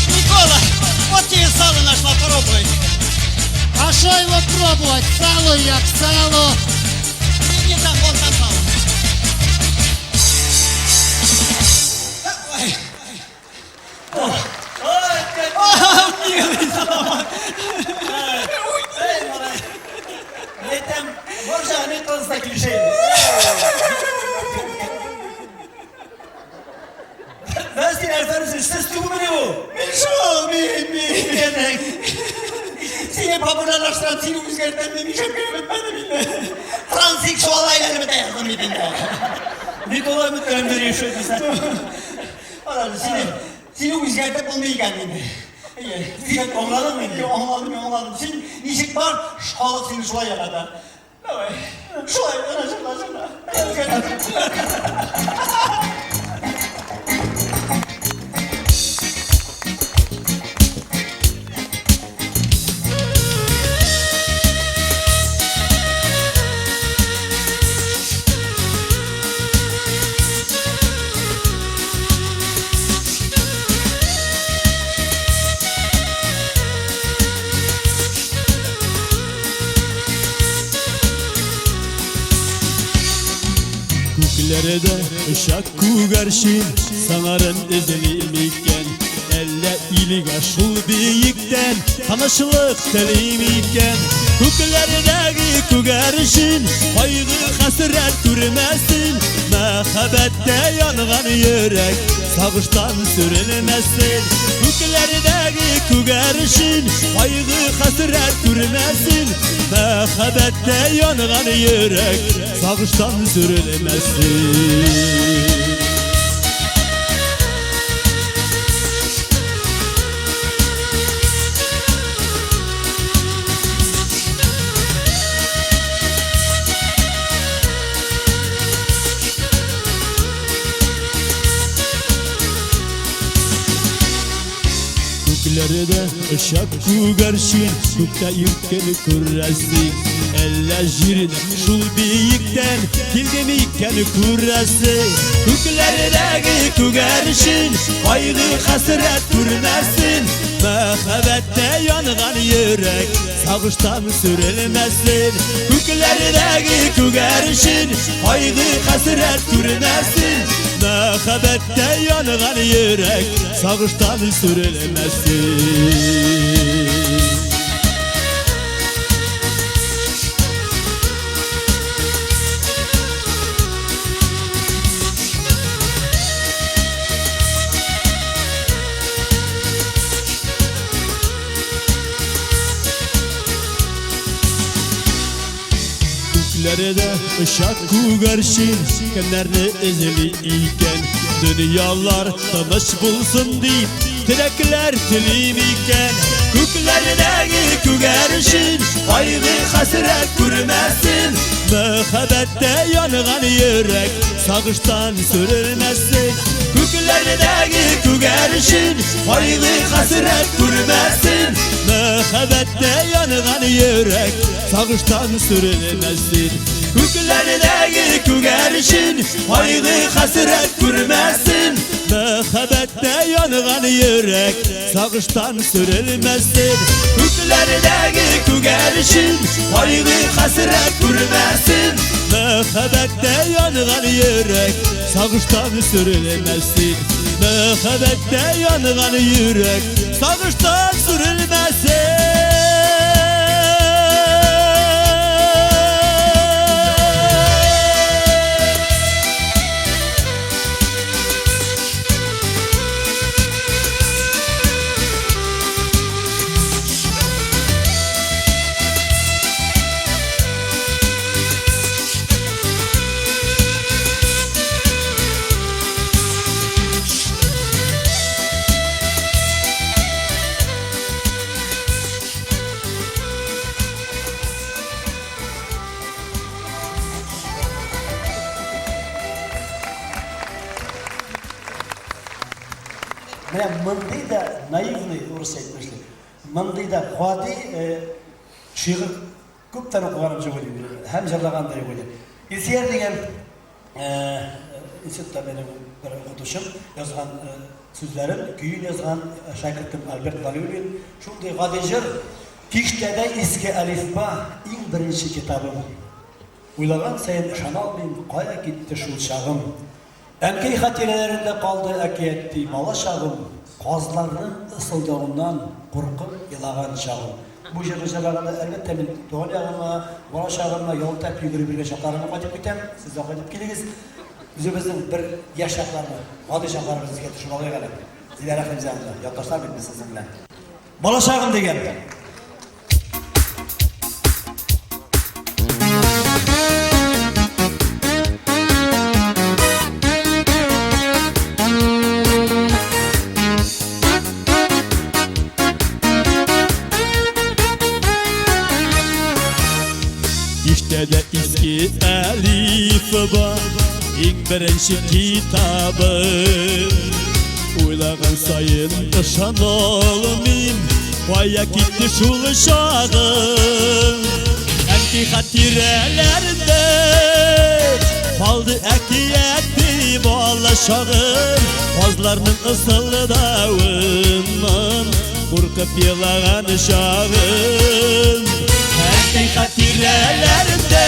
Никола, вот тебе сало нашла, попробуй. А що його пробувати? Сало як сало. Не там, вон там сало. Милый Салават. Yetem, borca ne konusundaki bir şeydi. Ben seni efendim, siz tuğum ne bu? Мишо, бедный. Seni popülerleştiren seni üzerinden beni çok kıymetmedi bile. Transseksüel ailelerimi de yazdım bildiğinde. Nikola müttelemleri yaşıyor bizden. Seni üzerinde bulmayı kendini. Sen anladın mı? Anladım. Sen nişik var, şalı seni şuna yaradı. Şulay, ana. Göklerde ışak kugarşin sanarın izlemikken Elle iliga şul biyikten tanışlık telimikken Göklerdeki kugarşin kaygı hasret görmesin Mehabette yangan yürek sağıştan sürülmesin Göklerdeki kugarşin kaygı hasret görmesin Mehabette yangan yürek sağıştan sürülmesin Göklerde ışak kugarşin Gökte yükkeni kurrasi Elle jirine şul biyikten Kilgemikken kurrasi Göklerdeki kugarşin Kaygı hasret görmesin Mehabette yangan yürek Sağıştan sürülmesin Göklerdeki kugarşin Kaygı hasret görmesin Mehabette yangan yürek Sağıştan sürülmesin Göklerde ışak kugarşin Kenlerini ezeli iken Dünyalar tanış bulsun deyip Dilekler dilim iken Göklerdeki kugarşin Kaygı hasret görmesin Mehabette yangan yürek Sağıştan sürülmesin Göklerdeki kugarşin Kaygı hasret görmesin Mehabette yangan yürek Sağıştan sürülmesin Göklerdeki kugarşin Kaygı hasret görmesin Mehabette yangan yürek Sağıştan sürülmesin Göklerdeki kugarşin Kaygı hasret görmesin Mehabette yangan yürek Sağıştan sürülmesin Mehabette yangan yürek Sağıştan sürülmesin Mana mınday da naivni orası etmişler. Mınday da hadi şiir köp tane okuğanım çok oluyor. Hem jarlağanday oluyor. İlsiyer degen institutta benim bir okutuşum yazgan sözlerim, küyün yazgan şakirtim Albert Valio'nun şunday gadijir Kiştede eski alifba en birinci kitabım. Uylagan sayın şanalmayın kaya gitti şu çağım. Enkey hatirelerinde kaldı ekiyetti mala şağım. Kazlarının ısıldığından korkup yılağan çağım. Bu jırgıcılarında elbette ben doğan yağıma, mala şağıma yol tep yürü birge şaklarına katıp gitem. Siz de katıp geliniz. Bizimizin bir yaş şaklarını, vadi şaklarımızı getirişim alıyor gelip. Zilere efendimizden yaklaşlar bitmiş sizinle. Mala şağım degen. İşte de Elifi var İng birinci kitabı Uylagan sayın ışan olmayım Vaya gitti şul şağım Enki hatirelerde Faldı ekiyeti Valla şağım Vazlarının ısılı davından Korkup yılağan şağım Enki hatirelerde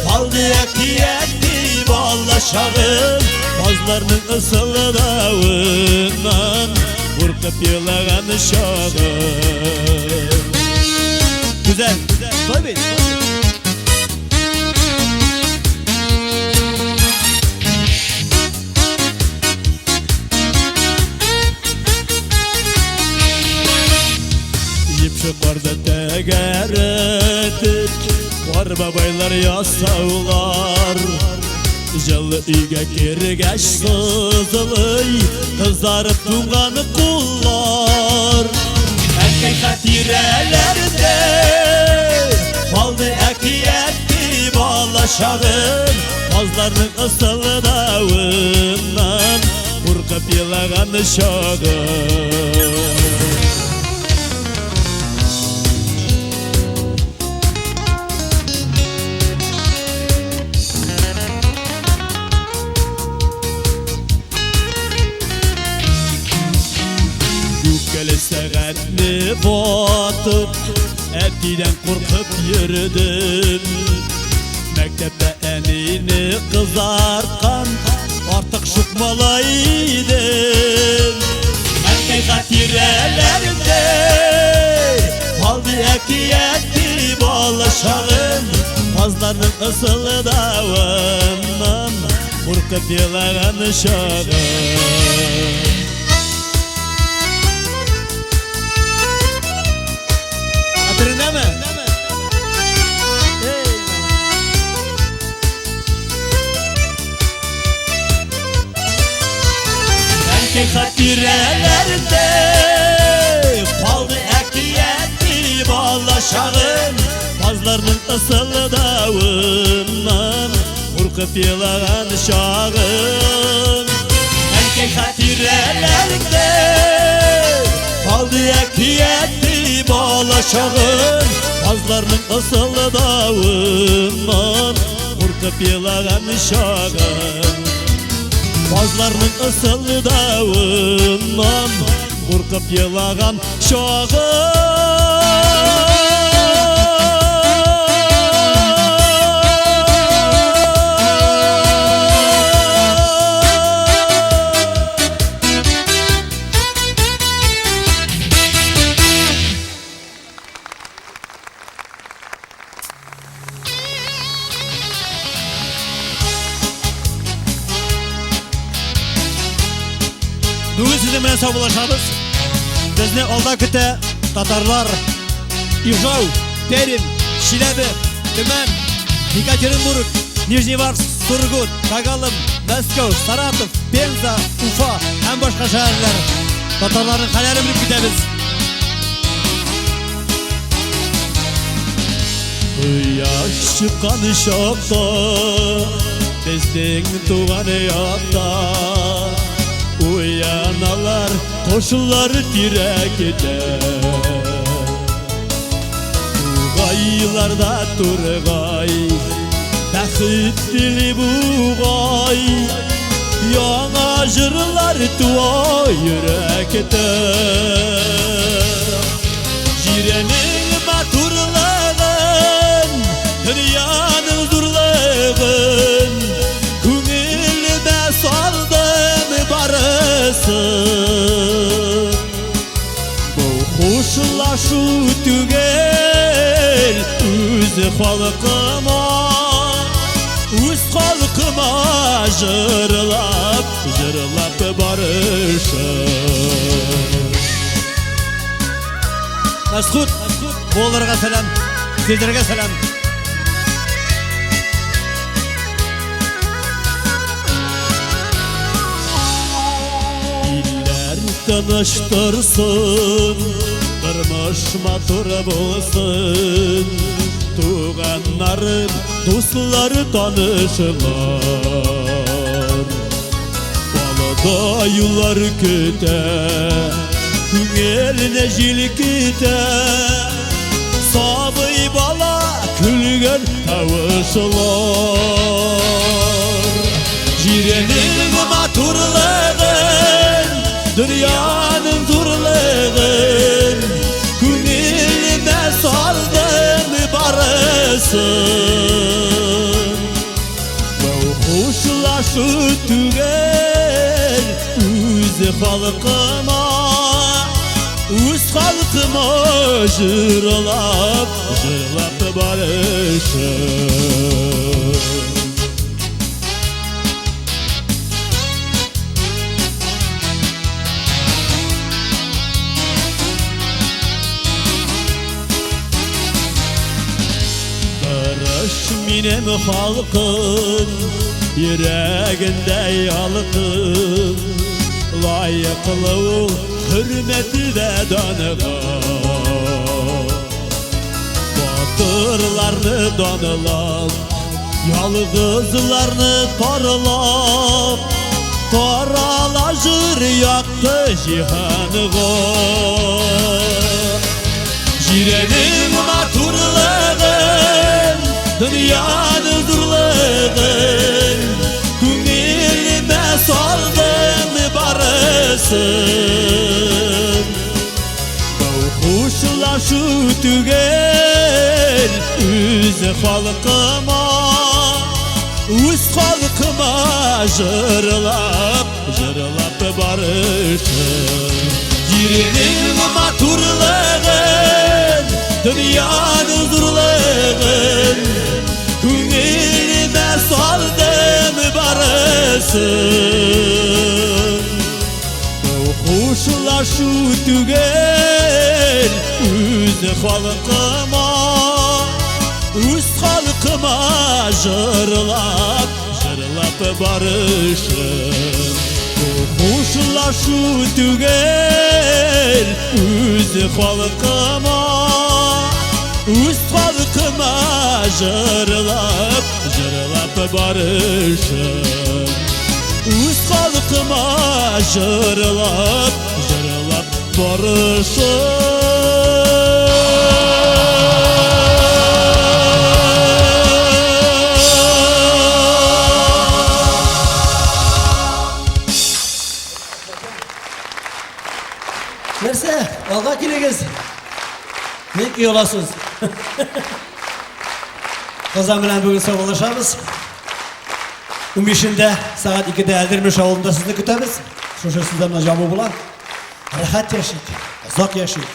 Faldı ekiyeti Valla şağım Vazlarının ısılı davından Korkup yılağan şağım Güzel, tabii. Yipşıklarda tegeretik Var babaylar yasavlar Жылы үйге кергеш сызылый Қызарып туған құллар Әкей хатирелерде Қалды әкиетті бала шағым Қазлардың ысылы дауынан Қорқып елаған шағым Сәғәтні батып Әтиден қорқып йөрдім Мәктәптә әнейні қызартқан Артық шықмалайдым Әкей хатирелерде Қалды әкиетті бала шағым Қазлардың ысылы дауынан Қорқып елаған шағым Hatırında Belki hatirelerde Kaldı ekiyetli bala şağım Bazlarının ısılı davından Korkup yılağan şağım Belki hatirelerde Kaldı ekiyetli bala şağım Azlarının ısılı davından Korkup yılağan şağım Bazlarının ısılı davından Korkup yılağan şağım Бүгін сізден менен саубулашабыз. Бізді алда күтә татарлар Ижау, Пермь, Челябі, Түмен, Екатеринбург, Нижневартовск, Сургут, Когалым, Мәскәү, Саратов, Пенза, Уфа һәм башка шәһәрләр. Татарларның хәлләрен белеп китәбез. Кояш чыккан чакта безнең туган якта Уяналар, кошулар тирәкедә Тугайларда тургай Бәхет дили бугай Яңа җырлар туа йөрәкедә Җирәнең матурлыгын Дөньяның зурлыгын Күңелемә салдым барысын Бу хушлашу түгел Үз халкыма Үз халкыма җырлап барышын Мәсғут, боларға сәлам, сіздерге сәлам. Илләр тыныч торсын, тормыш матур булсын, туганнарым, дуслар, танышылар. Балада юллар көтә, күңеліне жил китә. Сабый бала күлгән тавышлар. Җиренең матурлыгын, дөньяның зурлыгын, күңелемә салдым барысын. Бу хушлашу түгел, үз халкыма, үз халкыма җырлап барышын. Minем halkım, yüreğinde yalkım. Layıklı ol, hürmeti ve danığa. Batırlarını danılap, yalgızlarını parlap, taralajır yaktı cihanığa. Jirenin maturlığın, dünyanın durlığın, күңеліме салдым барысын. Бұл құшылашу түгел, үз халқыма, үз халқыма жырлап барышын. Jirinin matурlığın, dünyanın zurlığın, күңеліме салдым барысын. Бұл құшылашу түгел, үз халқыма, үз халқыма жырлап барышын. Бұл құшылашу түгел, үз халқыма, үз халқыма жырлап барышын. Үз халқыма жырлап барышын. Нәрсе, алға келегіз. Неке оласыз. Қазан білән бүгін сауалашамыз. 15-інде сағат 2-де Әлдермеш ауылында сізді күтеміз. Шошы сіздеріне жабу болар. Рахат яшик, ұзақ яшик,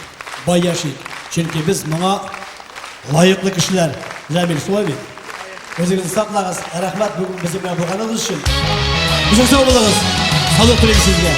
бай яшик. Чөнки біз мұңа лайықлы кішілер. Жәмил, солай ме? Өзіңізді сақлағыз. Рахмат бүгін біздің болғаныңыз үшін. Біздің сау болыңыз. Саулық тілеймін сізге.